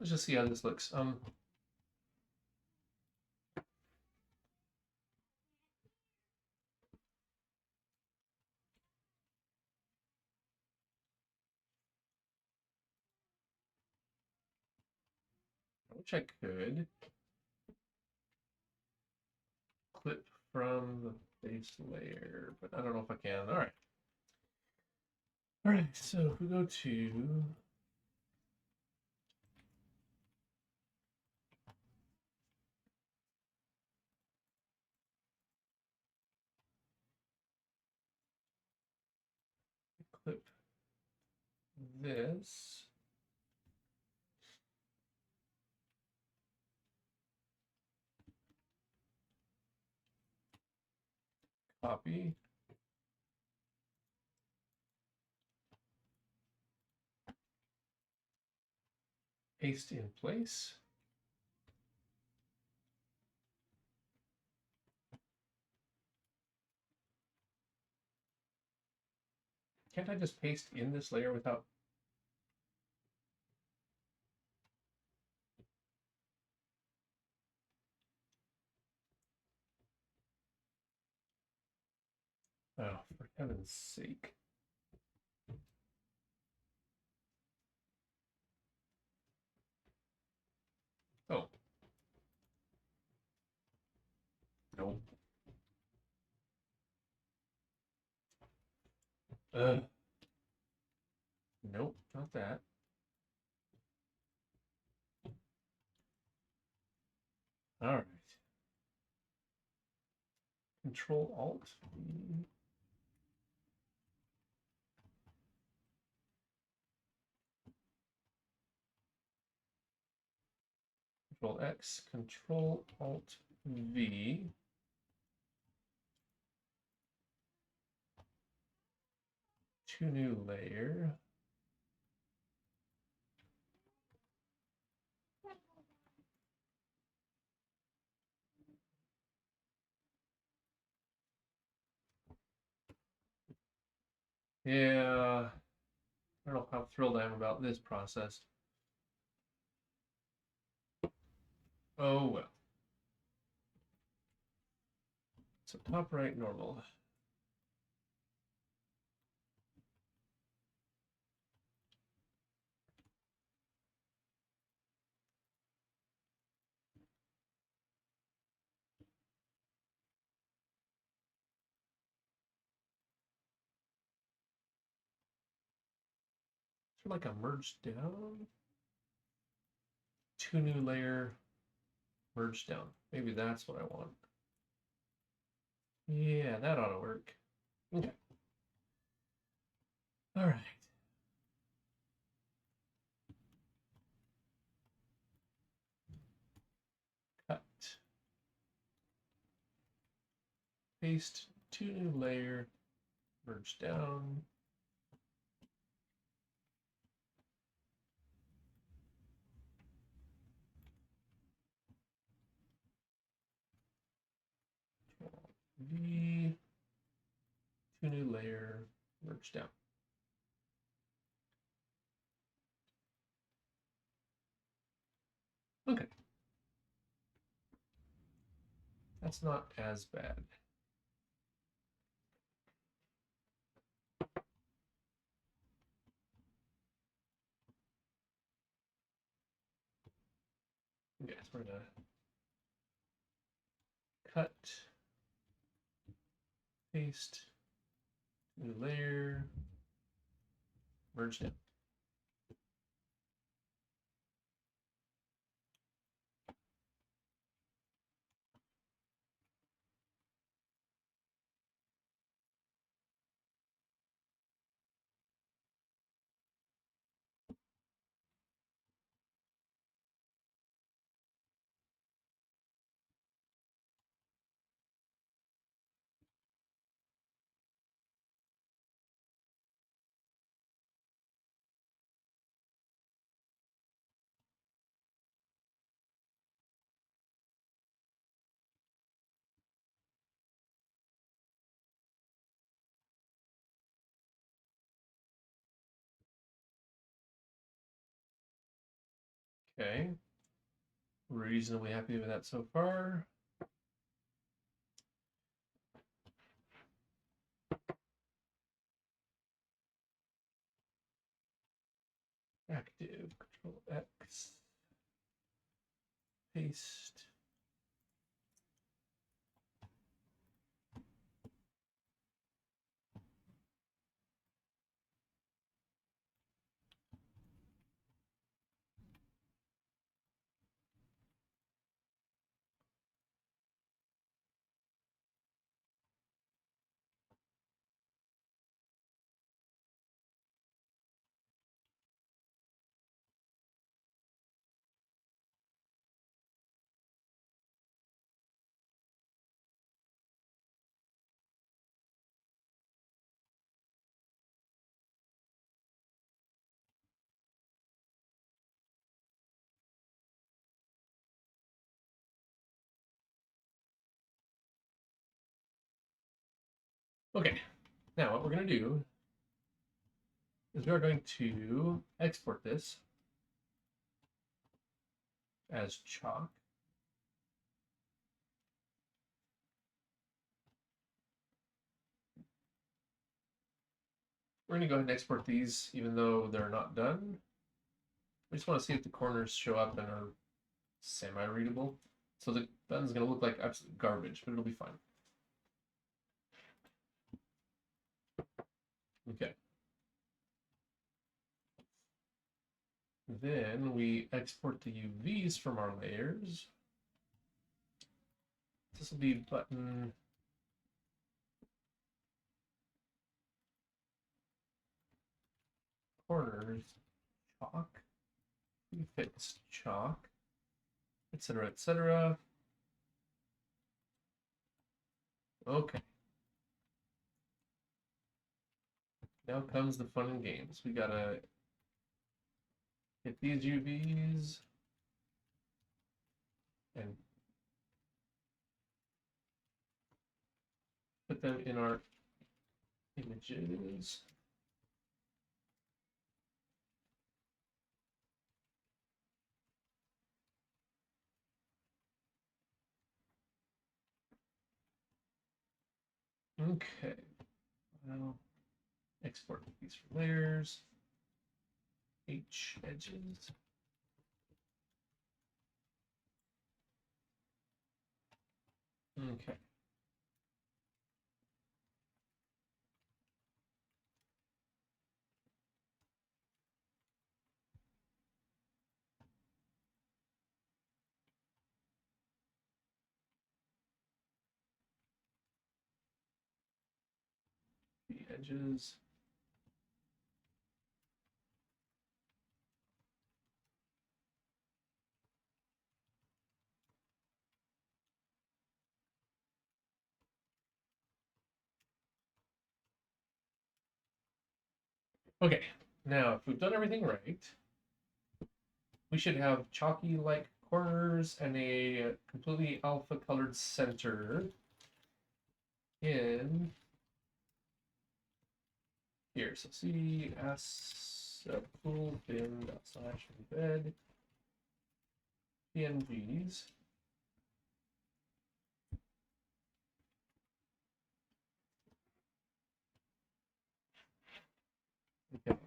let's just see how this looks. I wish I could clip from the base layer, but I don't know if I can. All right. All right, so if we go to clip this, copy, paste in place. Can't I just paste in this layer without? Oh, for heaven's sake. Oh. Nope. Nope, not that. All right. Control Alt V. Control X, Control Alt V. To new layer. Yeah, I don't know how thrilled I am about this process. Oh well. So top right normal. Is there like a merge down? To new layer, merge down. Maybe that's what I want. Yeah, that ought to work. Okay. All right. Cut. Paste to new layer, merge down. V, to new layer, merge down. Okay. That's not as bad. Okay, so we're gonna cut, paste, new layer, merge down. Okay. Reasonably happy with that so far. Active, Control X, paste. Okay, now what we're going to do is we're going to export this as chalk. We're going to go ahead and export these even though they're not done. We just want to see if the corners show up and are semi-readable. So the button's going to look like absolute garbage, but it'll be fine. Okay. Then we export the UVs from our layers. This will be button corners chalk, prefix chalk, etc., etc. Okay. Now comes the fun and games. We gotta hit these UVs and put them in our images. Okay. Now export these from layers. H edges. Okay. The edges. Okay. Now, if we've done everything right, we should have chalky-like corners and a completely alpha-colored center in here. So cs pool bin slash embed PNGs. Okay.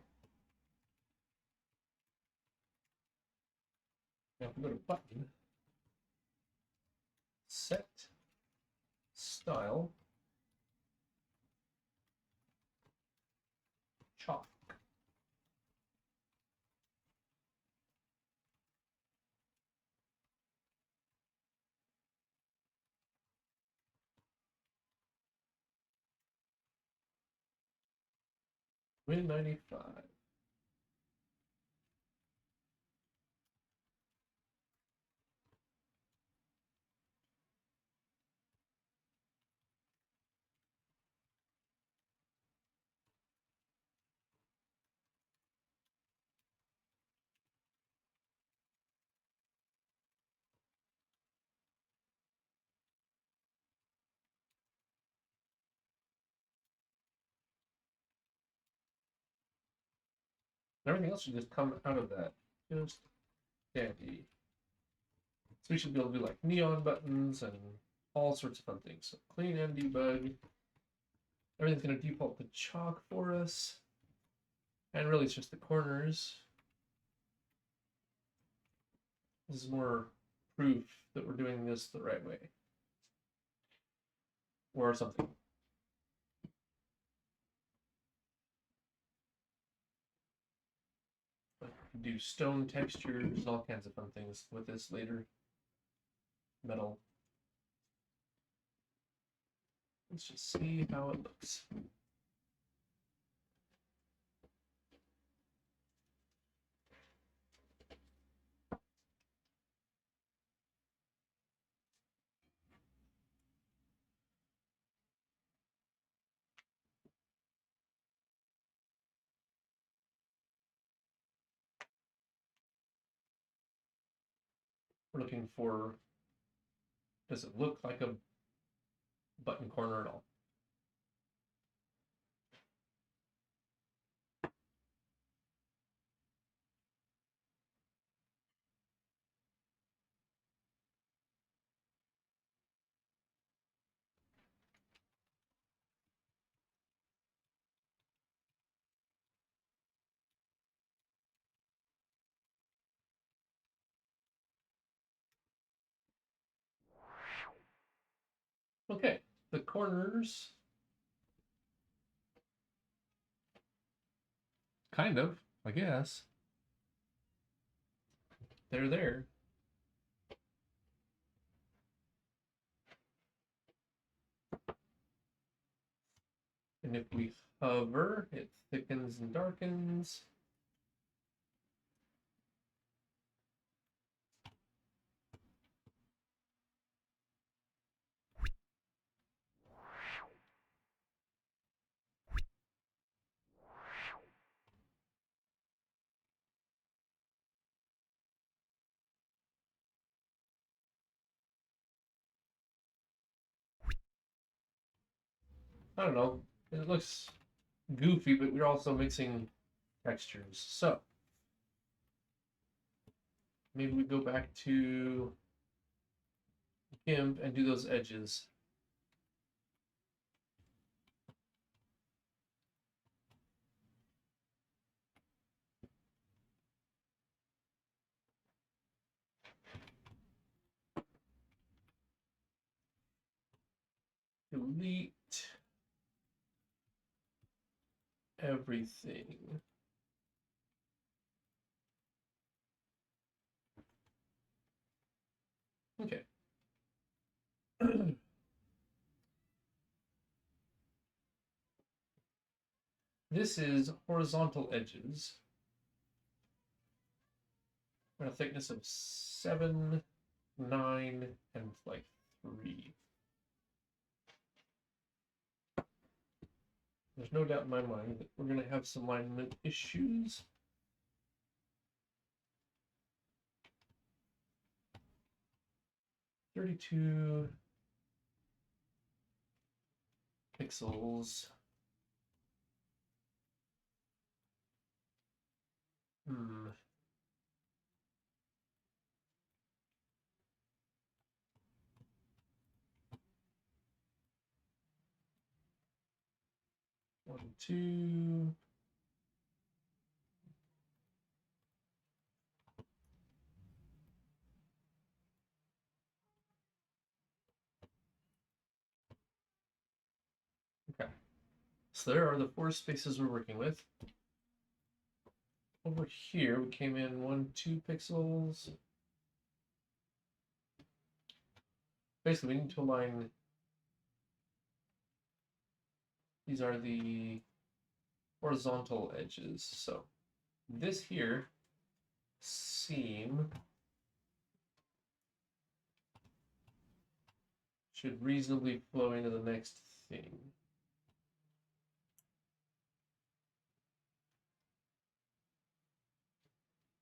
Now if we go to button, set style chalk. Win 95. Everything else should just come out of that. Just candy. So we should be able to do like neon buttons and all sorts of fun things. So clean and debug. Everything's going to default to chalk for us. And really it's just the corners. This is more proof that we're doing this the right way. Or something. Do stone textures and all kinds of fun things with this later. Metal. Let's just see how it looks. We're looking for, does it look like a button corner at all? Okay, the corners, kind of, I guess. They're there. And if we hover, it thickens and darkens. I don't know, it looks goofy, but we're also mixing textures. So maybe we go back to GIMP and do those edges. Delete everything. Okay. This is horizontal edges. A thickness of 7, 9, and like 3. There's no doubt in my mind that we're going to have some alignment issues. $32 pixels. 1, 2. Okay. So there are the 4 spaces we're working with. Over here, we came in 1, 2 pixels. Basically, we need to align. These are the horizontal edges. So this here, seam, should reasonably flow into the next thing.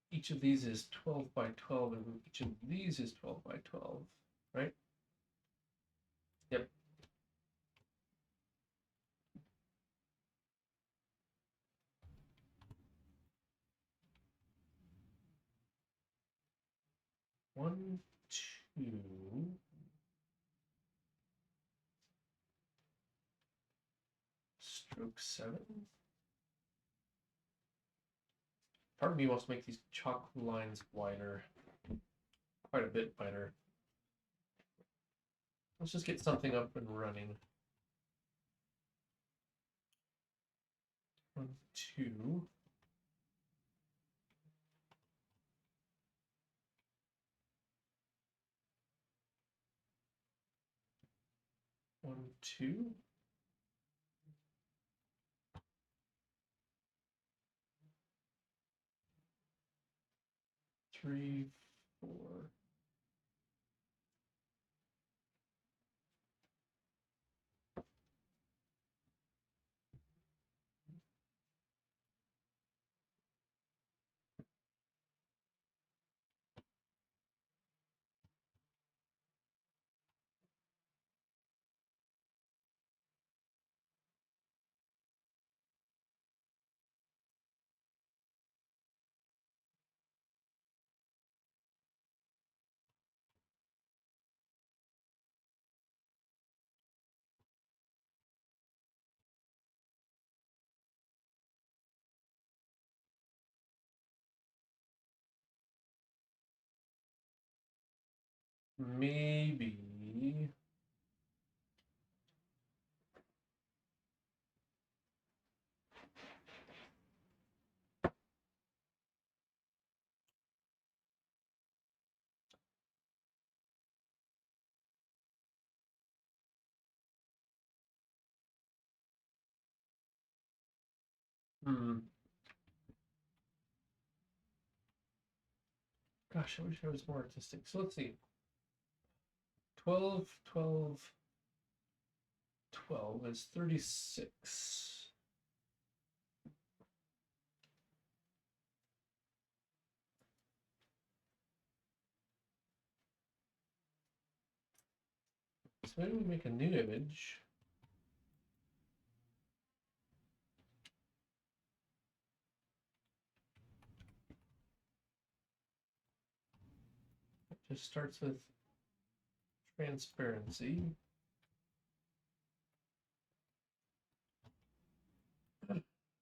Each of these is 12 by 12, and each of these is 12 by 12, right? Yep. 1, 2. Stroke 7. Part of me wants to make these chalk lines wider. Quite a bit wider. Let's just get something up and running. 1, 2. 1, 2. 3, 4. Maybe. Gosh, I wish I was more artistic. So let's see. 12, 12, 12 is 36. So maybe we make a new image. It just starts with transparency.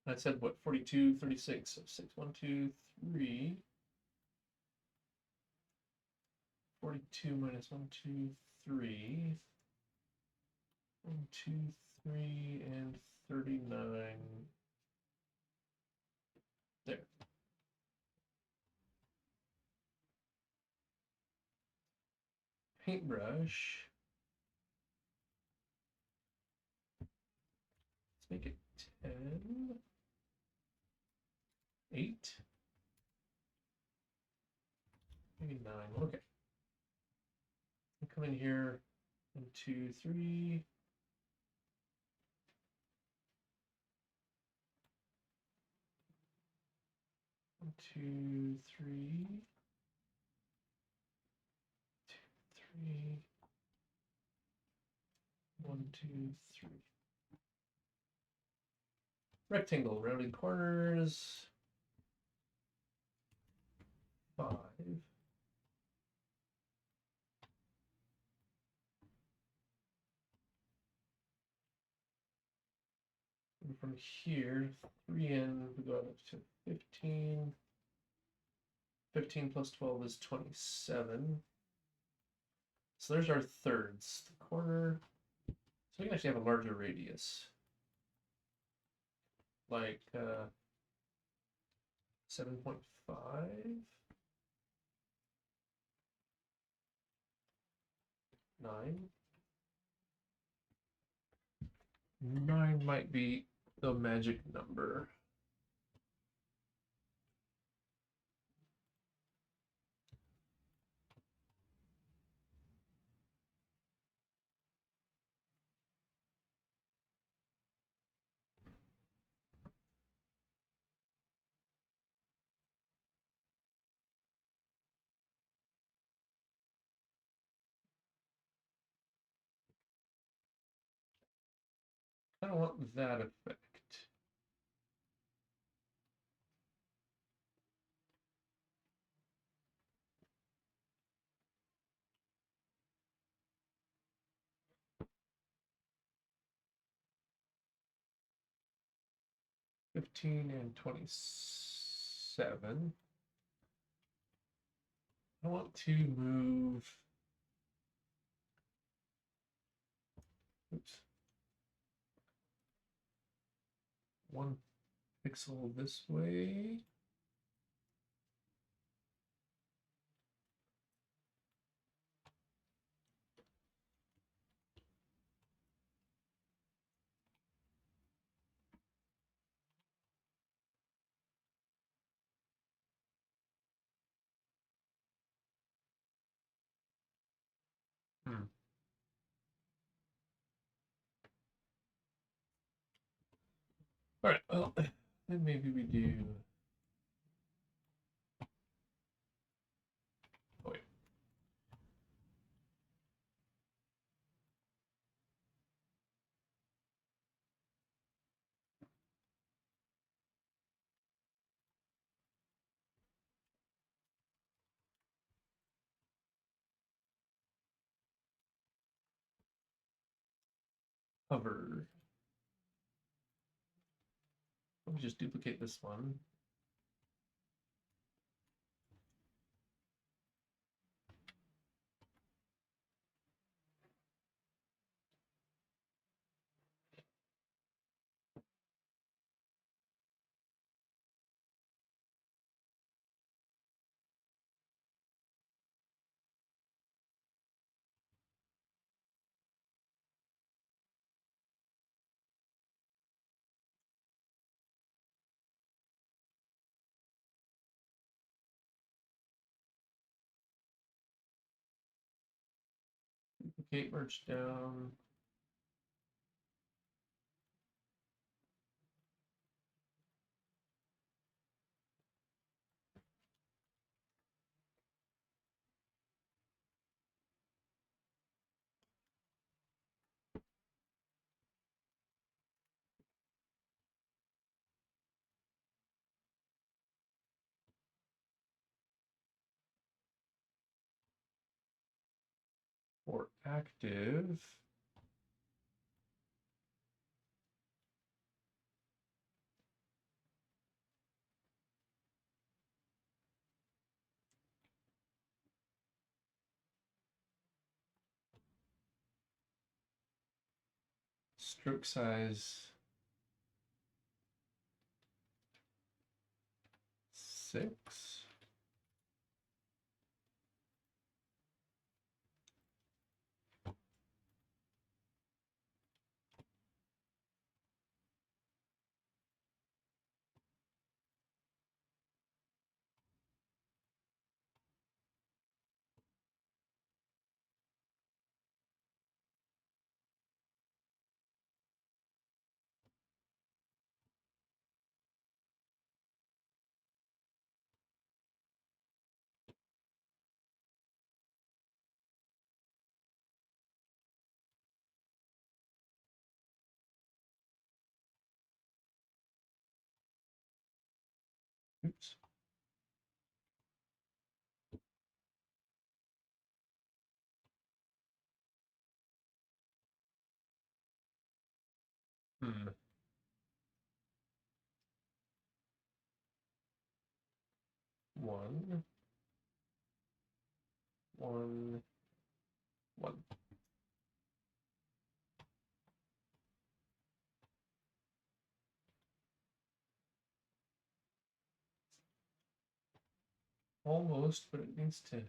I said what, 42, 36, so 6, 1, 2, 3. 42 minus 1, 2, 3. 1, 2, 3, and 39. There. Paintbrush. Let's make it 10. 8. Maybe 9. Okay. I'll come in here. 1, 2, 3. 1, 2, 3. 3. 1, 2, 3. Rectangle, rounded corners. 5. And from here, 3n, we go up to 15. 15 plus 12 is 27. So there's our thirds. The corner. So we can actually have a larger radius. Like 7.5. 9. 9 might be the magic number. I don't want that effect. 15 and 27. I want to move. Oops. 1 pixel this way. Hmm. All right, well, then maybe we do. Oh, wait. Hover. Let me just duplicate this one. Duplicate, merge down. For active, stroke size 6. Oops. Hmm. One, one, one. Almost, but it needs to.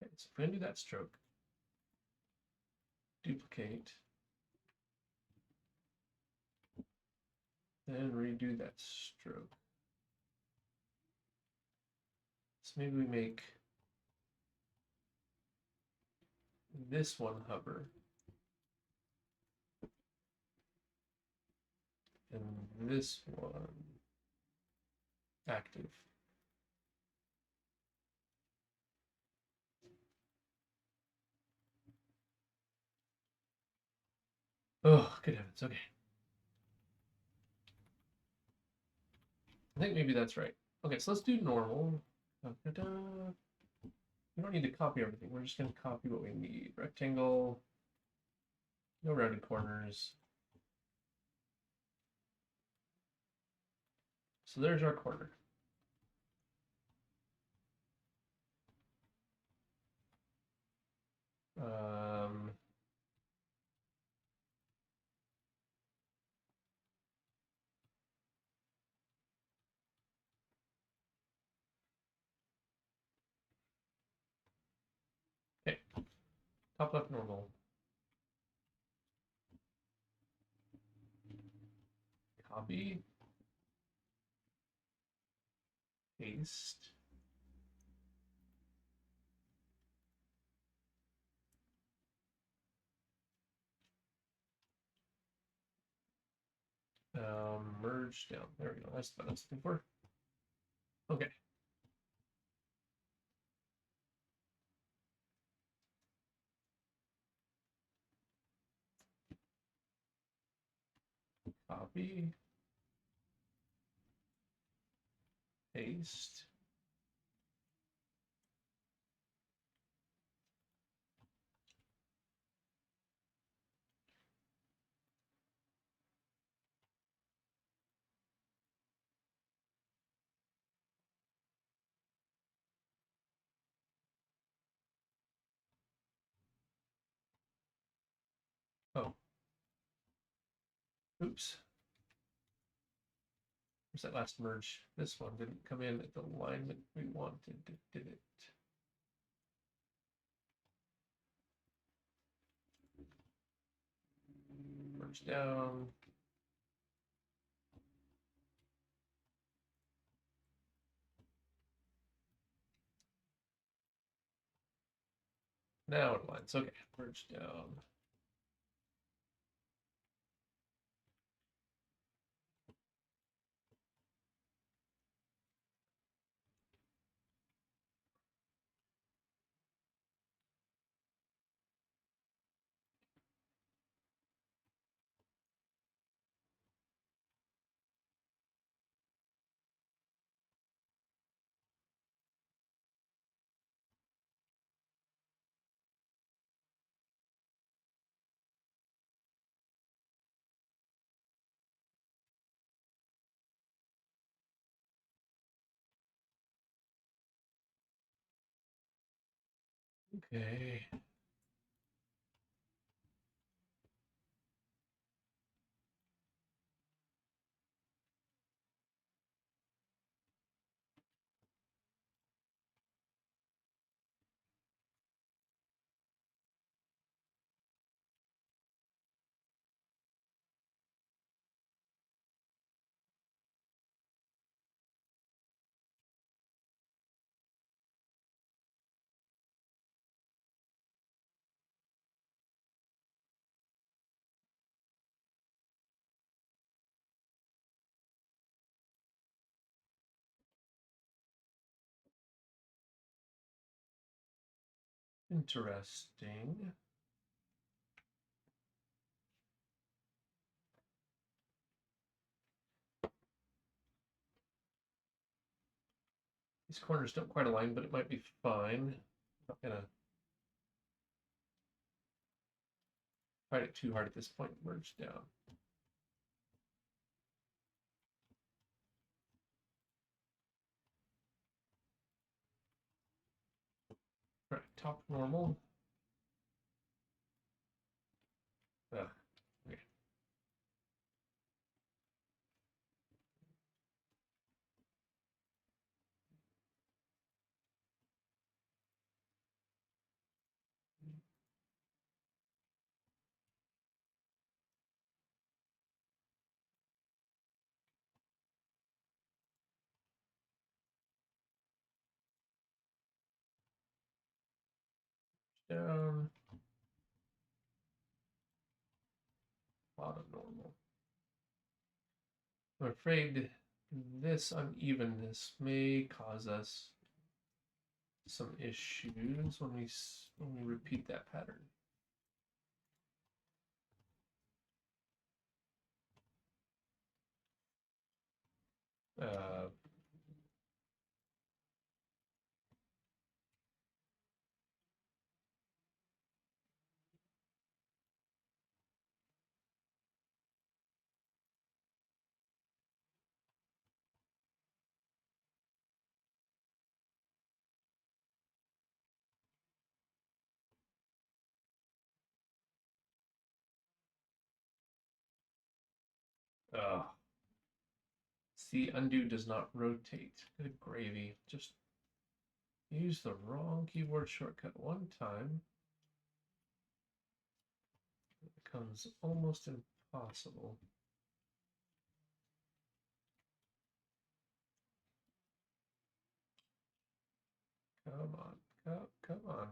Okay, so if I do that stroke, duplicate, then redo that stroke. maybe we make this one hover. And this one active. Oh, good heavens. Okay. I think maybe that's right. Okay, so let's do normal. Da-da-da. We don't need to copy everything. We're just going to copy what we need. Rectangle. No rounded corners. So there's our corner. Okay, top left normal. Copy. Paste. Merge down. There we go. That's what I was looking for. Okay. Copy. Paste. Oh. Oops. Where's that last merge? This one didn't come in at the alignment we wanted, did it? Merge down. Now it aligns. Okay, merge down. Okay. Interesting. These corners don't quite align, but it might be fine. I'm not gonna fight it too hard at this point. Merge down. All right, top normal. Okay. I'm afraid this unevenness may cause us some issues when we repeat that pattern. Uh, uh, see, undo does not rotate. Good gravy. Just use the wrong keyboard shortcut one time. It becomes almost impossible. Come on, come on.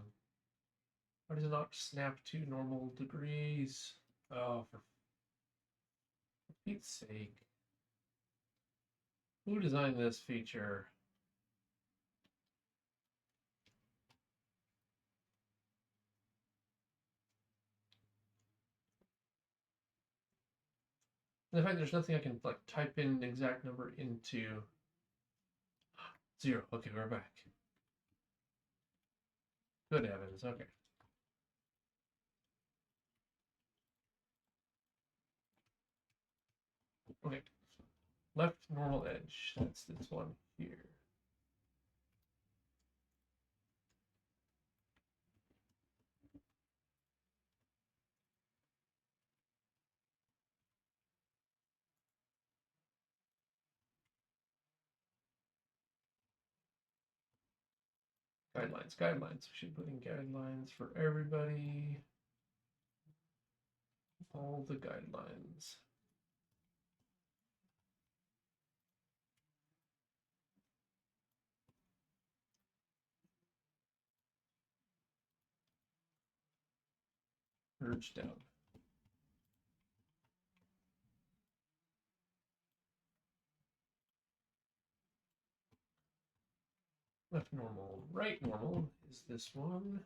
Why does it not snap to normal degrees? Oh, for Pete's sake. Who designed this feature? In fact, there's nothing I can like type in an exact number into. 0. Okay, we're back. Good heavens. Okay. Okay. Left normal edge. That's this one here. Guidelines, guidelines. We should put in guidelines for everybody. All the guidelines. Merge down. Left normal, right normal is this one.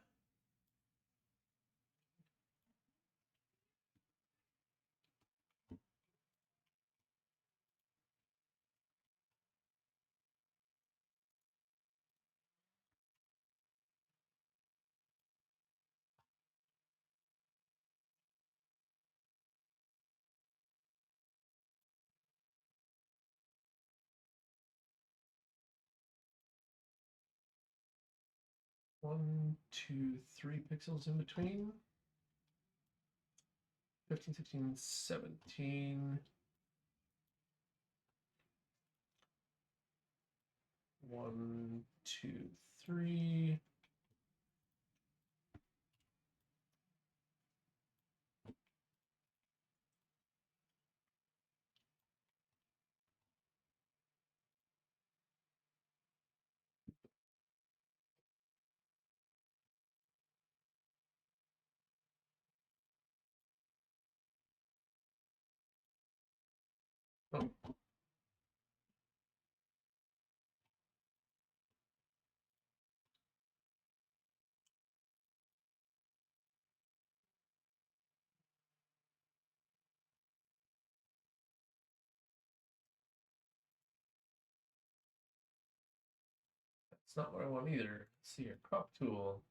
One, two, 3 pixels in between. 15, 16, 17. 1, 2, 3. Oh, that's not what I want either. Let's see here. Crop tool.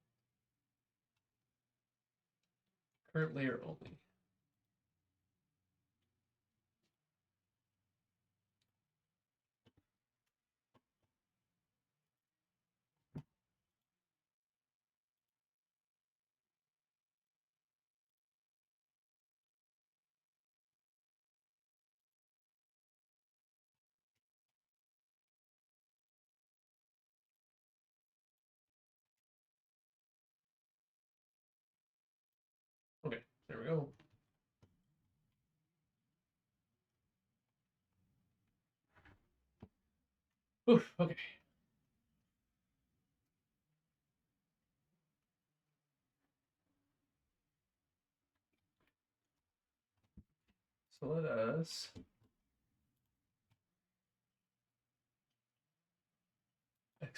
Current layer only. Okay, there we go. Oof, okay. So let us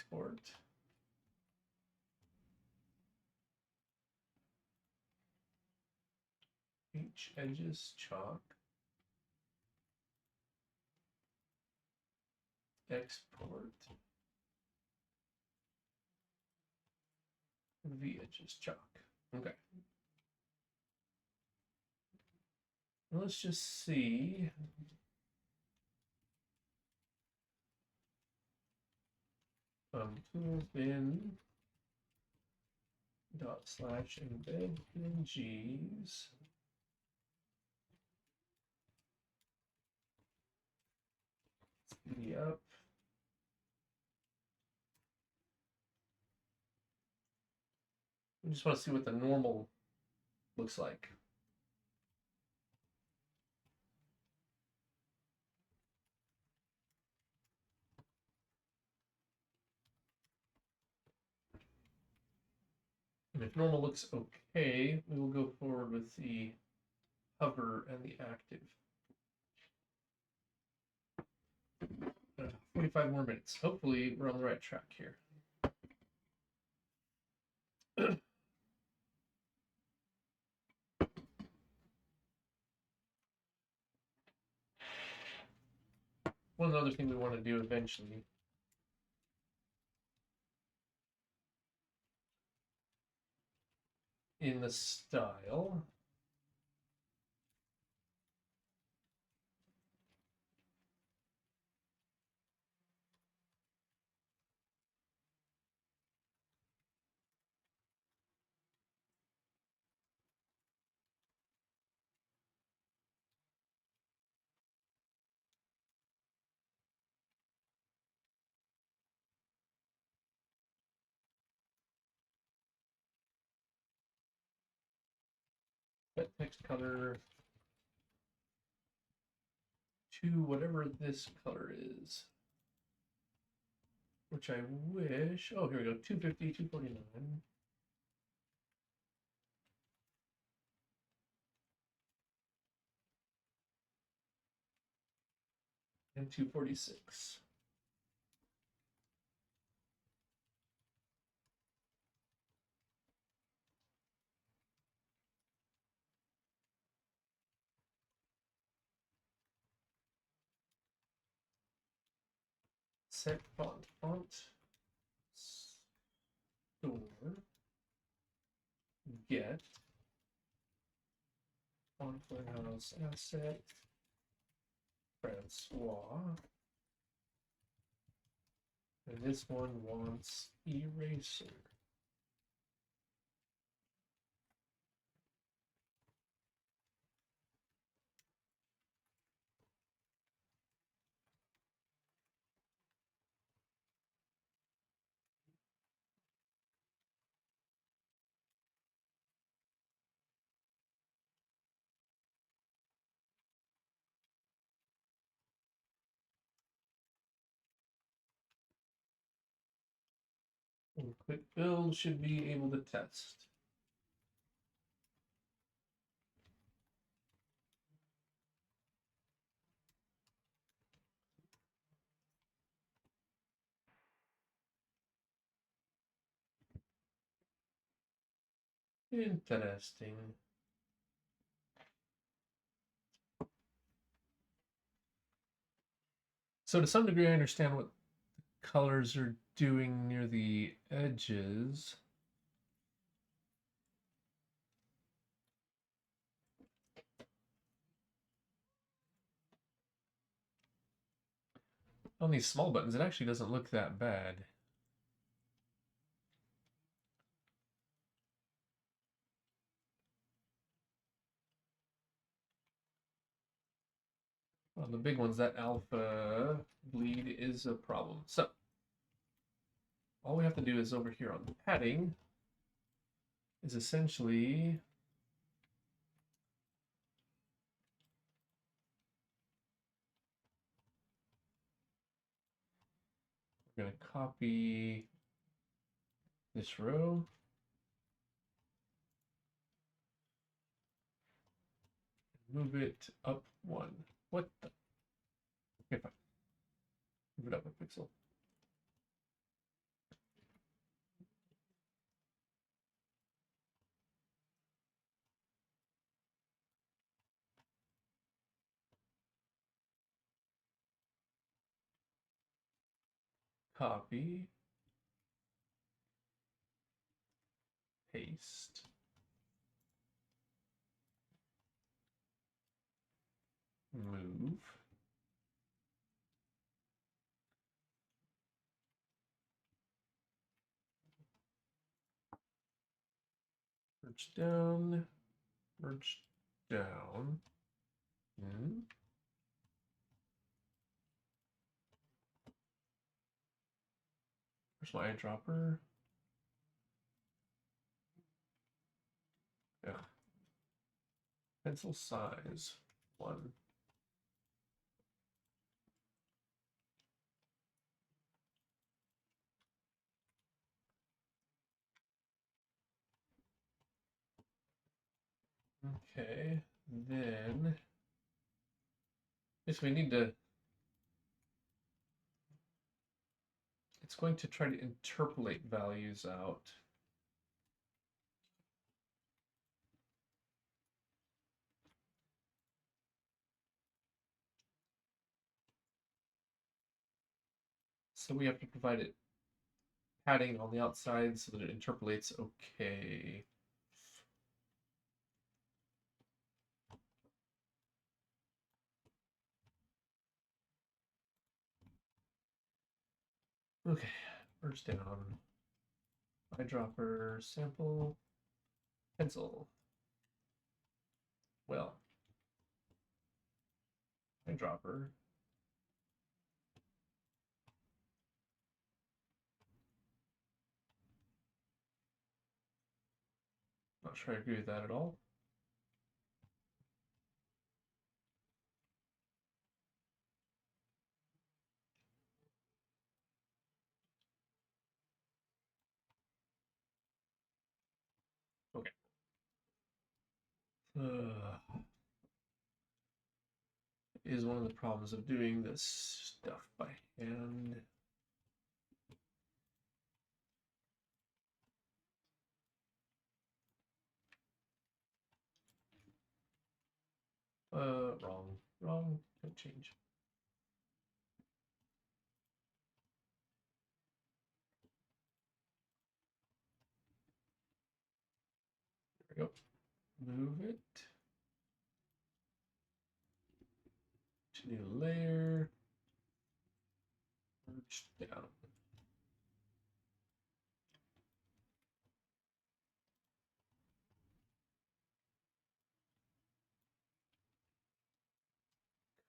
export. H edges chalk. Export. V edges chalk. Okay. Let's just see. Tool bin dot slash embed PNGs. Speedy up. I just want to see what the normal looks like. And if normal looks okay, we will go forward with the hover and the active. 45 more minutes. Hopefully we're on the right track here. One other thing we want to do eventually in the style. Set text color to whatever this color is. Which I wish, oh, here we go, 250, 249. And 246. Set font, store, get, font warehouse asset, Francois. And this one wants eraser. And quick build should be able to test. Interesting. So to some degree, I understand what colors are doing near the edges. On these small buttons, it actually doesn't look that bad. On the big ones, that alpha bleed is a problem. So all we have to do is over here on the padding is essentially we're going to copy this row. Move it up one. What the? Okay, fine. Move it up a pixel. copy, paste, move, merge down, merge down. Where's my eyedropper? Yeah. Pencil size 1. Okay, then we need to. It's going to try to interpolate values out. So we have to provide it padding on the outside so that it interpolates okay. Okay, merge down. Eyedropper, sample, pencil. Well, eyedropper. Not sure I agree with that at all. Okay. Is one of the problems of doing this stuff by hand. Wrong, don't change. There we go. Move it to new layer, merge down.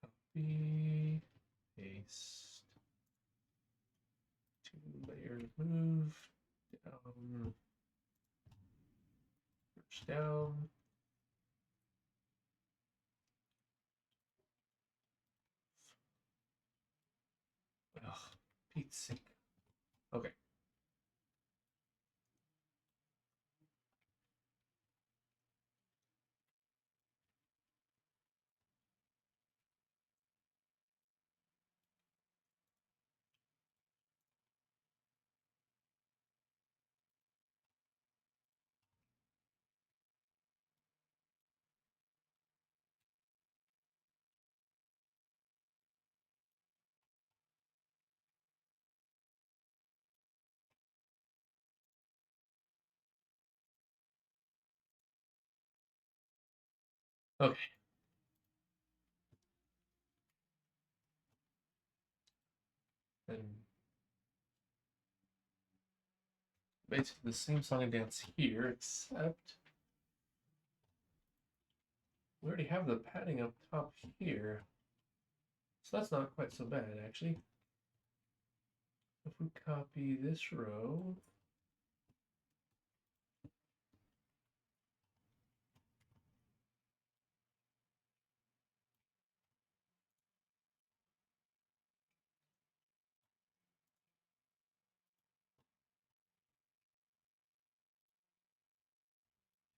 Copy, paste, two layers, move down, merge down. Ugh, Pete's sake. Okay. Okay. And basically the same song and dance here, except we already have the padding up top here. So that's not quite so bad, actually. If we copy this row,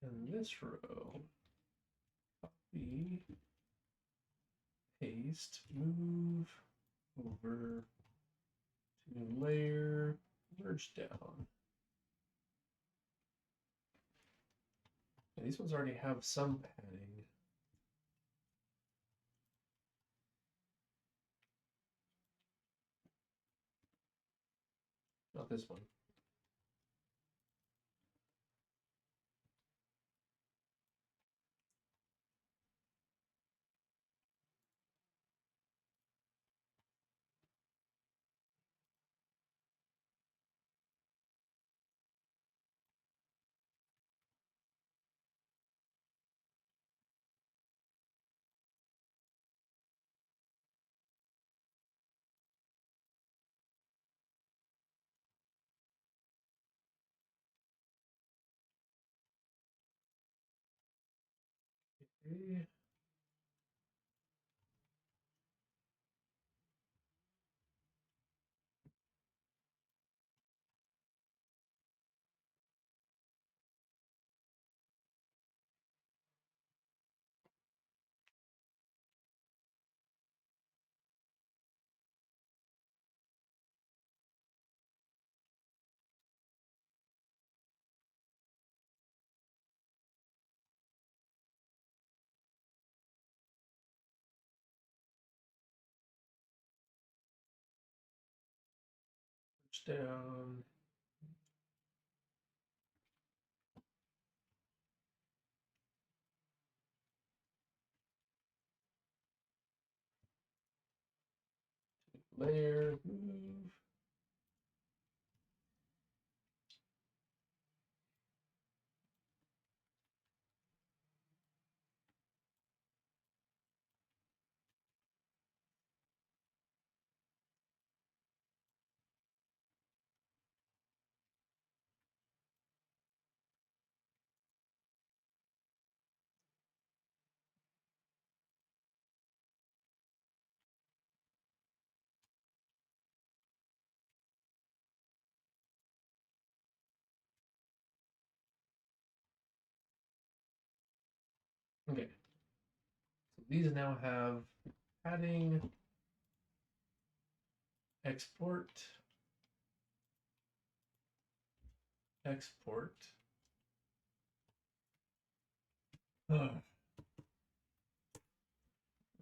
and this row, copy, paste, move over to new layer, merge down. And these ones already have some padding. not this one. Okay. Down. Layer, move. Okay. So these now have padding, export, export.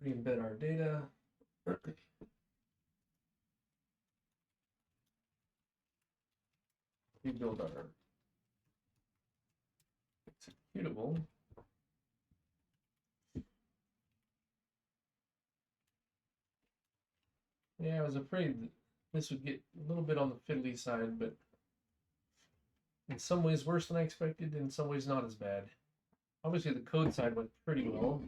Re-embed our data. Rebuild our executable. Yeah, I was afraid that this would get a little bit on the fiddly side, but in some ways worse than I expected, in some ways not as bad. Obviously, the code side went pretty well.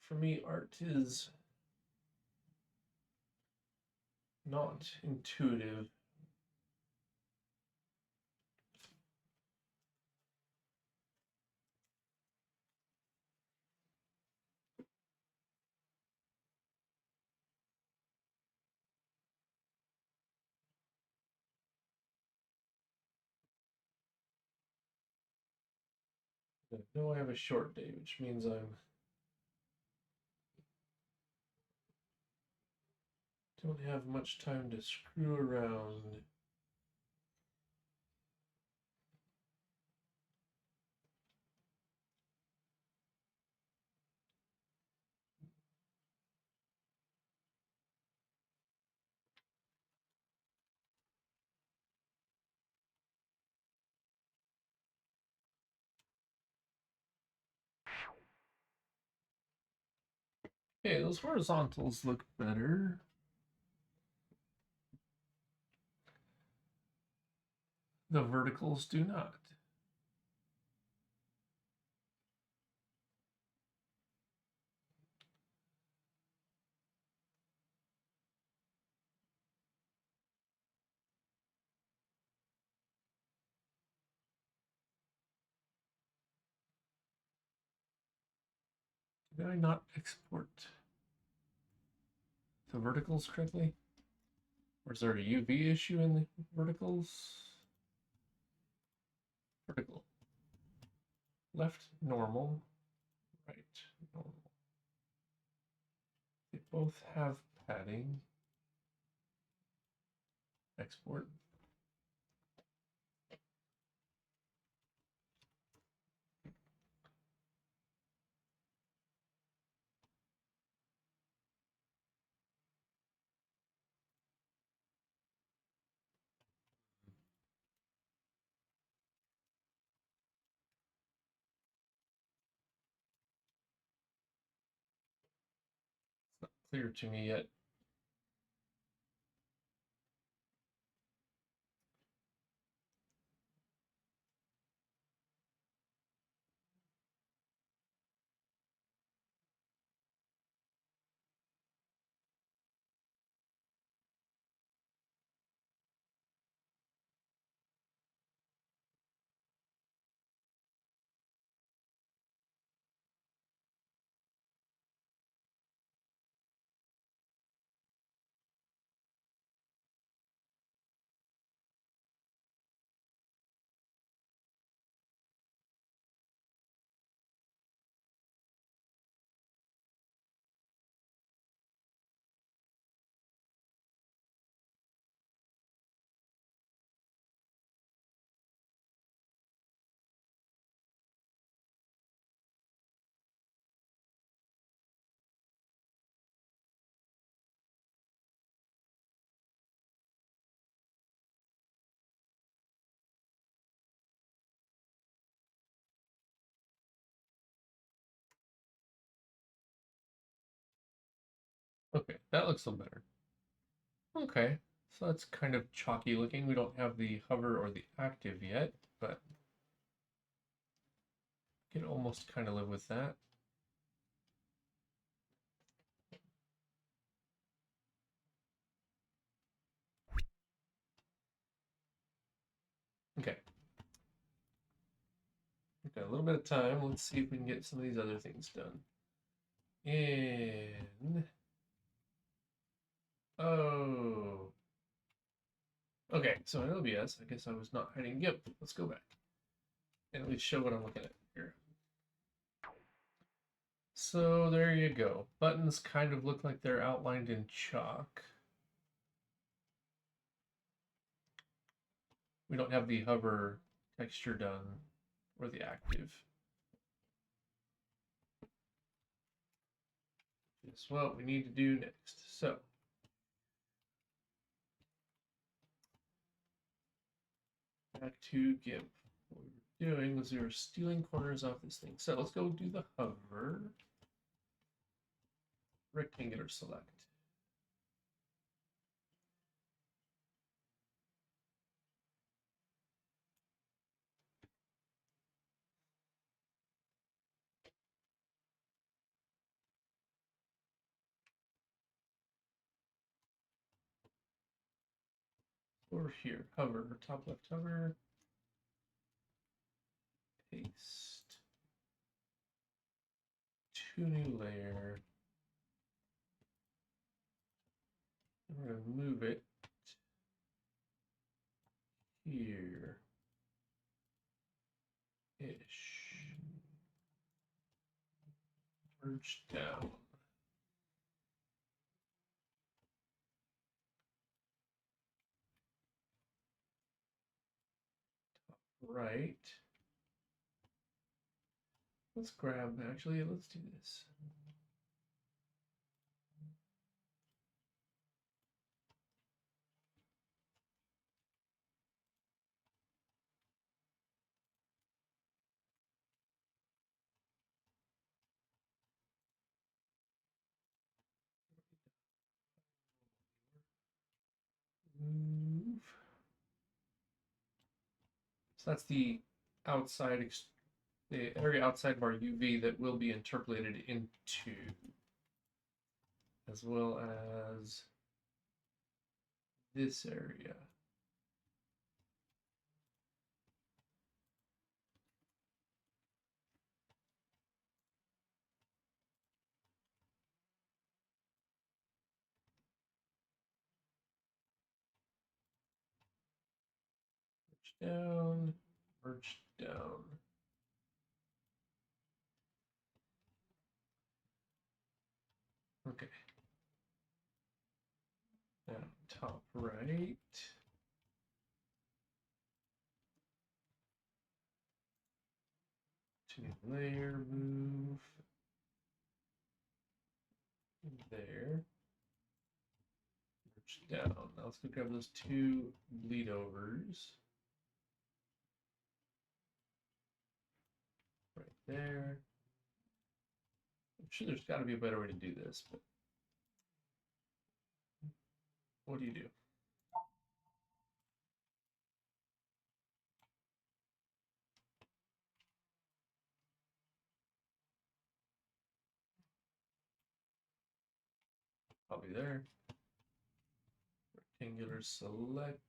For me, art is not intuitive. I know I have a short day, which means don't have much time to screw around. Okay, those horizontals look better. The verticals do not. Did I not export the verticals correctly? Or is there a UV issue in the verticals? Vertical. Left normal, right normal. They both have padding. Export. clear to me yet. Okay, that looks a little better. Okay, so that's kind of chalky looking. We don't have the hover or the active yet, but can almost kind of live with that. Okay. We've got a little bit of time. Let's see if we can get some of these other things done. And oh, okay. So in OBS, I guess I was not hiding GIMP. Let's go back and at least show what I'm looking at here. So there you go. Buttons kind of look like they're outlined in chalk. We don't have the hover texture done or the active. That's what we need to do next. So back to GIMP. What we were doing was we were stealing corners off this thing. So let's go do the hover. Rectangular select. Over here, hover, top left hover, paste, to new layer. And we're going to move it here ish. Merge down. Top right. Let's grab, actually, let's do this. Move. So that's the outside, the area outside of our UV that will be interpolated into, as well as this area. Merge down, merge down. Okay. Now top right. To layer, move there. Merge down. Now let's go grab those two bleed overs. Right there. I'm sure there's got to be a better way to do this, but What do you do? Copy there. Rectangular select.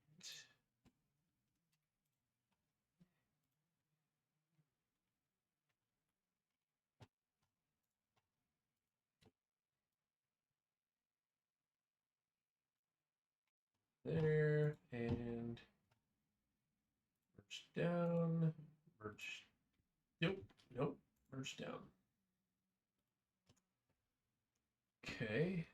There, and merge down, merge. Nope, nope, merge down. Okay.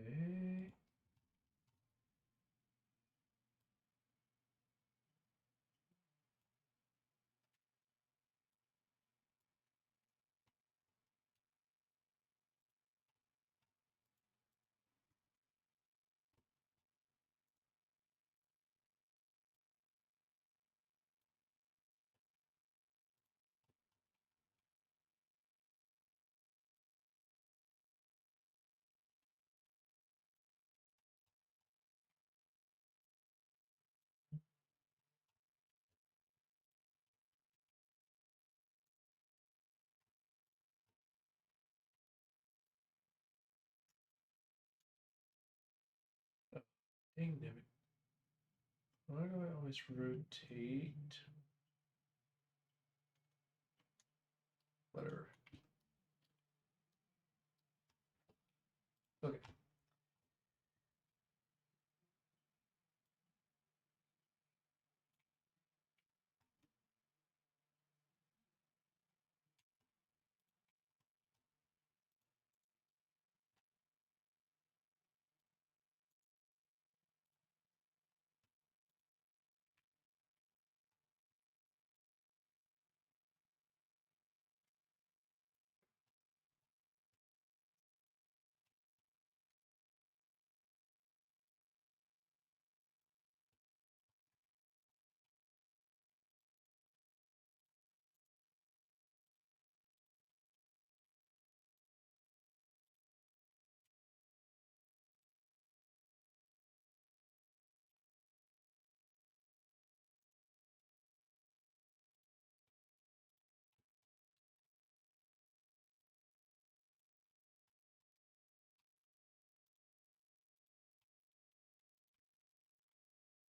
Okay. Oh, dang it. Why do I always rotate? Whatever. Okay.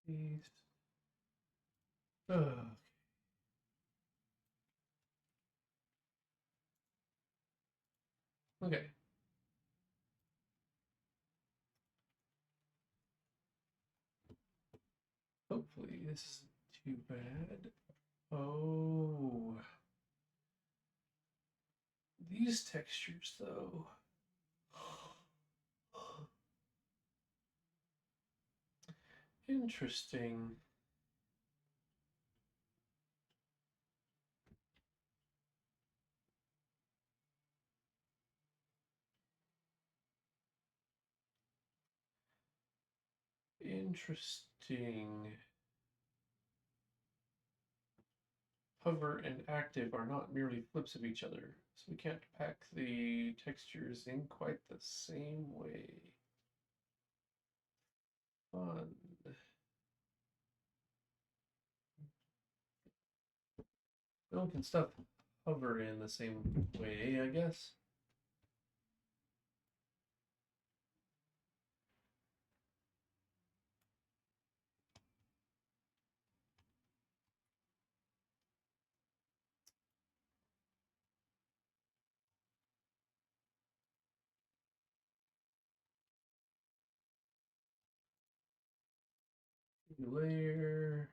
These. Oh, okay. Hopefully this isn't too bad. Oh, these textures though. Interesting. Interesting. Hover and active are not merely flips of each other, so we can't pack the textures in quite the same way. Fun. Well, can stuff hover in the same way, I guess? Layer.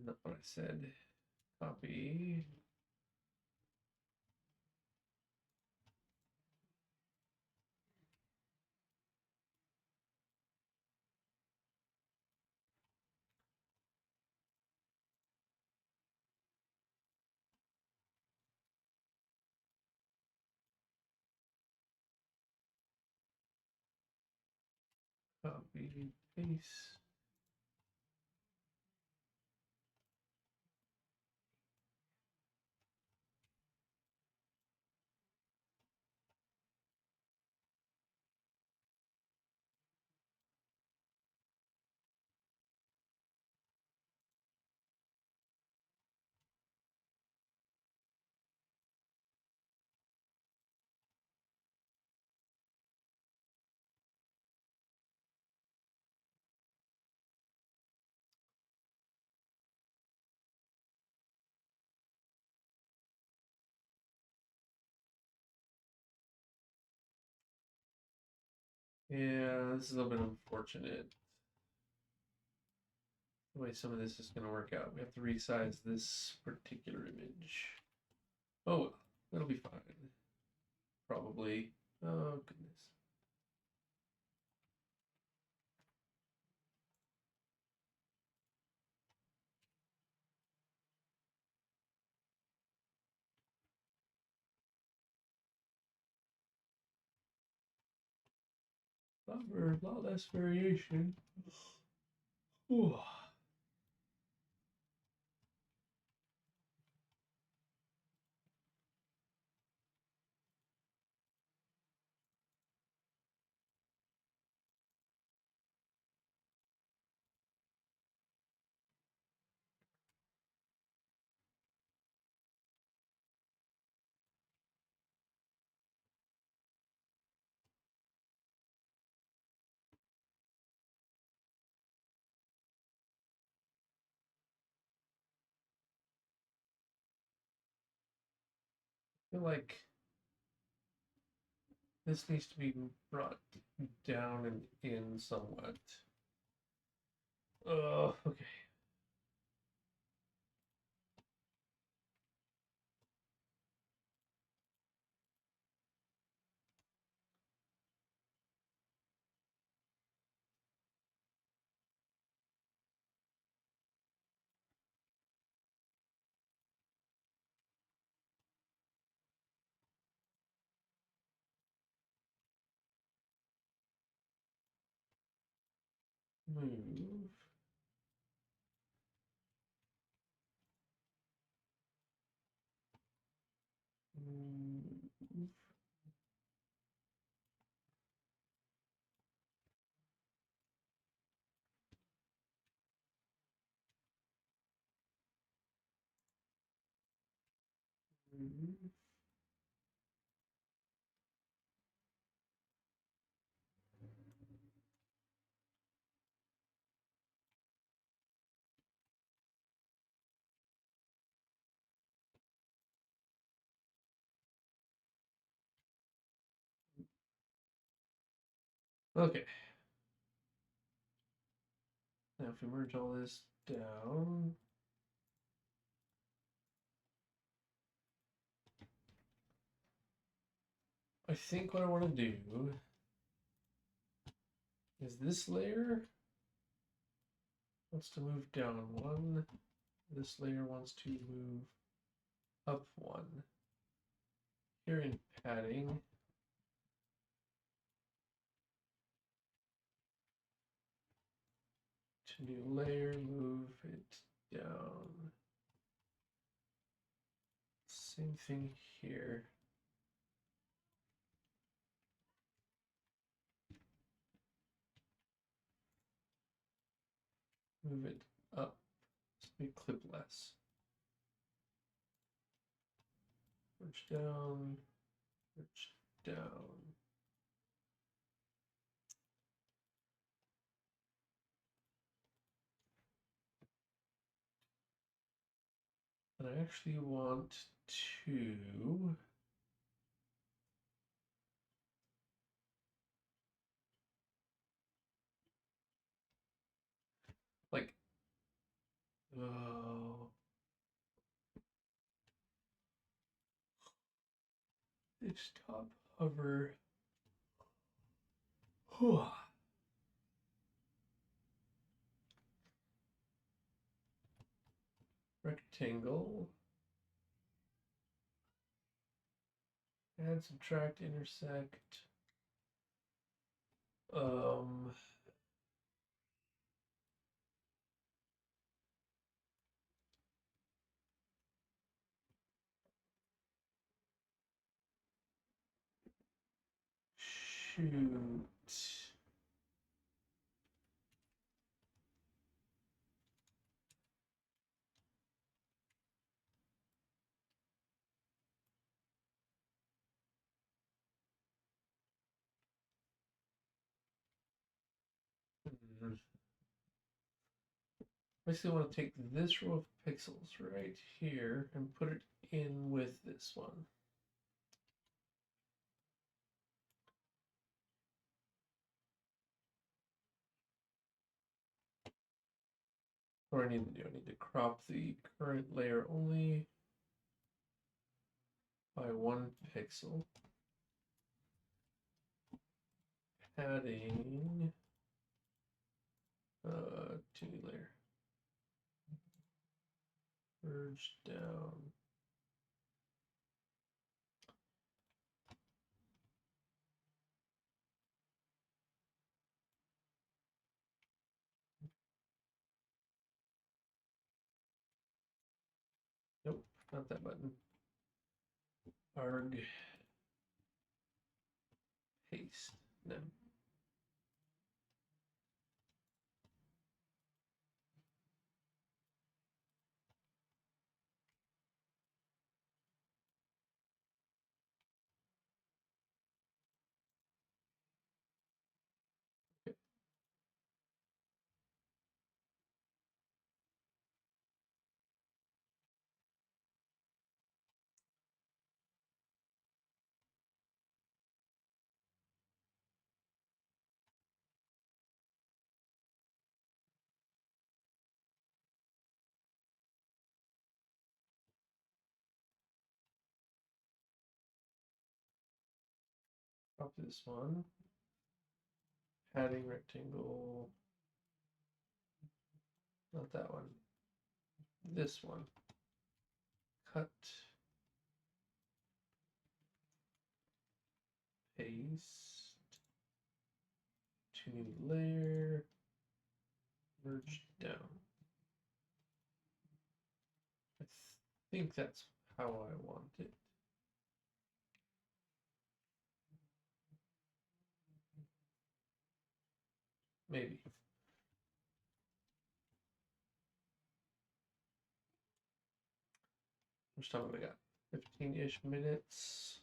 Not what I said. Copy. Copy, paste. Yeah, this is a little bit unfortunate. The way some of this is going to work out. We have to resize this particular image. Oh, that'll be fine. Probably. Oh, goodness. A lot less variation. Ooh. I feel like this needs to be brought down and in somewhat. Okay. Move. Move. Move. Okay. Now if we merge all this down, I think what I want to do is this layer wants to move down one. This layer wants to move up one. Here in padding, to new layer, move it down. Same thing here. Move it up. So we clip less. Merge down, merge down. And I actually want to like, Stop hover. Whew. Rectangle. Add, subtract, intersect. Shoot. Basically, I want to take this row of pixels right here and put it in with this one. What do I need to do? I need to crop the current layer only by 1 pixel. Padding 2 layer. Merge down. Nope, not that button. Arg. Paste. No. Okay. Crop this one. Padding rectangle. Not that one. This one. Cut. Paste. 2 new layer. Merge down. I think that's how I want it. Maybe. How much time have I got? 15-ish minutes.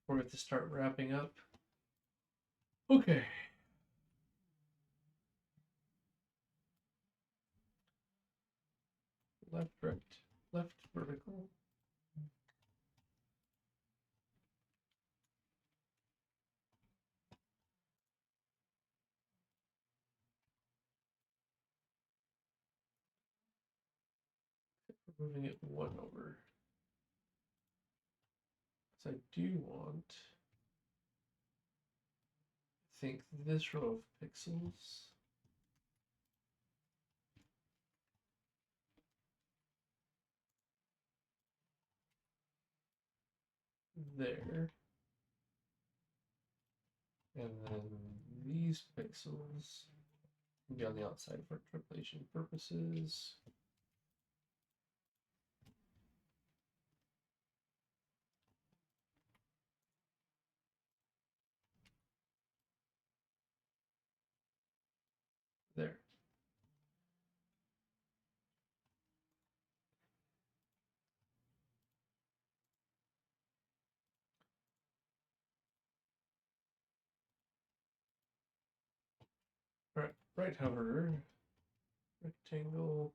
We're going to start wrapping up. Okay. Left, right, left, vertical. We're moving it 1 over. So I do want, I think, this row of pixels. There. And then these pixels can be on the outside for interpolation purposes. There. All right, right hover, rectangle,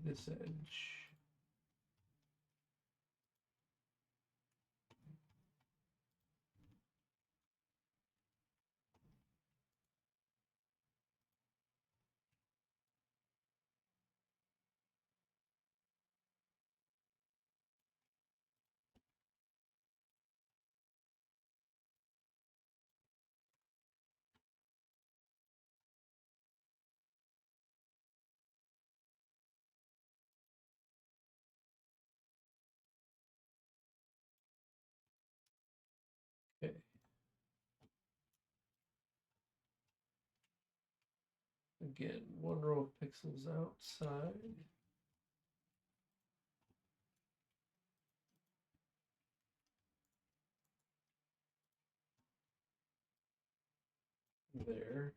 this edge. Again, one row of pixels outside. There.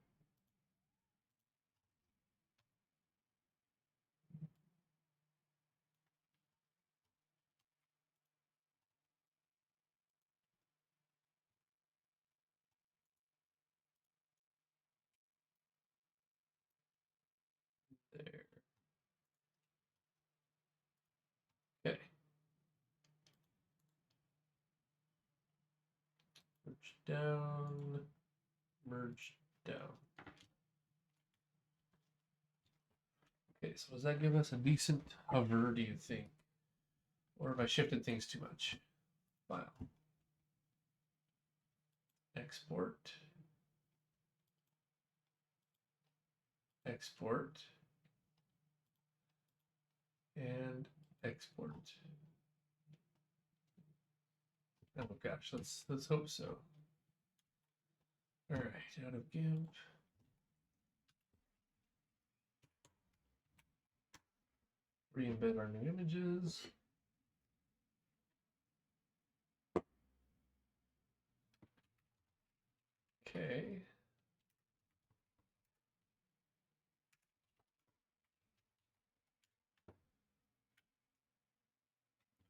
There. Okay. Merge down, merge down. Okay, so does that give us a decent hover, do you think? Or have I shifted things too much? File. Export. Export. And export. Oh gosh, let's hope so. All right, out of GIMP. Re-embed our new images. Okay.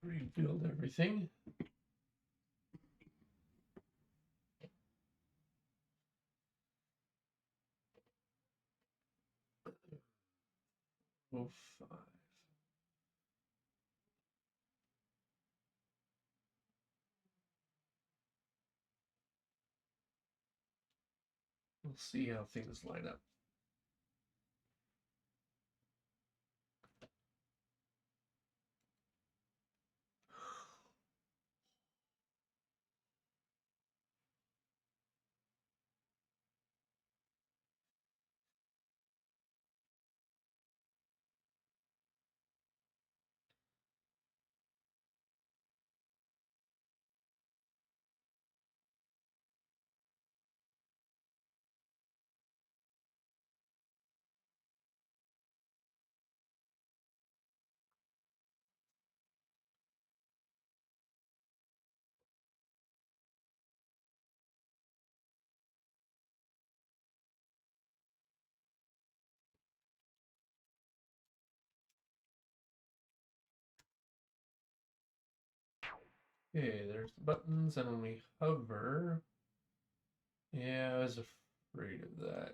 Rebuild everything. Oh, 5. We'll see how things line up. Okay, there's the buttons, and when we hover, yeah, I was afraid of that.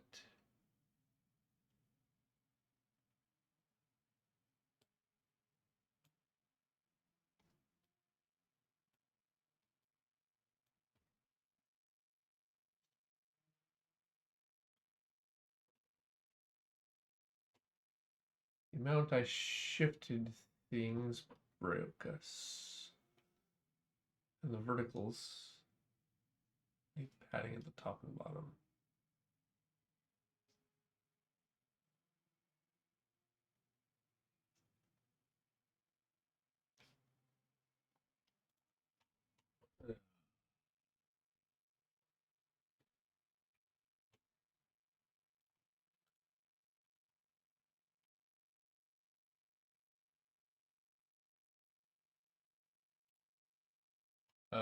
The amount I shifted things broke us. And the verticals need padding at the top and bottom.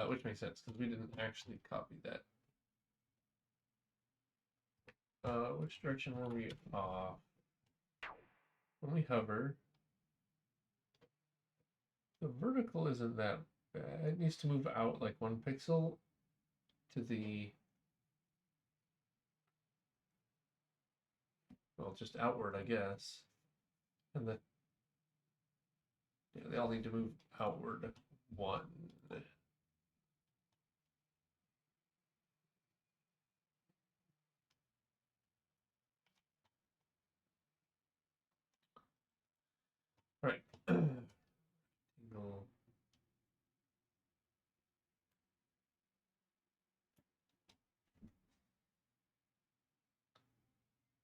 Which makes sense because we didn't actually copy that. Which direction were we off? When we hover, the vertical isn't that bad. It needs to move out like 1 pixel to the, well, just outward, I guess. And yeah, they all need to move outward 1. Right. Angle.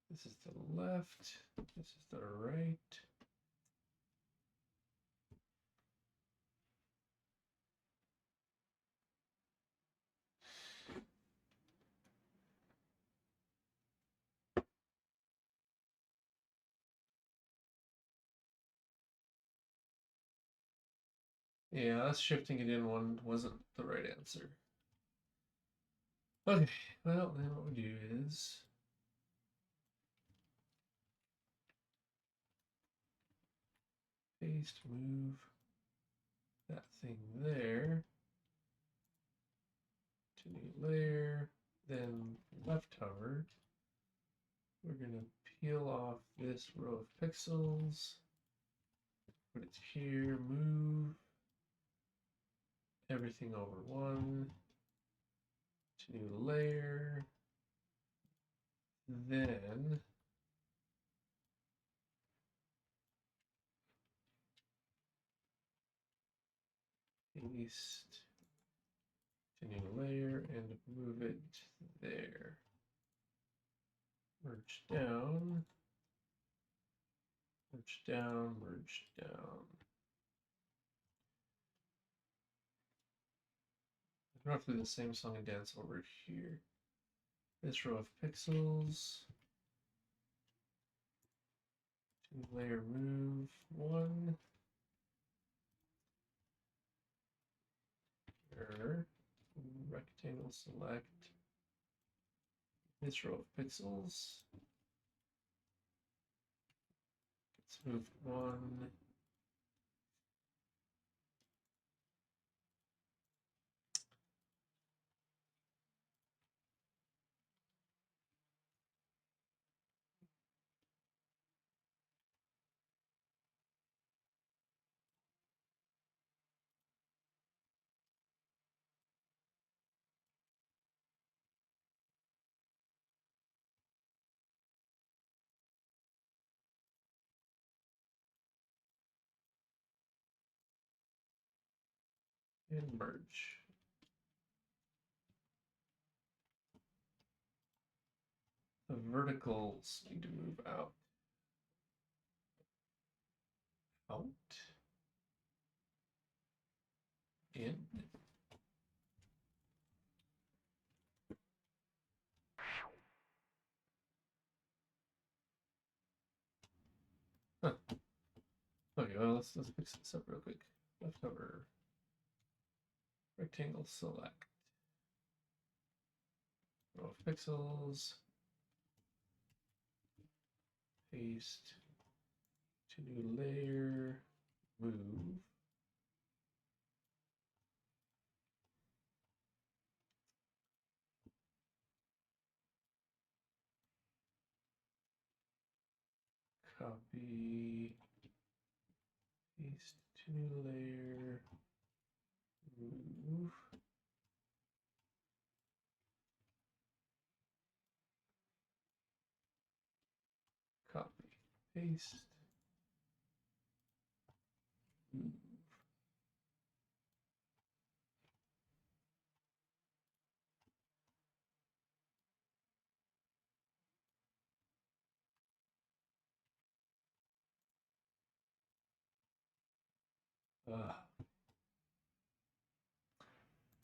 This is the left. This is the right. Yeah, us shifting it in one wasn't the right answer. Okay, well, then what we do is paste, move that thing there to new layer, then left hover. We're going to peel off this row of pixels, put it here, move everything over one to new layer, then paste to new layer and move it there. Merge down, merge down, merge down. I'm going to do the same song and dance over here. This row of pixels, to layer move one, error, rectangle select this row of pixels. Let's move one. And merge. The verticals need to move out. Out. In. Huh. Okay, well let's fix this up real quick. Left hover. Rectangle select. Row of pixels. Paste to new layer. Move. Copy. Paste to new layer. Move. Copy. Paste. Move.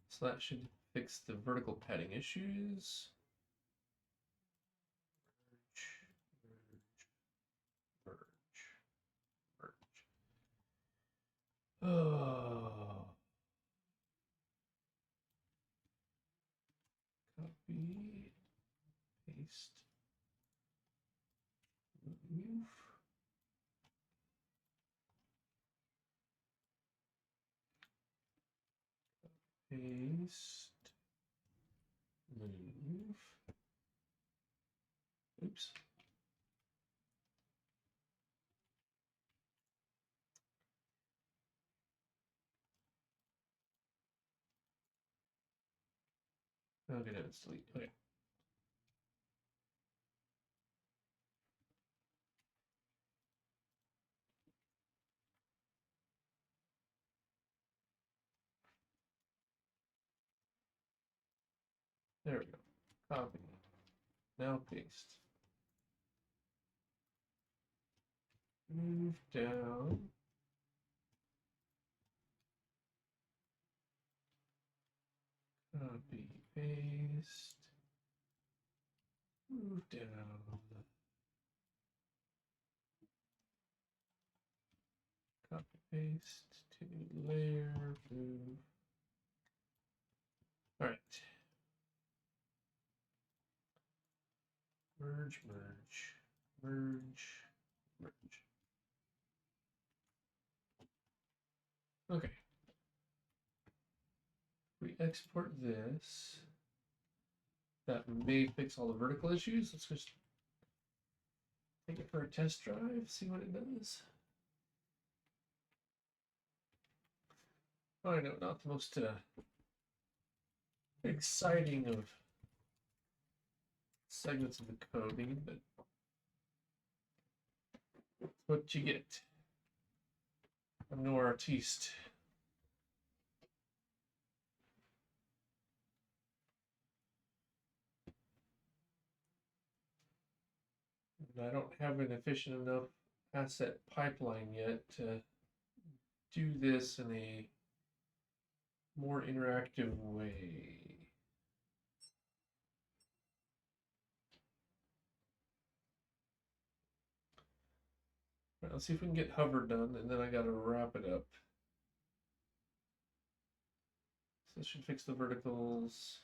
So that should fix the vertical padding issues. Merge, merge, merge. Oh. Copy, paste, move. Paste, move. Oops. Okay, now it's delete. Okay. There we go. Copy. Now paste. Move down. Copy, paste. Move down. Copy, paste to layer move. All right. Merge, merge, merge, merge. Okay. We export this. That may fix all the vertical issues. Let's just take it for a test drive, see what it does. I know, not the most exciting of segments of the coding, but what you get. I'm no artiste. And I don't have an efficient enough asset pipeline yet to do this in a more interactive way. All right, let's see if we can get hover done, and then I gotta wrap it up. So this should fix the verticals.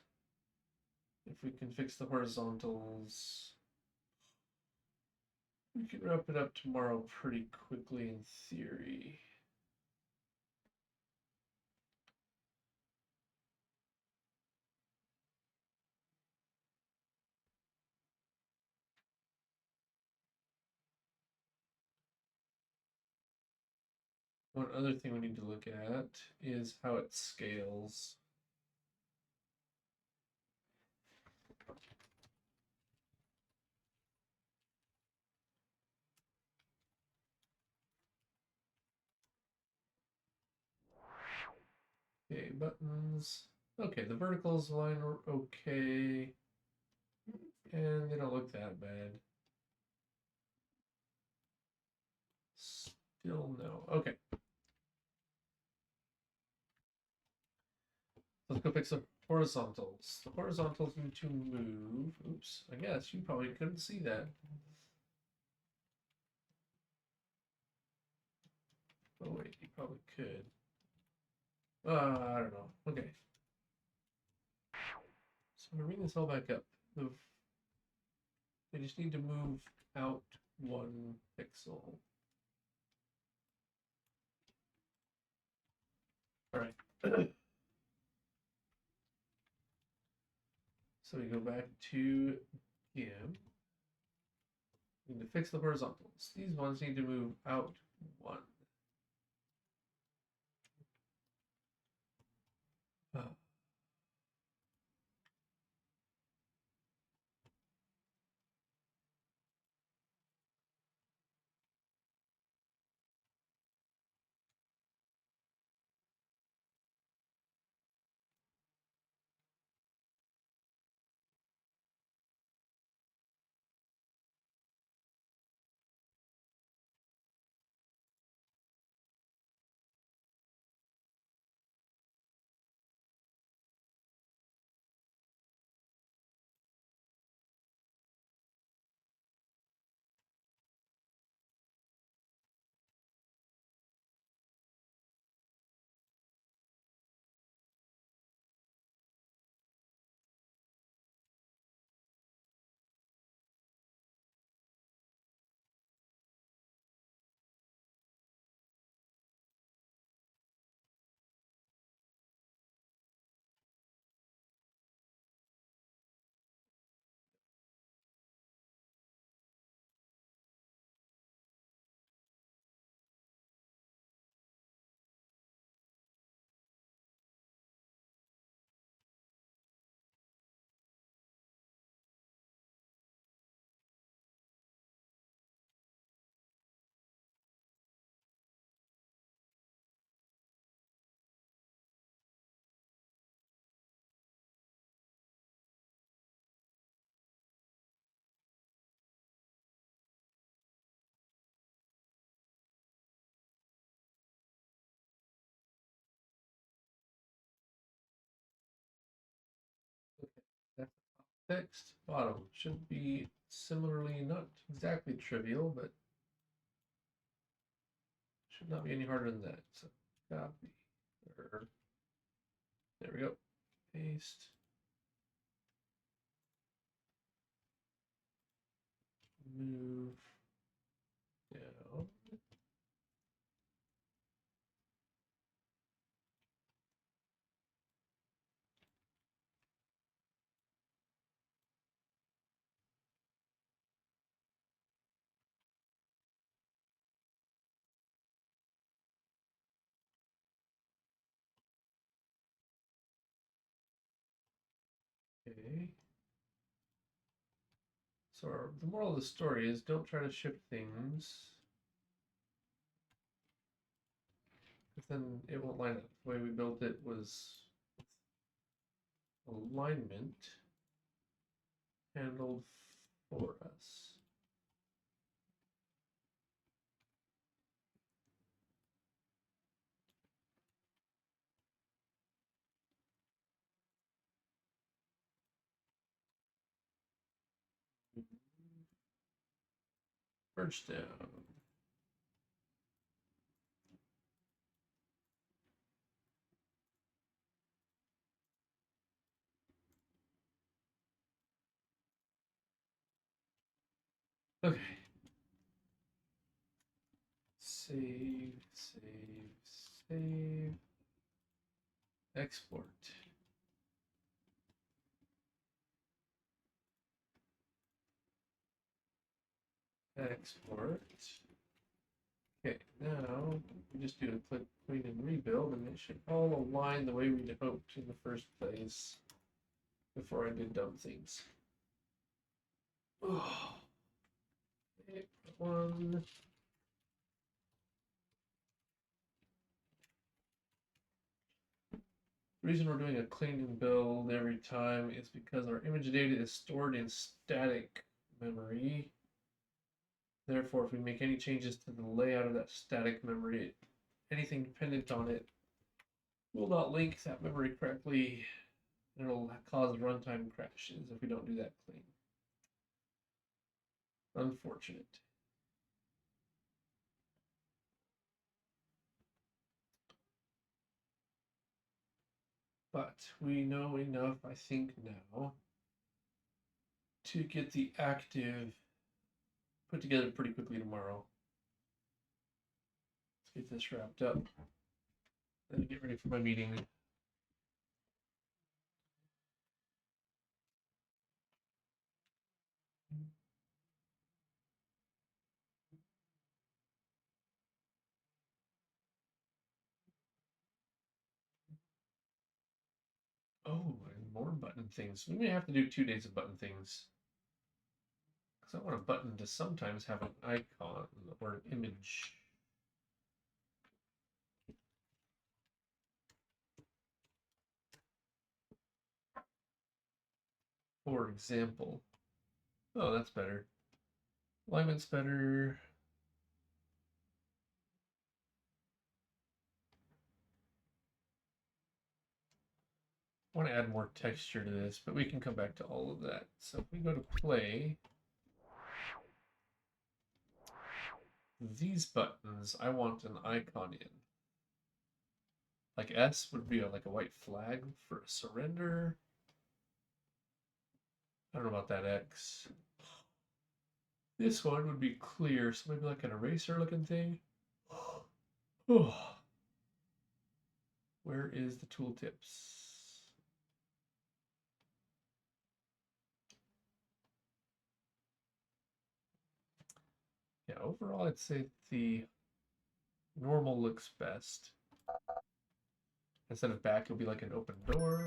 If we can fix the horizontals, we can wrap it up tomorrow pretty quickly in theory. One other thing we need to look at is how it scales. Okay, buttons. Okay, the verticals line are okay. And they don't look that bad. Still no. Okay. Let's go fix the horizontals. The horizontals need to move. Oops, I guess you probably couldn't see that. Oh wait, you probably could. I don't know. Okay. So I'm gonna bring this all back up. They just need to move out 1 pixel. All right. So we go back to GIMP. We need to fix the horizontals. These ones need to move out 1. That's fixed. Bottom should be similarly not exactly trivial, but should not be any harder than that. So Copy. There we go. Paste. Move down. Okay. So the moral of the story is don't try to ship things, because then it won't line up. The way we built it was alignment handled for us. Merge down. Okay. Save, save, save. Export. Export. Okay, now we just do a click, clean, and rebuild, and it should all align the way we hoped in the first place before I did dumb things. Oh, one. The reason we're doing a clean and build every time is because our image data is stored in static memory. Therefore, if we make any changes to the layout of that static memory, anything dependent on it will not link that memory correctly. It'll cause runtime crashes if we don't do that clean. Unfortunate. But we know enough, I think, now to get the active put together pretty quickly tomorrow. Let's get this wrapped up. Then get ready for my meeting. Oh, and more button things. We may have to do 2 days of button things. Because I want a button to sometimes have an icon or an image. For example. Oh, that's better. Alignment's better. I want to add more texture to this, but we can come back to all of that. So if we go to play, these buttons, I want an icon in. Like S would be like a white flag for a surrender. I don't know about that X. This one would be clear, so maybe like an eraser looking thing. Oh. Where is the tooltips? Yeah, overall, I'd say the normal looks best. Instead of back, it'll be like an open door.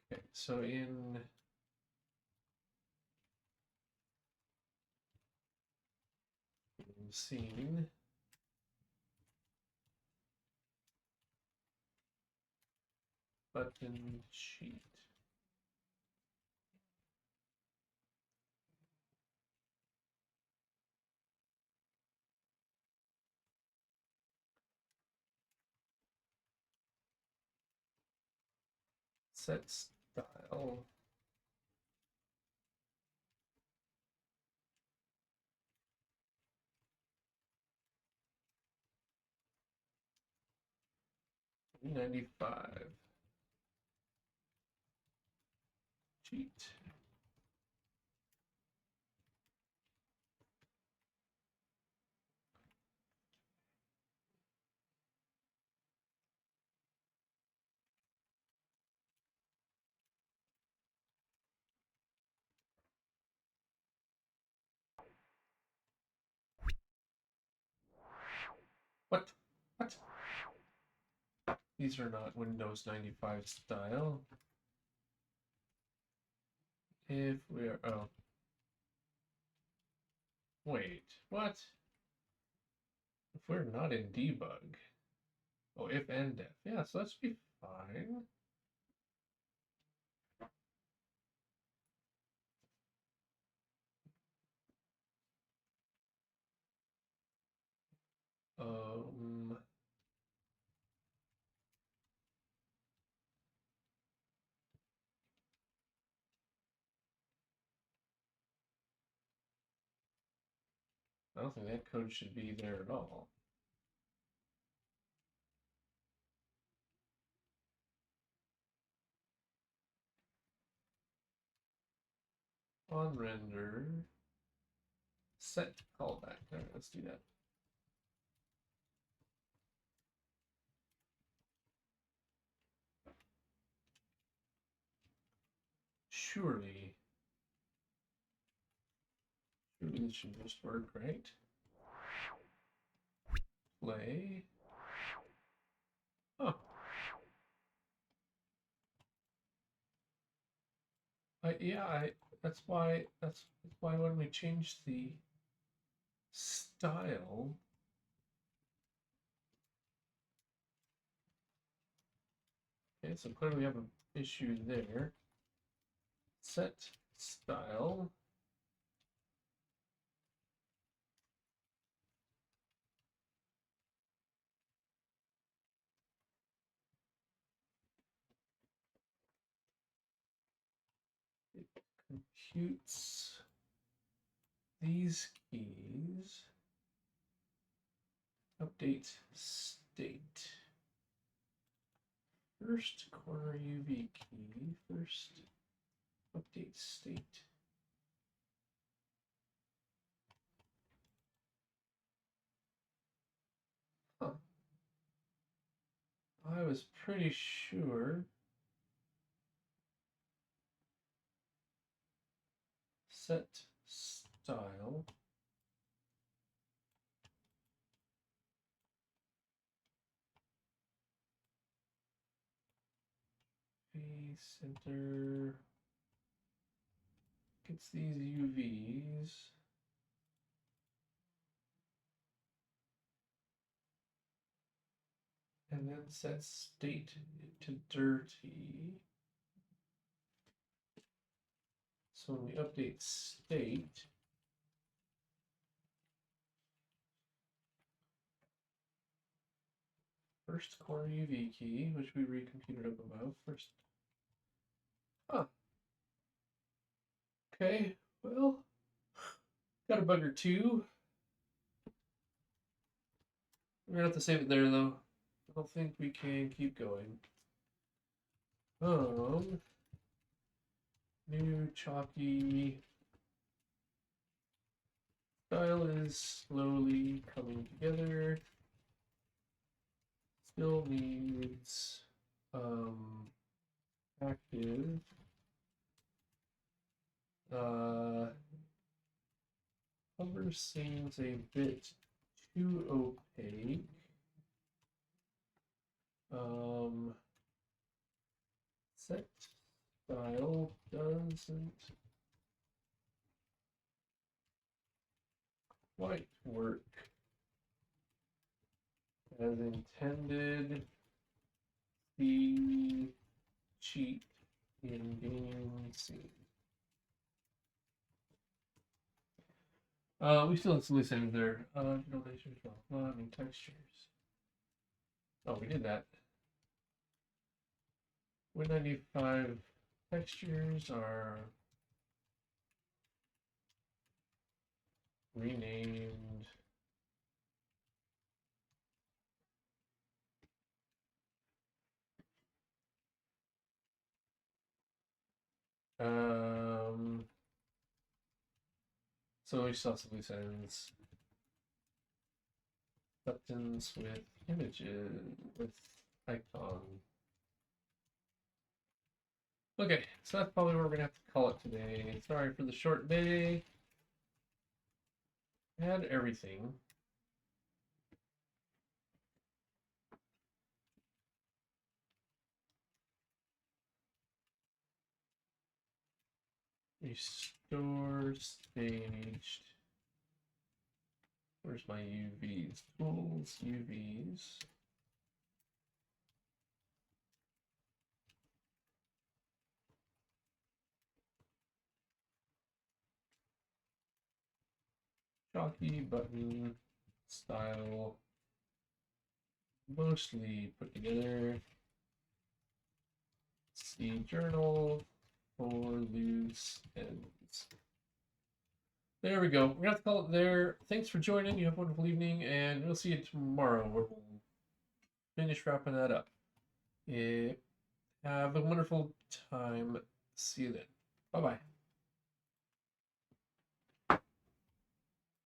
Okay, so in scene, button sheet. Set style. 95. Cheat. What? What? These are not Windows 95 style. If we are, oh. Wait, what? If we're not in debug. Oh, if and def. Yeah, so that should be fine. I don't think that code should be there at all. On render, set callback. All right, let's do that. Surely this should just work, right? Play. Huh. That's why when we change the style, okay, so clearly we have an issue there. Set style. It computes these keys. Update state. First corner UV key. First update state. Huh. I was pretty sure set style center gets these UVs. And then sets state to dirty. So when we update state, first corner UV key, which we recomputed up above first. Huh. Okay, well, got a bug or two. We're gonna have to save it there though. I don't think we can keep going. New chalky style is slowly coming together. Still needs active. Cover seems a bit too opaque. Set style doesn't quite work as intended. The cheat in game scene. We still have some loose ends there. Donations, I mean textures. Oh, we did that. Win95 textures are renamed. . So we saw some loose ends. Buttons with images, with icon. Okay, so that's probably what we're gonna have to call it today. Sorry for the short day. Had everything. Restore staged. Where's my UVs? Tools, UVs. Chalky button style. Mostly put together. See journal for loose ends. There we go. We're gonna have to call it there. Thanks for joining. You have a wonderful evening, and we'll see you tomorrow where we'll finish wrapping that up. Have a wonderful time. See you then. Bye bye.